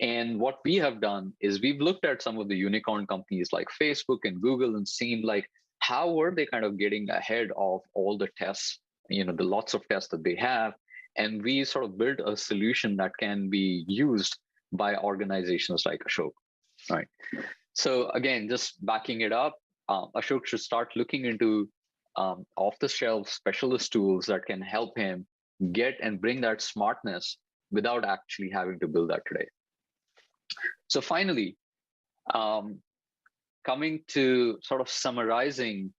And what we have done is we've looked at some of the unicorn companies like Facebook and Google and seen like how were they kind of getting ahead of all the tests, the lots of tests that they have. And we sort of built a solution that can be used by organizations like Ashok, right? So again, just backing it up, Ashok should start looking into off-the-shelf specialist tools that can help him get and bring that smartness without actually having to build that today. So finally, coming to sort of summarizing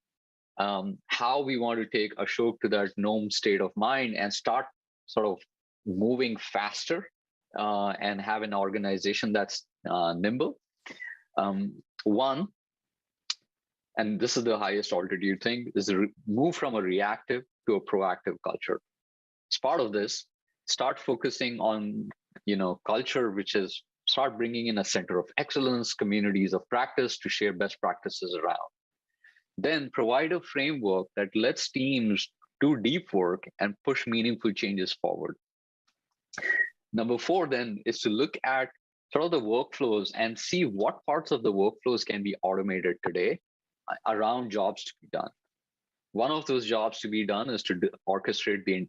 how we want to take Ashok to that gnome state of mind and start sort of moving faster and have an organization that's nimble. One, and this is the highest altitude thing, is move from a reactive to a proactive culture. As part of this, start focusing on culture, which is start bringing in a center of excellence, communities of practice to share best practices around. Then provide a framework that lets teams do deep work and push meaningful changes forward. Number 4 then is to look at sort of the workflows and see what parts of the workflows can be automated today around jobs to be done. One of those jobs to be done is to orchestrate the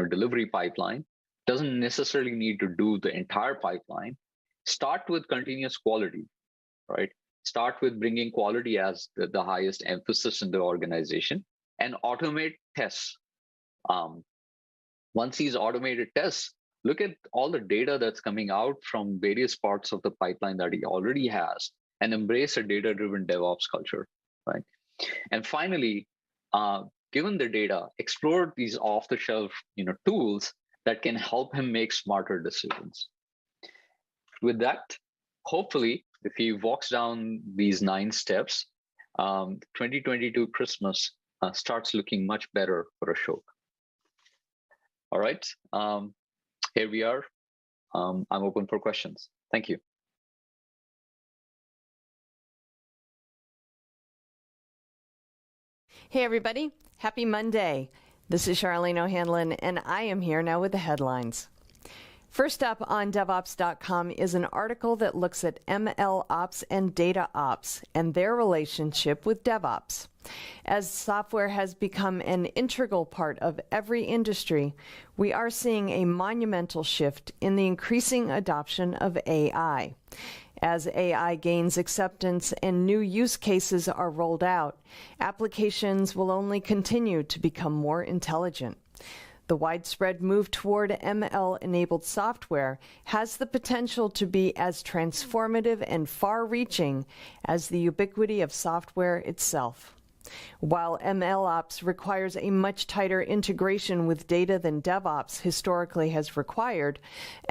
delivery pipeline. Doesn't necessarily need to do the entire pipeline. Start with continuous quality, right? Start with bringing quality as the highest emphasis in the organization and automate tests. Once these automated tests, look at all the data that's coming out from various parts of the pipeline that he already has and embrace a data-driven DevOps culture, right? And finally, given the data, explore these off-the-shelf tools that can help him make smarter decisions. With that, hopefully, if he walks down these 9 steps, 2022 Christmas starts looking much better for Ashok. All right, here we are. I'm open for questions. Thank you. Hey, everybody. Happy Monday. This is Charlene O'Hanlon, and I am here now with the headlines. First up on DevOps.com is an article that looks at ML Ops and Data Ops and their relationship with DevOps. As software has become an integral part of every industry, we are seeing a monumental shift in the increasing adoption of AI. As AI gains acceptance and new use cases are rolled out, applications will only continue to become more intelligent. The widespread move toward ML-enabled software has the potential to be as transformative and far-reaching as the ubiquity of software itself. While MLOps requires a much tighter integration with data than DevOps historically has required,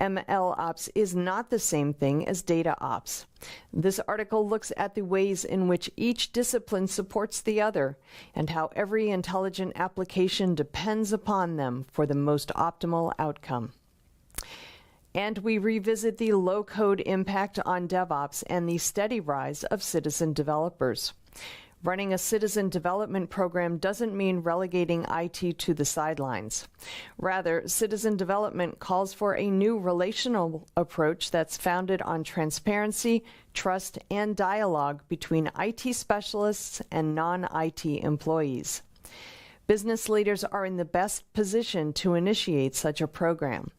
MLOps is not the same thing as data ops. This article looks at the ways in which each discipline supports the other and how every intelligent application depends upon them for the most optimal outcome. And we revisit the low-code impact on DevOps and the steady rise of citizen developers. Running a citizen development program doesn't mean relegating IT to the sidelines. Rather, citizen development calls for a new relational approach that's founded on transparency, trust, and dialogue between IT specialists and non-IT employees. Business leaders are in the best position to initiate such a program.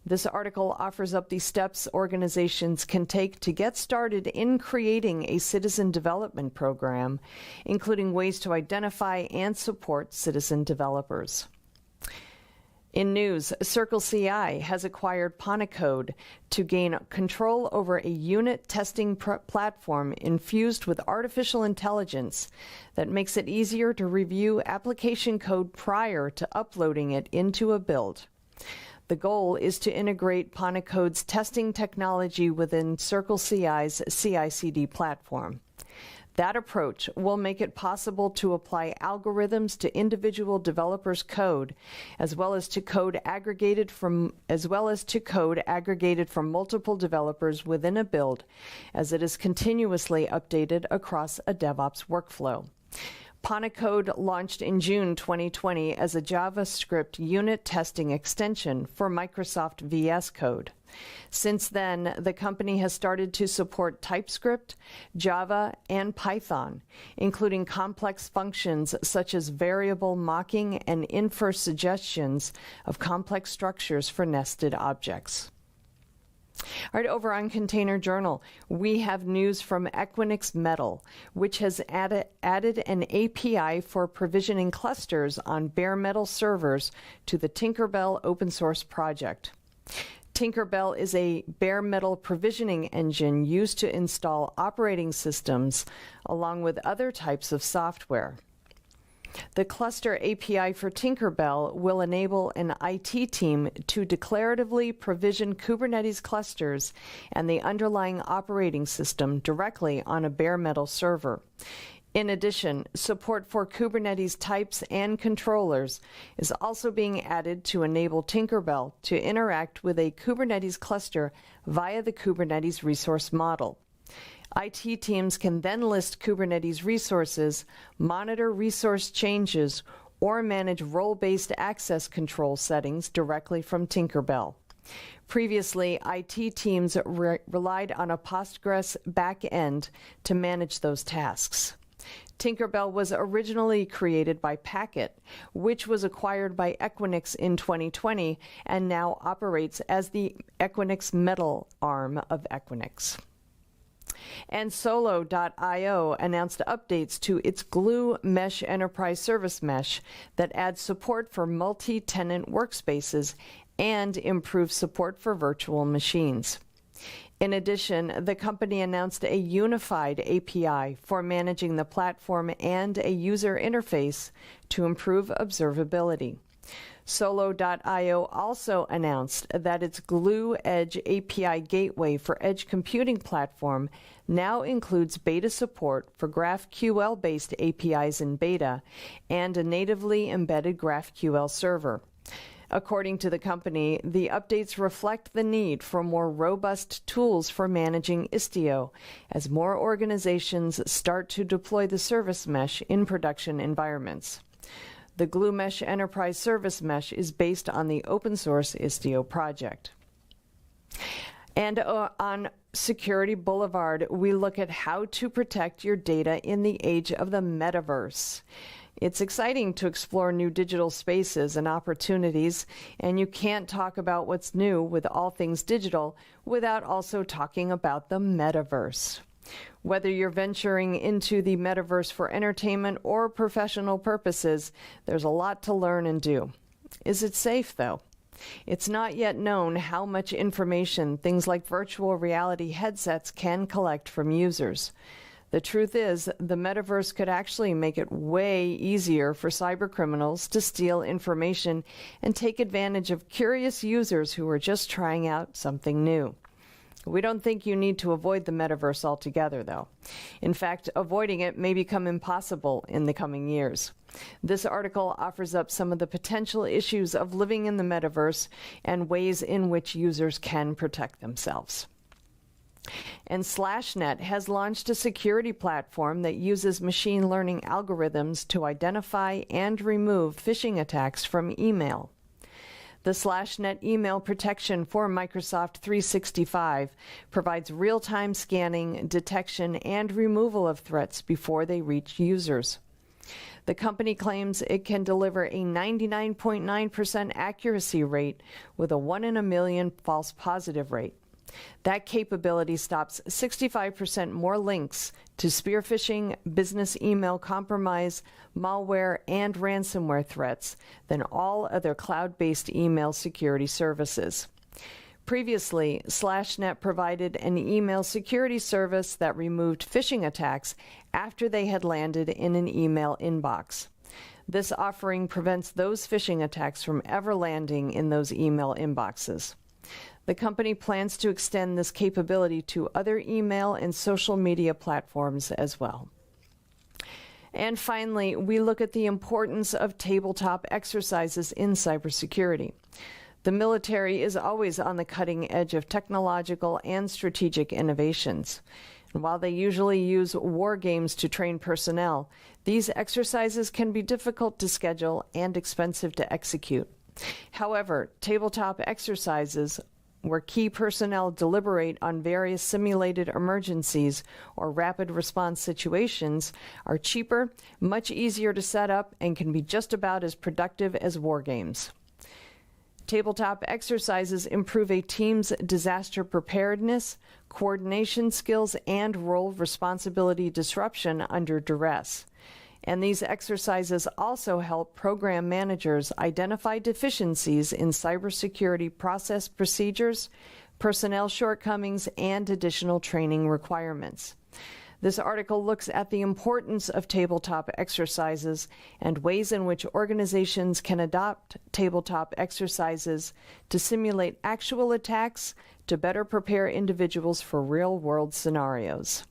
This article offers up the steps organizations can take to get started in creating a citizen development program, including ways to identify and support citizen developers. In news, CircleCI has acquired Ponacode to gain control over a unit testing platform infused with artificial intelligence that makes it easier to review application code prior to uploading it into a build. The goal is to integrate Ponacode's testing technology within CircleCI's CI/CD platform. That approach will make it possible to apply algorithms to individual developers' code, as well as to code aggregated from multiple developers within a build, as it is continuously updated across a DevOps workflow. Ponacode launched in June 2020 as a JavaScript unit testing extension for Microsoft VS Code. Since then, the company has started to support TypeScript, Java, and Python, including complex functions such as variable mocking and infer suggestions of complex structures for nested objects. All right, over on Container Journal, we have news from Equinix Metal, which has added an API for provisioning clusters on bare metal servers to the Tinkerbell open source project. Tinkerbell is a bare metal provisioning engine used to install operating systems along with other types of software. The Cluster API for Tinkerbell will enable an IT team to declaratively provision Kubernetes clusters and the underlying operating system directly on a bare metal server. In addition, support for Kubernetes types and controllers is also being added to enable Tinkerbell to interact with a Kubernetes cluster via the Kubernetes resource model. IT teams can then list Kubernetes resources, monitor resource changes, or manage role-based access control settings directly from Tinkerbell. Previously, IT teams relied on a Postgres backend to manage those tasks. Tinkerbell was originally created by Packet, which was acquired by Equinix in 2020 and now operates as the Equinix Metal arm of Equinix. And Solo.io announced updates to its Glue Mesh Enterprise Service Mesh that adds support for multi-tenant workspaces and improves support for virtual machines. In addition, the company announced a unified API for managing the platform and a user interface to improve observability. Solo.io also announced that its Glue Edge API gateway for edge computing platform now includes beta support for GraphQL-based APIs in beta and a natively embedded GraphQL server. According to the company, the updates reflect the need for more robust tools for managing Istio as more organizations start to deploy the service mesh in production environments. The Glue Mesh Enterprise Service Mesh is based on the open source Istio project. And on Security Boulevard, we look at how to protect your data in the age of the metaverse. It's exciting to explore new digital spaces and opportunities, and you can't talk about what's new with all things digital without also talking about the metaverse. Whether you're venturing into the metaverse for entertainment or professional purposes, there's a lot to learn and do. Is it safe, though? It's not yet known how much information things like virtual reality headsets can collect from users. The truth is, the metaverse could actually make it way easier for cybercriminals to steal information and take advantage of curious users who are just trying out something new. We don't think you need to avoid the metaverse altogether, though. In fact, avoiding it may become impossible in the coming years. This article offers up some of the potential issues of living in the metaverse and ways in which users can protect themselves. And SlashNet has launched a security platform that uses machine learning algorithms to identify and remove phishing attacks from email. The SlashNet email protection for Microsoft 365 provides real-time scanning, detection, and removal of threats before they reach users. The company claims it can deliver a 99.9% accuracy rate with a 1 in a million false positive rate. That capability stops 65% more links to spear phishing, business email compromise, malware, and ransomware threats than all other cloud-based email security services. Previously, SlashNet provided an email security service that removed phishing attacks after they had landed in an email inbox. This offering prevents those phishing attacks from ever landing in those email inboxes. The company plans to extend this capability to other email and social media platforms as well. And finally, we look at the importance of tabletop exercises in cybersecurity. The military is always on the cutting edge of technological and strategic innovations. And while they usually use war games to train personnel, these exercises can be difficult to schedule and expensive to execute. However, tabletop exercises where key personnel deliberate on various simulated emergencies or rapid response situations are cheaper, much easier to set up, and can be just about as productive as war games. Tabletop exercises improve a team's disaster preparedness, coordination skills, and role responsibility disruption under duress. And these exercises also help program managers identify deficiencies in cybersecurity process procedures, personnel shortcomings, and additional training requirements. This article looks at the importance of tabletop exercises and ways in which organizations can adopt tabletop exercises to simulate actual attacks to better prepare individuals for real-world scenarios.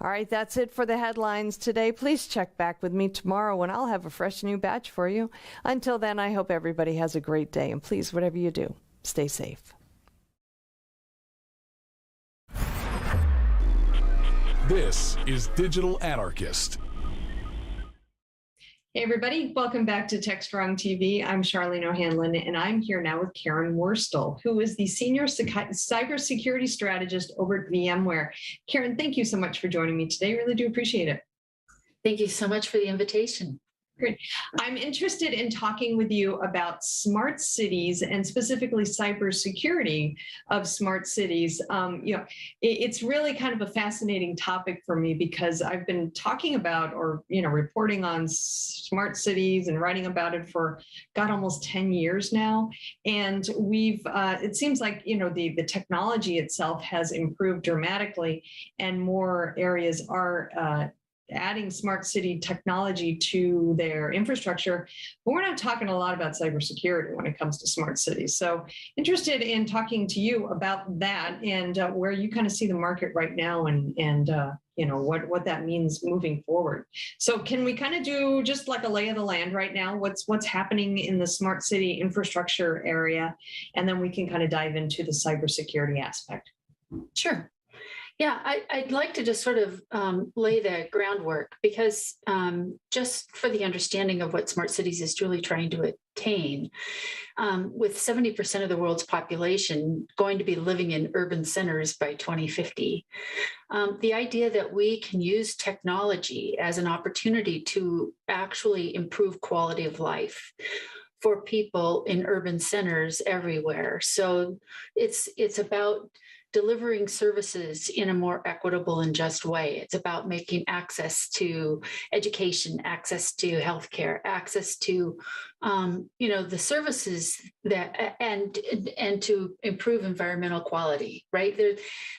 All right, that's it for the headlines today. Please check back with me tomorrow when I'll have a fresh new batch for you. Until then, I hope everybody has a great day. And please, whatever you do, stay safe. This is Digital Anarchist. Hey, everybody. Welcome back to TechstrongTV. I'm Charlene O'Hanlon, and I'm here now with Karen Worstel, who is the Senior Cybersecurity Strategist over at VMware. Karen, thank you so much for joining me today. Really do appreciate it. Thank you so much for the invitation. Great. I'm interested in talking with you about smart cities and specifically cybersecurity of smart cities. It's really kind of a fascinating topic for me because I've been talking about or, reporting on smart cities and writing about it for, almost 10 years now. And it seems like, the technology itself has improved dramatically and more areas are adding smart city technology to their infrastructure, but we're not talking a lot about cybersecurity when it comes to smart cities. So interested in talking to you about that and where you kind of see the market right now and what that means moving forward. So can we kind of do just like a lay of the land right now? What's happening in the smart city infrastructure area? And then we can kind of dive into the cybersecurity aspect. Sure. Yeah, I'd like to just sort of lay the groundwork because just for the understanding of what smart cities is truly trying to attain, with 70% of the world's population going to be living in urban centers by 2050, the idea that we can use technology as an opportunity to actually improve quality of life for people in urban centers everywhere. So it's about delivering services in a more equitable and just way. It's about making access to education, access to healthcare, access to, the services that and to improve environmental quality, right?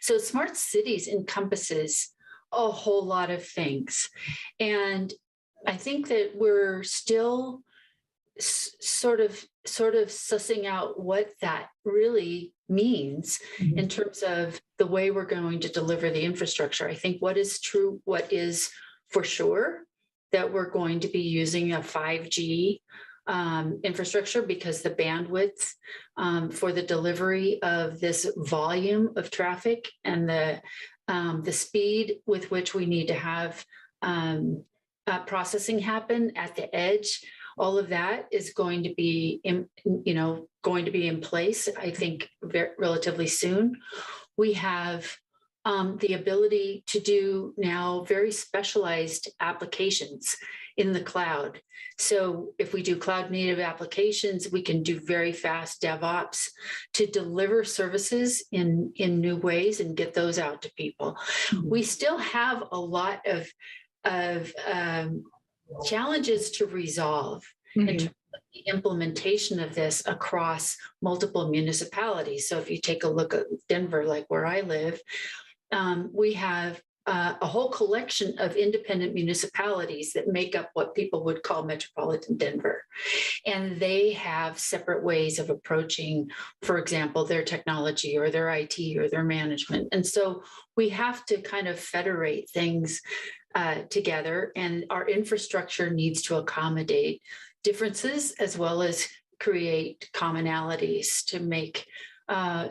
So smart cities encompasses a whole lot of things, and I think that we're still sort of sussing out what that really means in terms of the way we're going to deliver the infrastructure. I think what is true, what is for sure, that we're going to be using a 5G infrastructure because the bandwidth for the delivery of this volume of traffic and the speed with which we need to have processing happen at the edge, all of that is going to be in place, I think, relatively soon. We have the ability to do now very specialized applications in the cloud. So if we do cloud native applications, we can do very fast DevOps to deliver services in new ways and get those out to people. We still have a lot of challenges to resolve in terms of the implementation of this across multiple municipalities. So if you take a look at Denver, like where I live, we have a whole collection of independent municipalities that make up what people would call metropolitan Denver. And they have separate ways of approaching, for example, their technology or their IT or their management. And so we have to kind of federate things together, and our infrastructure needs to accommodate differences as well as create commonalities to make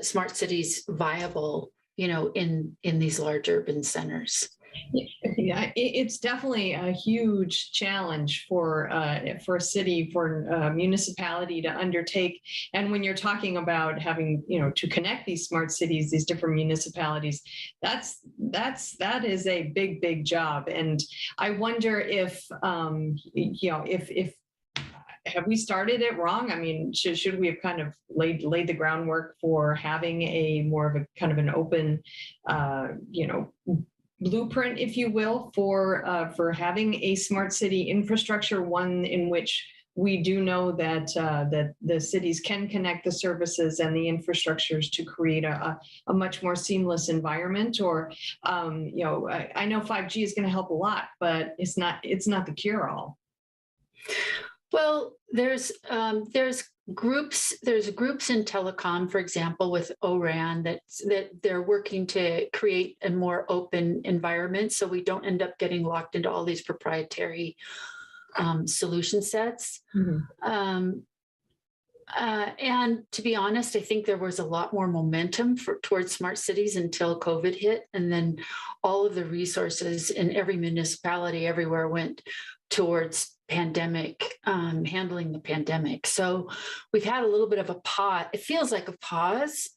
smart cities viable, in these large urban centers. Yeah, it's definitely a huge challenge for a city, for a municipality to undertake. And when you're talking about having, to connect these smart cities, these different municipalities, that is a big job. And I wonder if have we started it wrong? I mean, should we have kind of laid the groundwork for having a more of a kind of an open, blueprint, if you will, for having a smart city infrastructure, one in which we do know that that the cities can connect the services and the infrastructures to create a much more seamless environment. Or, I know 5G is going to help a lot, but it's not the cure-all. Well, there's there's groups in telecom, for example, with ORAN that they're working to create a more open environment so we don't end up getting locked into all these proprietary solution sets. And to be honest, I think there was a lot more momentum towards smart cities until COVID hit. And then all of the resources in every municipality everywhere went towards pandemic, handling the pandemic. So we've had a little bit of a pause. It feels like a pause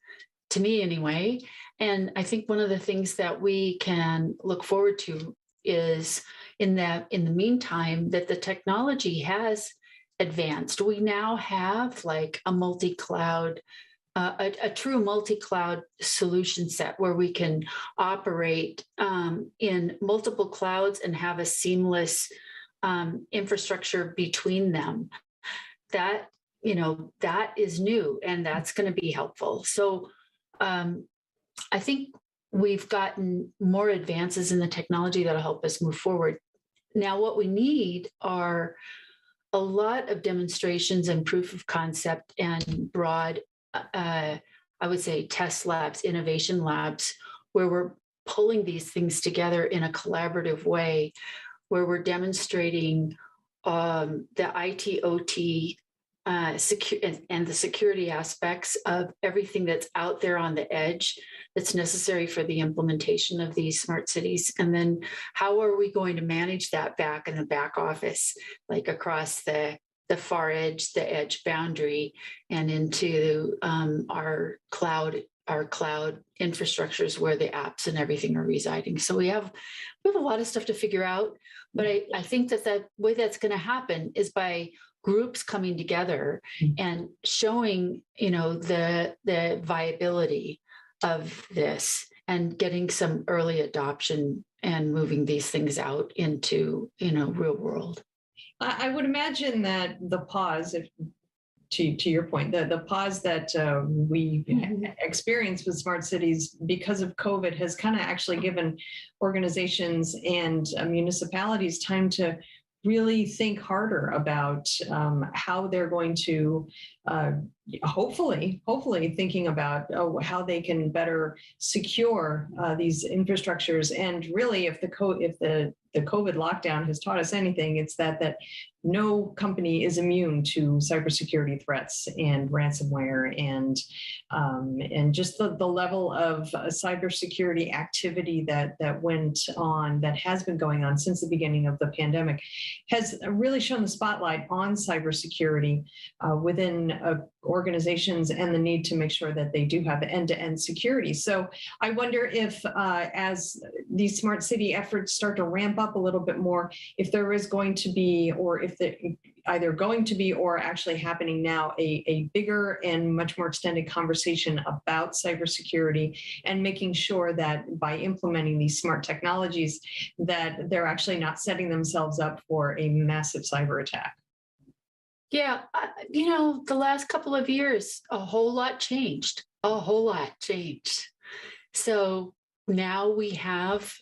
to me anyway. And I think one of the things that we can look forward to is in the meantime that the technology has advanced. We now have like a multi-cloud, a true multi-cloud solution set where we can operate in multiple clouds and have a seamless infrastructure between them. That is new, and that's going to be helpful. So I think we've gotten more advances in the technology that'll help us move forward. Now, what we need are a lot of demonstrations and proof of concept and broad, I would say, test labs, innovation labs, where we're pulling these things together in a collaborative way, where we're demonstrating the IT, OT, and the security aspects of everything that's out there on the edge that's necessary for the implementation of these smart cities. And then how are we going to manage that back in the back office, like across the far edge, the edge boundary, and into our cloud infrastructures where the apps and everything are residing. So we have a lot of stuff to figure out, but I think that the way that's going to happen is by groups coming together and showing, the viability of this and getting some early adoption and moving these things out into, real world. I would imagine that the pause, to your point, the pause that we experienced with smart cities because of COVID has kind of actually given organizations and municipalities time to really think harder about how they're going to hopefully thinking about how they can better secure these infrastructures. And really, if the COVID lockdown has taught us anything, it's that no company is immune to cybersecurity threats and ransomware and just the level of cybersecurity activity that has been going on since the beginning of the pandemic has really shone the spotlight on cybersecurity within organizations and the need to make sure that they do have end-to-end security. So I wonder if as these smart city efforts start to ramp up a little bit more, if there is going to be, or if either going to be or actually happening now, a bigger and much more extended conversation about cybersecurity and making sure that by implementing these smart technologies that they're actually not setting themselves up for a massive cyber attack. Yeah, the last couple of years, a whole lot changed. So now we have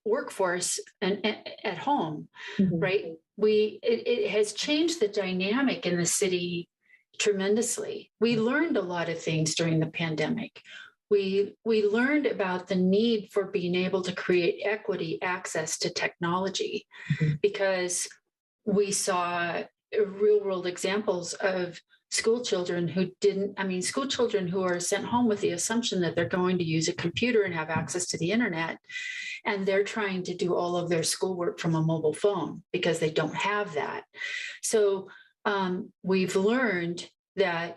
workforce and at home, right? It has changed the dynamic in the city tremendously. We learned a lot of things during the pandemic. We learned about the need for being able to create equity access to technology because we saw real world examples of school children who are sent home with the assumption that they're going to use a computer and have access to the internet. And they're trying to do all of their schoolwork from a mobile phone because they don't have that. So we've learned a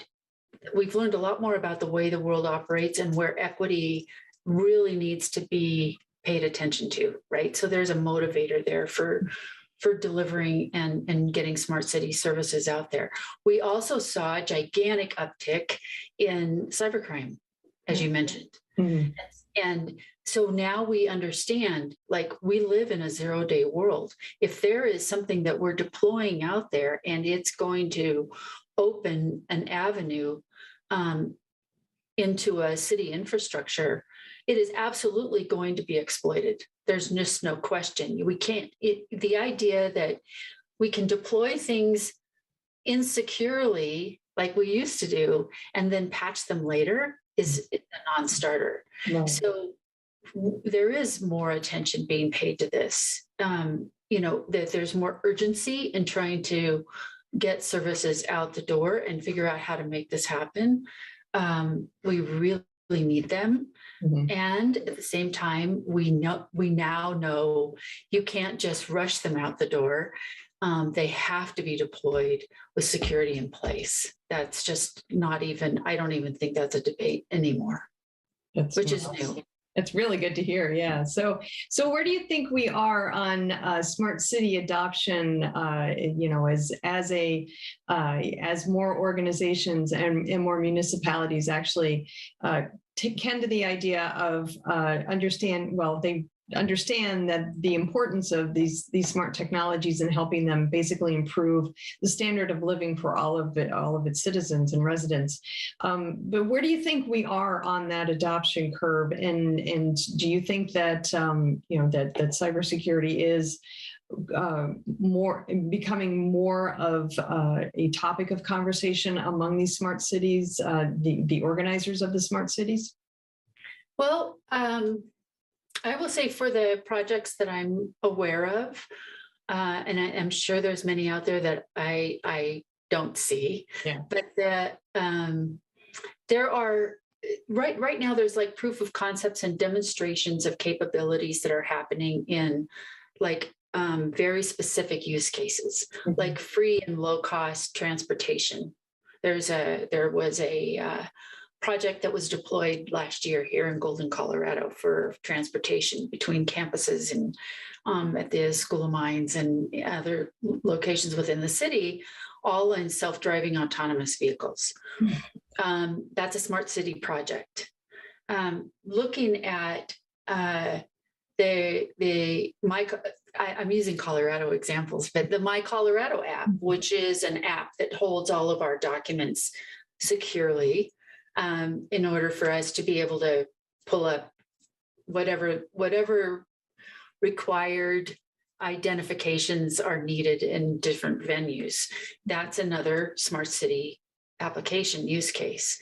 lot more about the way the world operates and where equity really needs to be paid attention to, right? So there's a motivator there for delivering and getting smart city services out there. We also saw a gigantic uptick in cybercrime, as you mentioned. And so now we understand, like, we live in a 0-day world. If there is something that we're deploying out there and it's going to open an avenue into a city infrastructure, it is absolutely going to be exploited. There's just no question. The idea that we can deploy things insecurely like we used to do and then patch them later is a non-starter. Right. So there is more attention being paid to this. That there's more urgency in trying to get services out the door and figure out how to make this happen. We really need them. Mm-hmm. And at the same time, we now know you can't just rush them out the door. They have to be deployed with security in place. That's just not even, I don't even think that's a debate anymore, which is new. It's really good to hear. Yeah. So where do you think we are on smart city adoption? As more organizations and more municipalities actually tend to the idea of they understand that the importance of these smart technologies and helping them basically improve the standard of living for all of its citizens and residents. But where do you think we are on that adoption curve? And do you think that that cybersecurity is becoming more of a topic of conversation among these smart cities, the organizers of the smart cities? Well, I will say for the projects that I'm aware of, and I'm sure there's many out there that I don't see, but that there are right now there's like proof of concepts and demonstrations of capabilities that are happening in like very specific use cases, like free and low cost transportation. There was a project that was deployed last year here in Golden, Colorado for transportation between campuses and at the School of Mines and other locations within the city, all in self-driving autonomous vehicles. That's a smart city project. Looking at I'm using Colorado examples, but the My Colorado app, which is an app that holds all of our documents securely, in order for us to be able to pull up whatever required identifications are needed in different venues. That's another smart city application use case.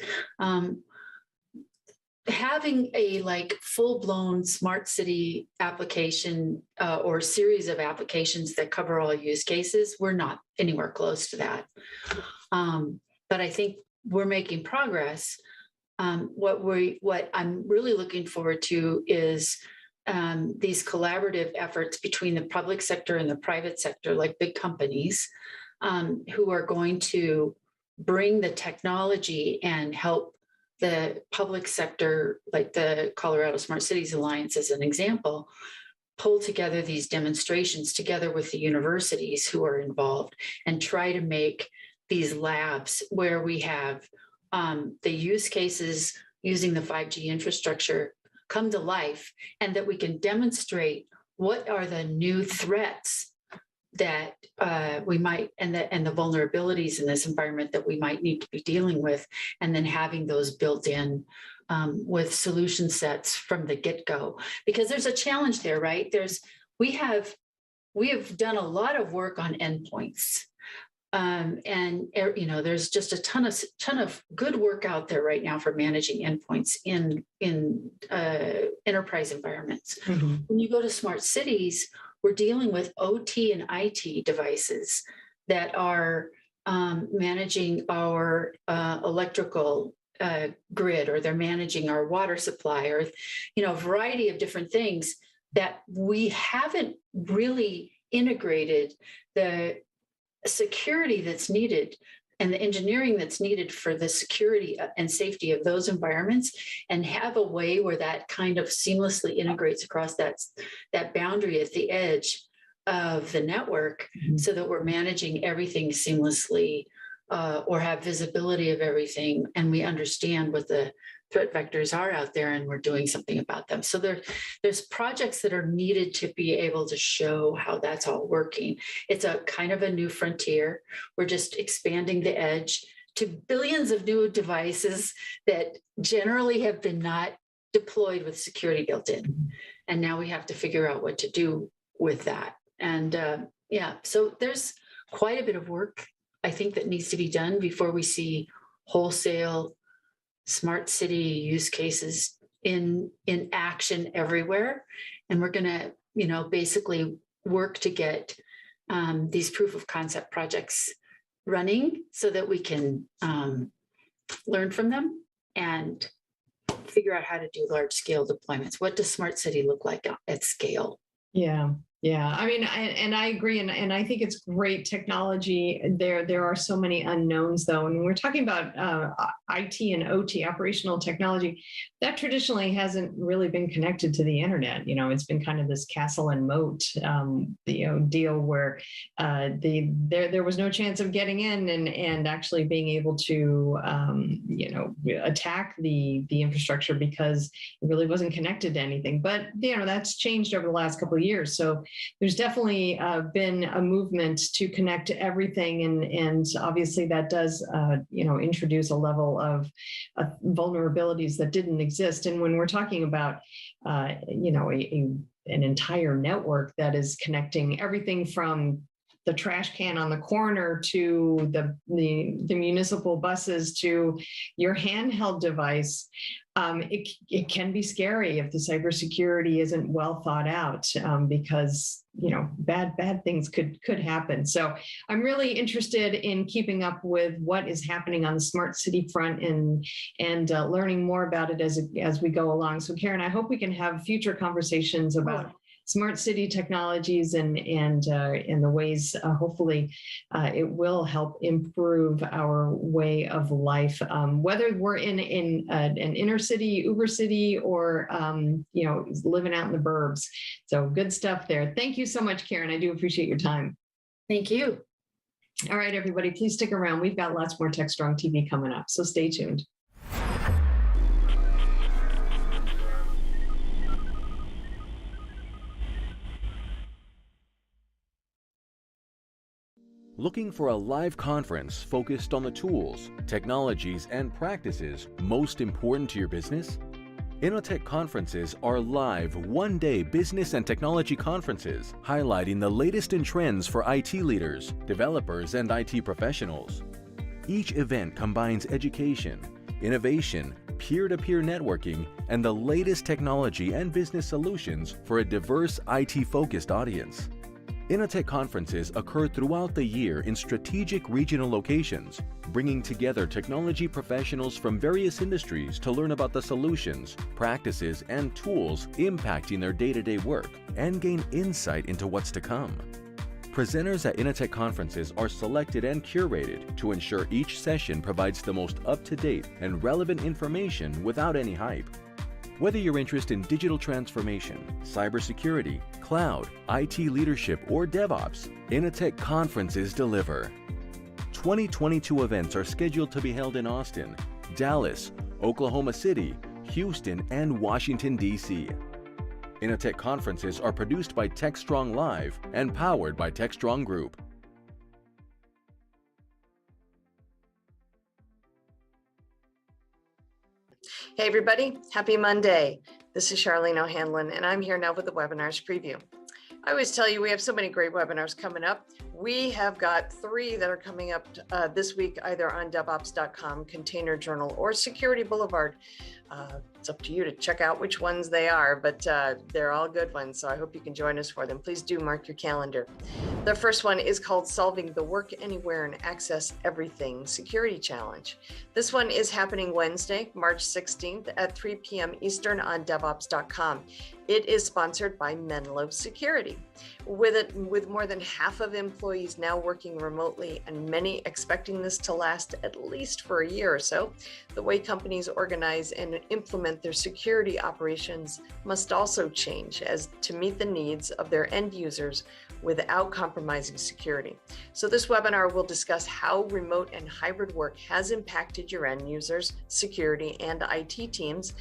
Having a like full-blown smart city application or series of applications that cover all use cases, we're not anywhere close to that. But I think we're making progress. What I'm really looking forward to is these collaborative efforts between the public sector and the private sector, like big companies, who are going to bring the technology and help the public sector, like the Colorado Smart Cities Alliance as an example, pull together these demonstrations together with the universities who are involved and try to make these labs where we have the use cases using the 5G infrastructure come to life, and that we can demonstrate what are the new threats that we might, and the vulnerabilities in this environment that we might need to be dealing with, and then having those built in with solution sets from the get-go. Because there's a challenge there, right? We have done a lot of work on endpoints. There's just a ton of good work out there right now for managing endpoints in enterprise environments. Mm-hmm. When you go to smart cities, we're dealing with OT and IT devices that are managing our electrical grid, or they're managing our water supply, or a variety of different things that we haven't really integrated the security that's needed and the engineering that's needed for the security and safety of those environments, and have a way where that kind of seamlessly integrates across that boundary at the edge of the network, mm-hmm. so that we're managing everything seamlessly, or have visibility of everything, and we understand what the threat vectors are out there, and we're doing something about them. So there's projects that are needed to be able to show how that's all working. It's a kind of a new frontier. We're just expanding the edge to billions of new devices that generally have been not deployed with security built in. And now we have to figure out what to do with that. And so there's quite a bit of work I think that needs to be done before we see wholesale smart city use cases in action everywhere. And we're going to, basically work to get these proof of concept projects running so that we can learn from them and figure out how to do large scale deployments. What does smart city look like at scale? Yeah. Yeah, I mean, I agree, and I think it's great technology. There are so many unknowns, though, and when we're talking about IT and OT, operational technology, that traditionally hasn't really been connected to the internet. It's been kind of this castle and moat, deal where there was no chance of getting in and actually being able to attack the infrastructure because it really wasn't connected to anything. But that's changed over the last couple of years. So there's definitely been a movement to connect to everything, and obviously that does introduce a level of vulnerabilities that didn't exist. And when we're talking about an entire network that is connecting everything from the trash can on the corner to the municipal buses to your handheld device, it can be scary if the cybersecurity isn't well thought out, because bad things could happen. So I'm really interested in keeping up with what is happening on the smart city front and learning more about it as we go along. So Karen, I hope we can have future conversations about smart city technologies and the ways, hopefully, it will help improve our way of life, whether we're in an inner city, Uber city, or living out in the burbs. So good stuff there. Thank you so much, Karen. I do appreciate your time. Thank you. All right, everybody, please stick around. We've got lots more TechStrong TV coming up, so stay tuned. Looking for a live conference focused on the tools, technologies, and practices most important to your business? Innotech conferences are live one-day business and technology conferences highlighting the latest in trends for IT leaders, developers, and IT professionals. Each event combines education, innovation, peer-to-peer networking, and the latest technology and business solutions for a diverse IT-focused audience. Innotech conferences occur throughout the year in strategic regional locations, bringing together technology professionals from various industries to learn about the solutions, practices, and tools impacting their day-to-day work and gain insight into what's to come. Presenters at Innotech conferences are selected and curated to ensure each session provides the most up-to-date and relevant information without any hype. Whether you're interested in digital transformation, cybersecurity, cloud, IT leadership, or DevOps, Innotech conferences deliver. 2022 events are scheduled to be held in Austin, Dallas, Oklahoma City, Houston, and Washington, D.C. Innotech conferences are produced by TechStrong Live and powered by TechStrong Group. Hey everybody, happy Monday. This is Charlene O'Hanlon, and I'm here now with the webinars preview. I always tell you we have so many great webinars coming up. We have got 3 that are coming up this week, either on DevOps.com, Container Journal, or Security Boulevard. It's up to you to check out which ones they are, but they're all good ones, so I hope you can join us for them. Please do mark your calendar. The first one is called Solving the Work Anywhere and Access Everything Security Challenge. This one is happening Wednesday, March 16th at 3 p.m. Eastern on DevOps.com. It is sponsored by Menlo Security. With more than half of employees now working remotely and many expecting this to last at least for a year or so, the way companies organize and implement their security operations must also change to meet the needs of their end users without compromising security. So this webinar will discuss how remote and hybrid work has impacted your end users, security, and IT teams,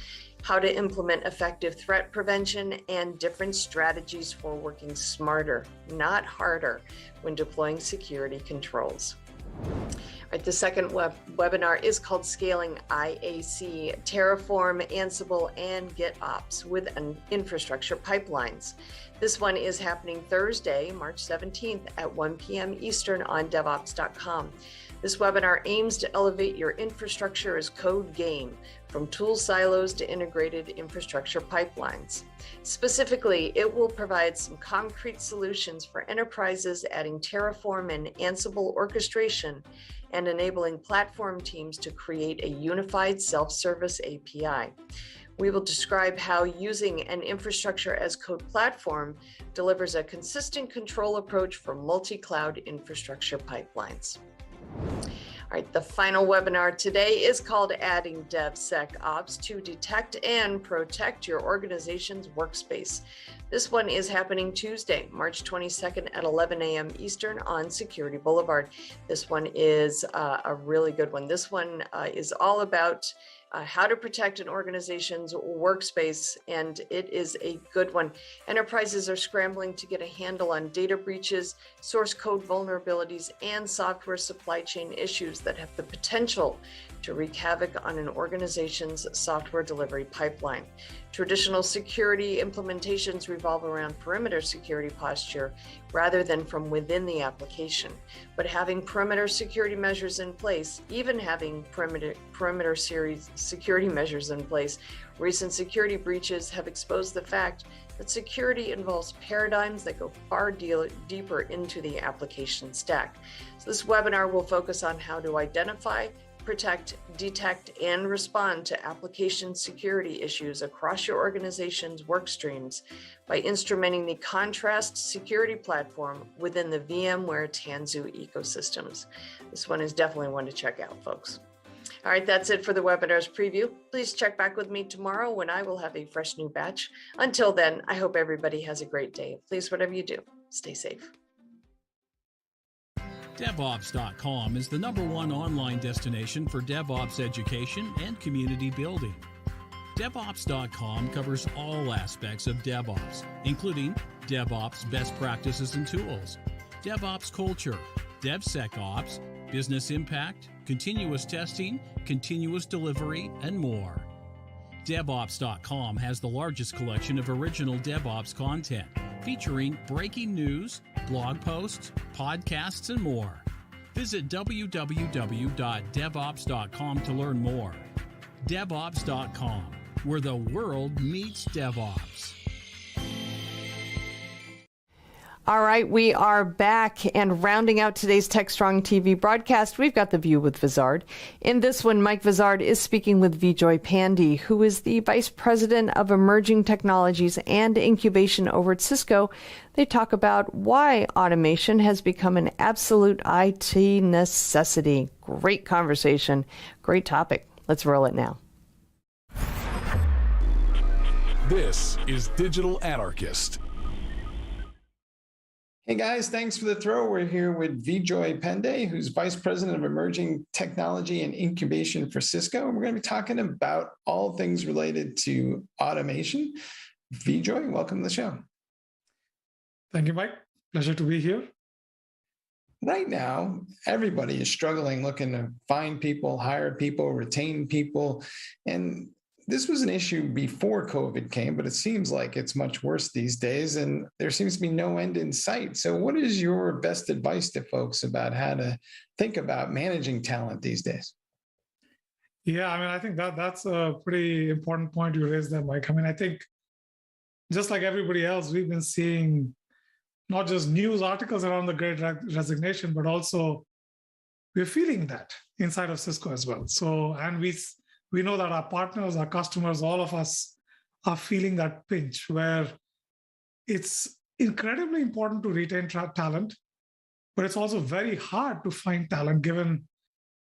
how to implement effective threat prevention, and different strategies for working smarter, not harder, when deploying security controls. right, the second webinar is called Scaling IAC, Terraform, Ansible, and GitOps with an Infrastructure Pipelines. This one is happening Thursday, March 17th at 1 p.m. Eastern on DevOps.com. This webinar aims to elevate your infrastructure as code game, from tool silos to integrated infrastructure pipelines. Specifically, it will provide some concrete solutions for enterprises adding Terraform and Ansible orchestration and enabling platform teams to create a unified self-service API. We will describe how using an infrastructure as code platform delivers a consistent control approach for multi-cloud infrastructure pipelines. All right, the final webinar today is called Adding DevSecOps to Detect and Protect Your Organization's Workspace. This one is happening Tuesday, March 22nd at 11 a.m. Eastern on Security Boulevard. This one is a really good one. This one is all about how to protect an organization's workspace, and it is a good one. Enterprises are scrambling to get a handle on data breaches, source code vulnerabilities, and software supply chain issues that have the potential to wreak havoc on an organization's software delivery pipeline. Traditional security implementations revolve around perimeter security posture rather than from within the application. But having perimeter security measures in place, even having perimeter series security measures in place, recent security breaches have exposed the fact that security involves paradigms that go far deeper into the application stack. So this webinar will focus on how to identify, protect, detect, and respond to application security issues across your organization's work streams by instrumenting the Contrast security platform within the VMware Tanzu ecosystems. This one is definitely one to check out, folks. All right, that's it for the webinar's preview. Please check back with me tomorrow when I will have a fresh new batch. Until then, I hope everybody has a great day. Please, whatever you do, stay safe. DevOps.com is the #1 online destination for DevOps education and community building. DevOps.com covers all aspects of DevOps, including DevOps best practices and tools, DevOps culture, DevSecOps, business impact, continuous testing, continuous delivery, and more. DevOps.com has the largest collection of original DevOps content, featuring breaking news, blog posts, podcasts, and more. Visit www.devops.com to learn more. DevOps.com, where the world meets DevOps. All right, we are back, and rounding out today's TechstrongTV broadcast, we've got The View with Vizard. In this one, Mike Vizard is speaking with Vijay Pandey, who is the Vice President of Emerging Technologies and Incubation over at Cisco. They talk about why automation has become an absolute IT necessity. Great conversation, great topic. Let's roll it now. This is Digital Anarchist. Hey guys, thanks for the throw. We're here with Vijay Pandey, who's Vice President of Emerging Technology and Incubation for Cisco. And we're going to be talking about all things related to automation. Vijay, welcome to the show. Thank you, Mike. Pleasure to be here. Right now, everybody is struggling looking to find people, hire people, retain people. And this was an issue before COVID came, but it seems like it's much worse these days, and there seems to be no end in sight. So what is your best advice to folks about how to think about managing talent these days? Yeah, I think that's a pretty important point you raised there, Mike. I think just like everybody else, we've been seeing not just news articles around the Great Resignation, but also we're feeling that inside of Cisco as well. So, and we know that our partners, our customers, all of us are feeling that pinch where it's incredibly important to retain talent, but it's also very hard to find talent given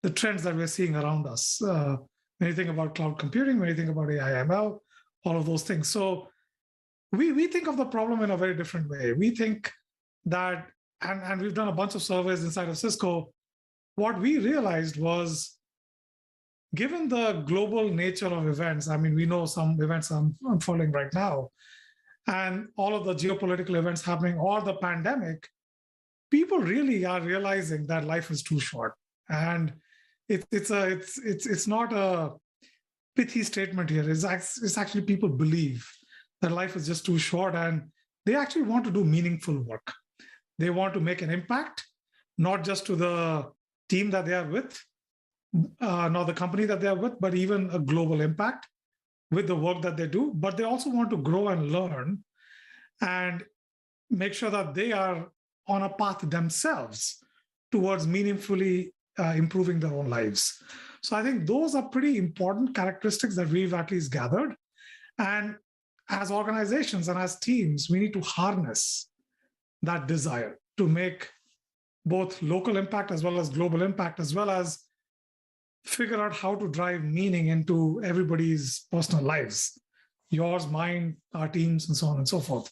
the trends that we're seeing around us. When you think about cloud computing, when you think about AI, ML, all of those things. So we think of the problem in a very different way. We think that, and we've done a bunch of surveys inside of Cisco, what we realized was, given the global nature of events, we know some events are unfolding right now, and all of the geopolitical events happening or the pandemic, people really are realizing that life is too short. And it's not a pithy statement here. It's actually people believe that life is just too short, and they actually want to do meaningful work. They want to make an impact, not just to the team that they are with, not the company that they are with, but even a global impact with the work that they do. But they also want to grow and learn and make sure that they are on a path themselves towards meaningfully improving their own lives. So I think those are pretty important characteristics that we've at least gathered. And as organizations and as teams, we need to harness that desire to make both local impact as well as global impact, as well as figure out how to drive meaning into everybody's personal lives, yours, mine, our teams, and so on and so forth.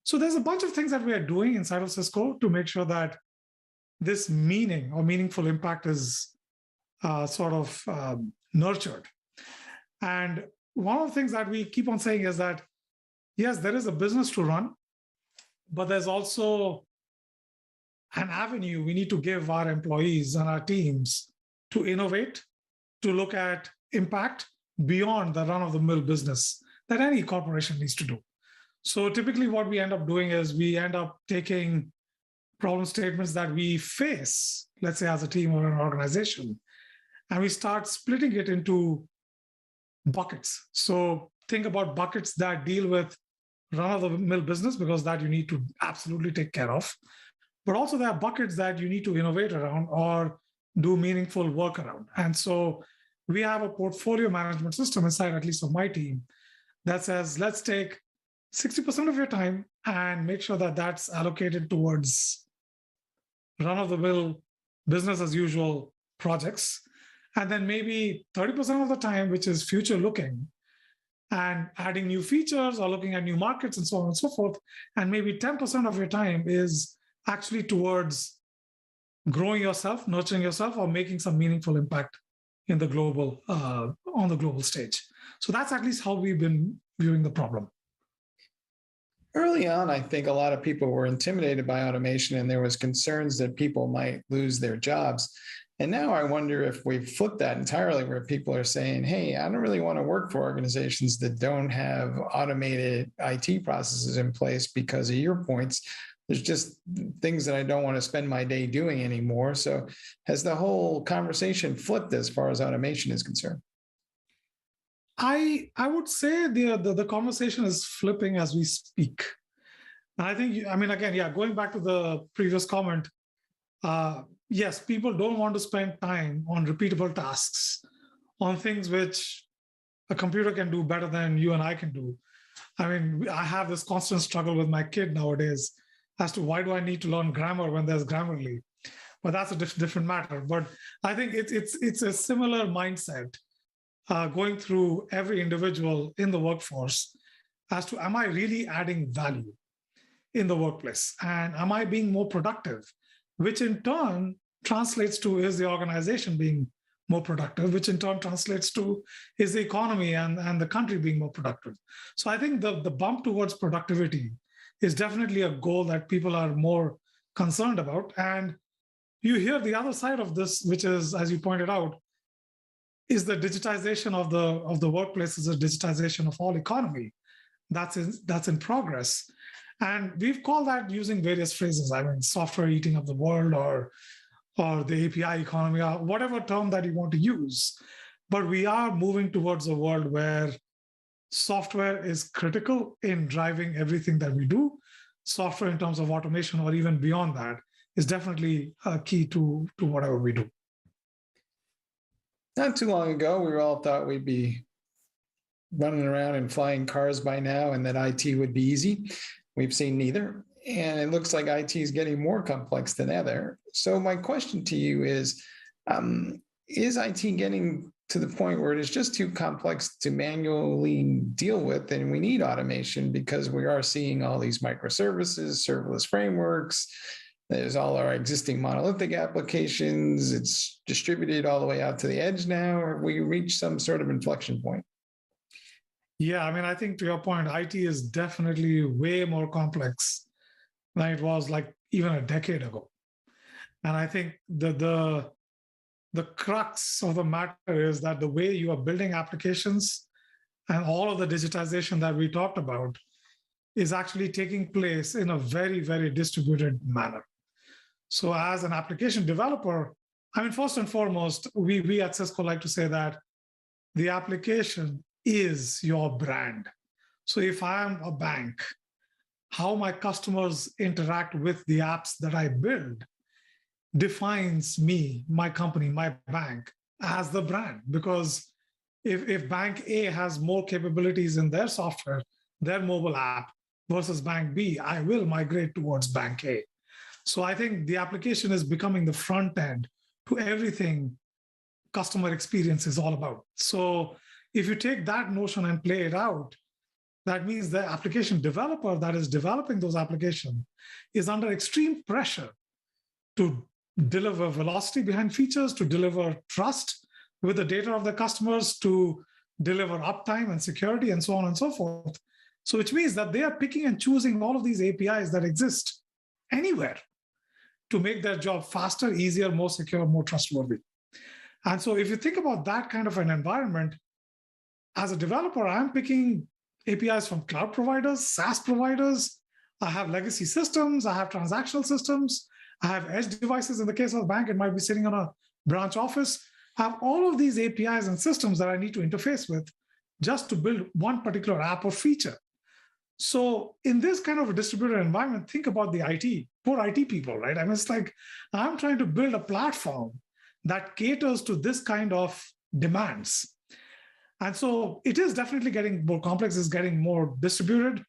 So there's a bunch of things that we are doing inside of Cisco to make sure that this meaning or meaningful impact is nurtured. And one of the things that we keep on saying is that, yes, there is a business to run, but there's also an avenue we need to give our employees and our teams to innovate, to look at impact beyond the run-of-the-mill business that any corporation needs to do. So typically what we end up doing is we end up taking problem statements that we face, let's say as a team or an organization, and we start splitting it into buckets. So think about buckets that deal with run-of-the-mill business, because that you need to absolutely take care of. But also there are buckets that you need to innovate around or do meaningful work around. And so we have a portfolio management system inside, at least of my team, that says, let's take 60% of your time and make sure that that's allocated towards run-of-the-mill, business as usual projects. And then maybe 30% of the time, which is future looking and adding new features or looking at new markets and so on and so forth. And maybe 10% of your time is actually towards growing yourself, nurturing yourself, or making some meaningful impact in the global, on the global stage. So that's at least how we've been viewing the problem. Early on, I think a lot of people were intimidated by automation, and there was concerns that people might lose their jobs. And now I wonder if we've flipped that entirely, where people are saying, hey, I don't really want to work for organizations that don't have automated IT processes in place because of your points. There's just things that I don't want to spend my day doing anymore. So has the whole conversation flipped as far as automation is concerned? I would say the conversation is flipping as we speak. And I think, going back to the previous comment, yes, people don't want to spend time on repeatable tasks, on things which a computer can do better than you and I can do. I have this constant struggle with my kid nowadays as to why do I need to learn grammar when there's Grammarly? But that's a different matter. But I think it's a similar mindset going through every individual in the workforce as to, am I really adding value in the workplace? And am I being more productive? Which in turn translates to, is the organization being more productive, which in turn translates to, is the economy and the country being more productive? So I think the bump towards productivity is definitely a goal that people are more concerned about. And you hear the other side of this, which is, as you pointed out, is the digitization of the workplace, is a digitization of all economy that's in progress. And we've called that using various phrases. Software eating up the world, or the API economy, or whatever term that you want to use. But we are moving towards a world where software is critical in driving everything that we do. Software in terms of automation or even beyond that is definitely key to whatever we do. Not too long ago, we all thought we'd be running around in flying cars by now and that IT would be easy. We've seen neither. And it looks like IT is getting more complex than ever. So my question to you is IT getting to the point where it is just too complex to manually deal with, and we need automation because we are seeing all these microservices, serverless frameworks? There's all our existing monolithic applications. It's distributed all the way out to the edge now, or we reach some sort of inflection point? Yeah, I think to your point, IT is definitely way more complex than it was like even a decade ago. And I think the the crux of the matter is that the way you are building applications and all of the digitization that we talked about is actually taking place in a very, very distributed manner. So as an application developer, I mean, first and foremost, we at Cisco like to say that the application is your brand. So if I'm a bank, how my customers interact with the apps that I build defines me, my company, my bank as the brand. Because if Bank A has more capabilities in their software, their mobile app versus Bank B, I will migrate towards Bank A. So I think the application is becoming the front end to everything customer experience is all about. So if you take that notion and play it out, that means the application developer that is developing those applications is under extreme pressure to deliver velocity behind features, to deliver trust with the data of the customers, to deliver uptime and security and so on and so forth. So which means that they are picking and choosing all of these APIs that exist anywhere to make their job faster, easier, more secure, more trustworthy. And so if you think about that kind of an environment, as a developer, I'm picking APIs from cloud providers, SaaS providers. I have legacy systems. I have transactional systems. I have edge devices. In the case of a bank, it might be sitting on a branch office. I have all of these APIs and systems that I need to interface with just to build one particular app or feature. So in this kind of a distributed environment, think about the IT, poor IT people, right? I mean, it's like I'm trying to build a platform that caters to this kind of demands. And so it is definitely getting more complex, it's getting more distributed.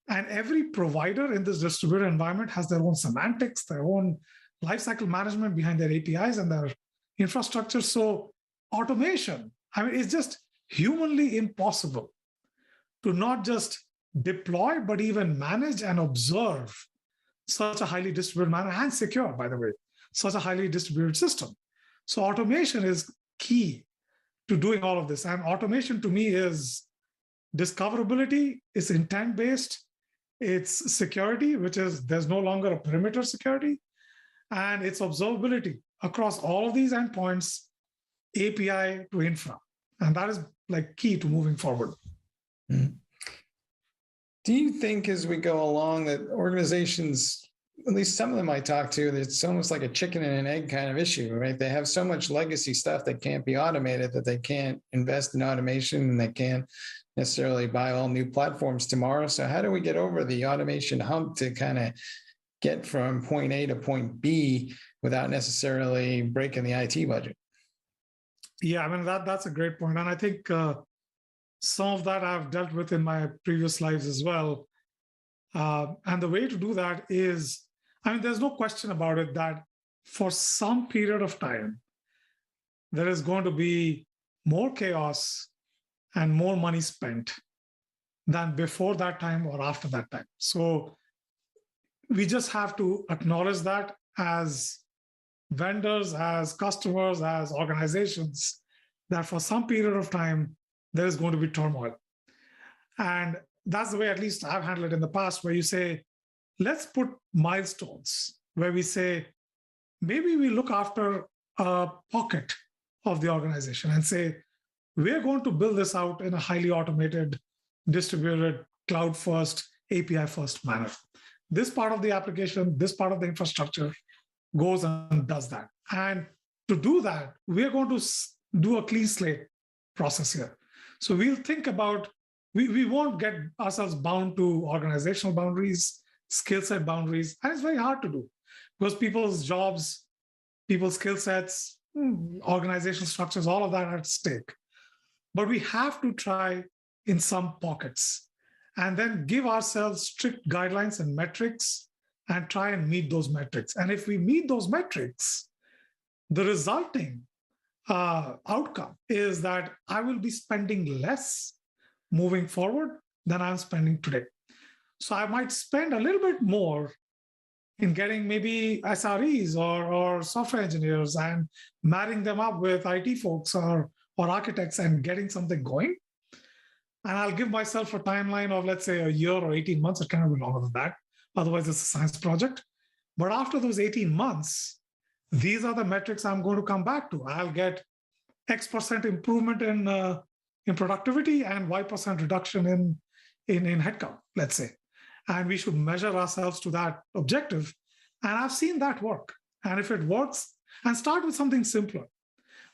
And every provider in this distributed environment has their own semantics, their own lifecycle management behind their APIs and their infrastructure. So automation, I mean, it's just humanly impossible to not just deploy, but even manage and observe such a highly distributed manner and secure, by the way, such a highly distributed system. So automation is key to doing all of this. And automation to me is discoverability, it's intent-based, it's security, which is there's no longer a perimeter security, and it's observability across all of these endpoints, API to infra. And that is like key to moving forward. Mm-hmm. Do you think as we go along that organizations, at least some of them I talk to, that it's almost like a chicken and an egg kind of issue, right? They have so much legacy stuff that can't be automated that they can't invest in automation and they can't necessarily buy all new platforms tomorrow. So how do we get over the automation hump to kind of get from point A to point B without necessarily breaking the IT budget? Yeah, I mean, that's a great point. And I think some of that I've dealt with in my previous lives as well. And the way to do that is, I mean, there's no question about it that for some period of time, there is going to be more chaos and more money spent than before that time or after that time. So we just have to acknowledge that as vendors, as customers, as organizations, that for some period of time, there is going to be turmoil. And that's the way, at least I've handled it in the past, where you say, let's put milestones, where we say, maybe we look after a pocket of the organization and say, we're going to build this out in a highly automated, distributed, cloud-first, API-first manner. This part of the application, this part of the infrastructure goes and does that. And to do that, we're going to do a clean slate process here. So we'll think about, we won't get ourselves bound to organizational boundaries, skill set boundaries, and it's very hard to do because people's jobs, people's skill sets, organizational structures, all of that are at stake. But we have to try in some pockets and then give ourselves strict guidelines and metrics and try and meet those metrics. And if we meet those metrics, the resulting outcome is that I will be spending less moving forward than I'm spending today. So I might spend a little bit more in getting maybe SREs or software engineers and marrying them up with IT folks or architects and getting something going. And I'll give myself a timeline of, let's say, a year or 18 months. It cannot be longer than that. Otherwise, it's a science project. But after those 18 months, these are the metrics I'm going to come back to. I'll get X% improvement in productivity and Y% reduction in headcount, let's say. And we should measure ourselves to that objective. And I've seen that work. And if it works, and start with something simpler,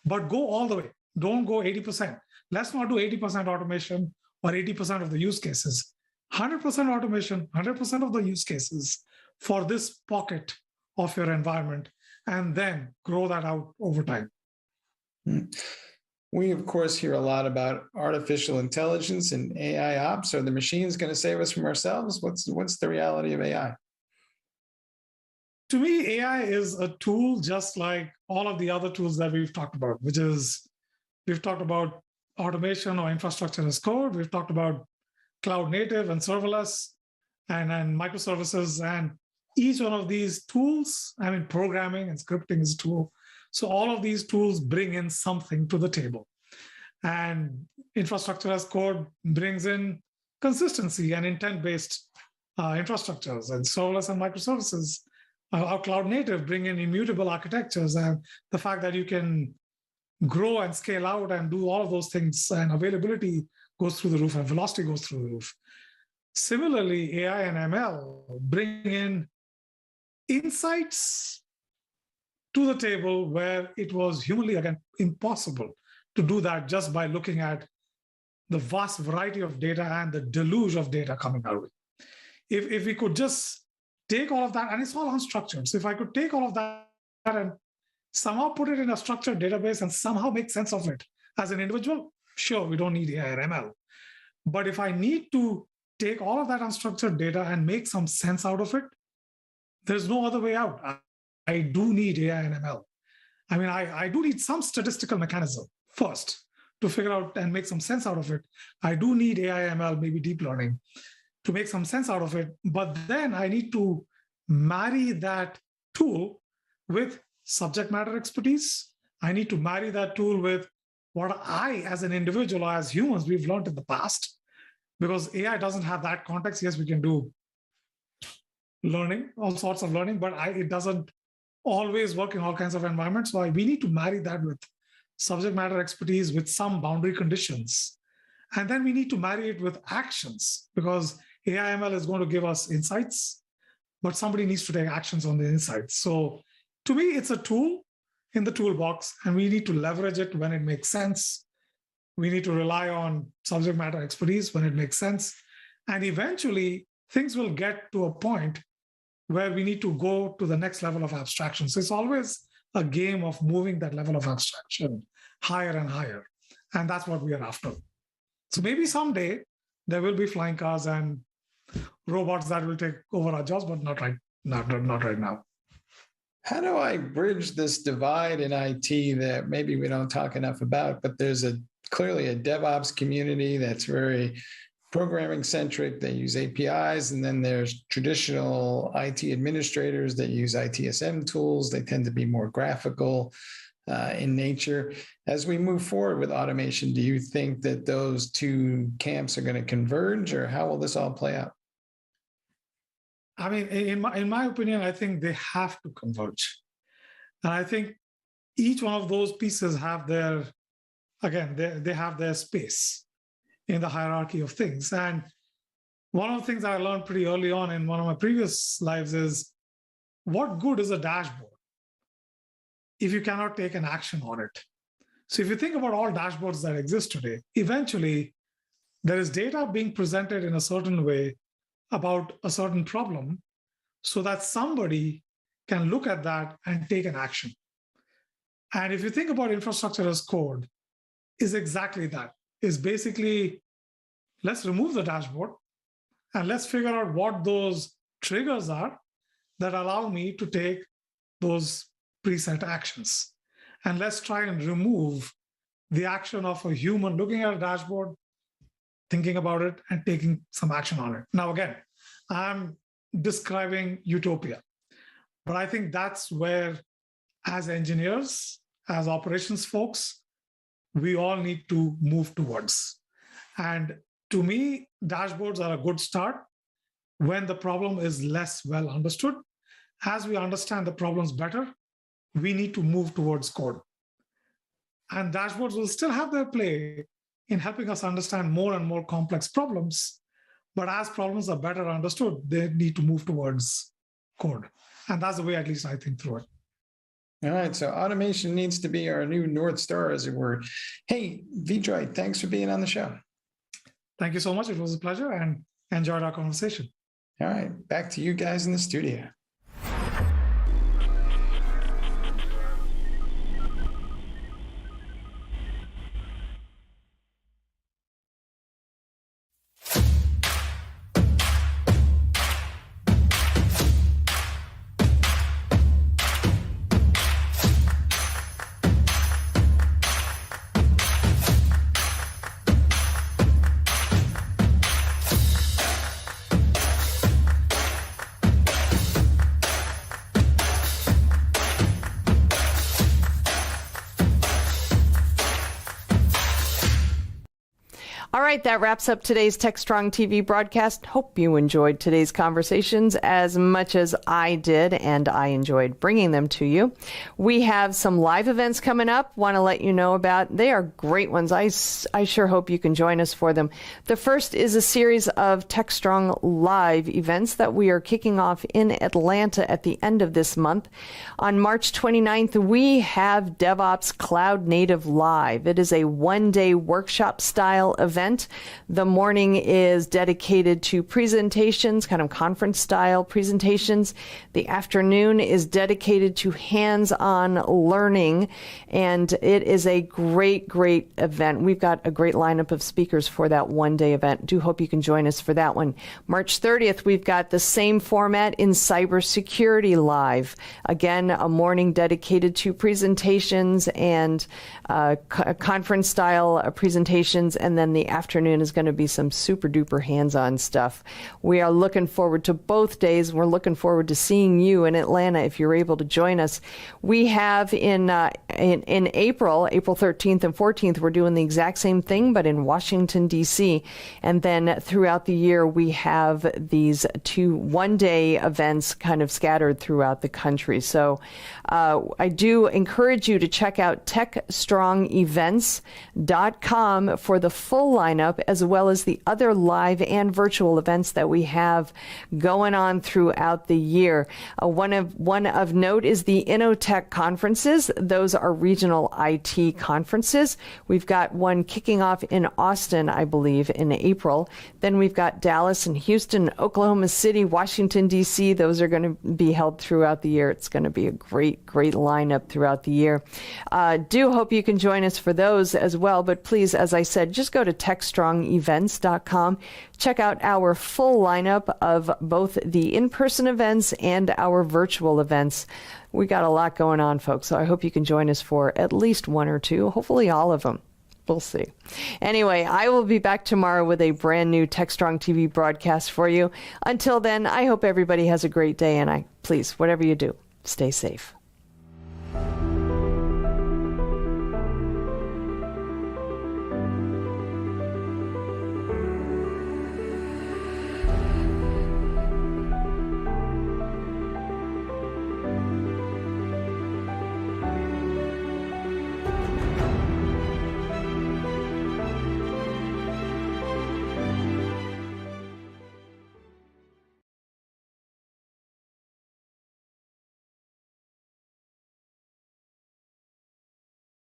but go all the way. Don't go 80%. Let's not do 80% automation or 80% of the use cases. 100% automation, 100% of the use cases for this pocket of your environment, and then grow that out over time. We, of course, hear a lot about artificial intelligence and AI ops. Are the machines going to save us from ourselves? What's the reality of AI? To me, AI is a tool just like all of the other tools that we've talked about, which is we've talked about automation or infrastructure as code. We've talked about cloud native and serverless and microservices. And each one of these tools, I mean, programming and scripting is a tool. So all of these tools bring in something to the table. And infrastructure as code brings in consistency and intent-based infrastructures, and serverless and microservices. Our cloud native bring in immutable architectures, and the fact that you can grow and scale out and do all of those things, and availability goes through the roof and velocity goes through the roof. Similarly, AI and ML bring in insights to the table where it was humanly, again, impossible to do that just by looking at the vast variety of data and the deluge of data coming our way. If we could just take all of that, and it's all unstructured. So if I could take all of that and somehow put it in a structured database and somehow make sense of it as an individual, sure, we don't need AI or ML. But if I need to take all of that unstructured data and make some sense out of it, there's no other way out. I do need AI and ML. I mean, I do need some statistical mechanism first to figure out and make some sense out of it. I do need AI, ML, maybe deep learning to make some sense out of it. But then I need to marry that tool with subject matter expertise. I need to marry that tool with what I, as an individual or as humans, we've learned in the past. Because AI doesn't have that context. Yes, we can do learning, all sorts of learning, but it doesn't always work in all kinds of environments. So we need to marry that with subject matter expertise with some boundary conditions. And then we need to marry it with actions, because AI ML is going to give us insights, but somebody needs to take actions on the insights. So to me, it's a tool in the toolbox, and we need to leverage it when it makes sense. We need to rely on subject matter expertise when it makes sense. And eventually, things will get to a point where we need to go to the next level of abstraction. So it's always a game of moving that level of abstraction higher and higher. And that's what we are after. So maybe someday there will be flying cars and robots that will take over our jobs, but not right now. How do I bridge this divide in IT that maybe we don't talk enough about, but there's clearly a DevOps community that's very programming centric. They use APIs, and then there's traditional IT administrators that use ITSM tools. They tend to be more graphical in nature. As we move forward with automation, do you think that those two camps are going to converge, or how will this all play out? I mean, in my opinion, I think they have to converge. And I think each one of those pieces have their, again, they have their space in the hierarchy of things. And one of the things I learned pretty early on in one of my previous lives is, what good is a dashboard if you cannot take an action on it? So if you think about all dashboards that exist today, eventually there is data being presented in a certain way about a certain problem so that somebody can look at that and take an action. And if you think about infrastructure as code, is exactly that. Is basically, let's remove the dashboard and let's figure out what those triggers are that allow me to take those preset actions. And let's try and remove the action of a human looking at a dashboard, thinking about it, and taking some action on it. Now, again, I'm describing utopia, but I think that's where, as engineers, as operations folks, we all need to move towards. And to me, dashboards are a good start when the problem is less well understood. As we understand the problems better, we need to move towards code. And dashboards will still have their play in helping us understand more and more complex problems. But as problems are better understood, they need to move towards code. And that's the way, at least, I think through it. All right. So automation needs to be our new North Star, as it were. Hey, Vijay, thanks for being on the show. Thank you so much. It was a pleasure and enjoyed our conversation. All right. Back to you guys in the studio. All right, that wraps up today's TechstrongTV broadcast. Hope you enjoyed today's conversations as much as I did, and I enjoyed bringing them to you. We have some live events coming up. Want to let you know about. They are great ones. I sure hope you can join us for them. The first is a series of TechStrong live events that we are kicking off in Atlanta at the end of this month. On March 29th, we have DevOps Cloud Native Live. It is a one-day workshop-style event. The morning is dedicated to presentations, kind of conference-style presentations. The afternoon is dedicated to hands-on learning, and it is a great, great event. We've got a great lineup of speakers for that one-day event. Do hope you can join us for that one. March 30th, we've got the same format in Cybersecurity Live. Again, a morning dedicated to presentations and conference-style presentations, and then the afternoon is going to be some super duper hands-on stuff. We are looking forward to both days. We're looking forward to seeing you in Atlanta if you're able to join us. We have in April 13th and 14th, we're doing the exact same thing, but in Washington, D.C. And then throughout the year, we have these two one-day events kind of scattered throughout the country. So I do encourage you to check out TechstrongEvents.com for the full lineup, as well as the other live and virtual events that we have going on throughout the year. One of note is the InnoTech conferences. Those are regional IT conferences. We've got one kicking off in Austin, I believe, in April. Then we've got Dallas and Houston, Oklahoma City, Washington, D.C. Those are going to be held throughout the year. It's going to be a great, great lineup throughout the year. Do hope you can join us for those as well. But please, as I said, just go to TechstrongEvents.com. Check out our full lineup of both the in-person events and our virtual events. We got a lot going on, folks, so I hope you can join us for at least one or two, hopefully all of them. We'll see. Anyway, I will be back tomorrow with a brand new TechStrong TV broadcast for you. Until then, I hope everybody has a great day, and please, whatever you do, stay safe.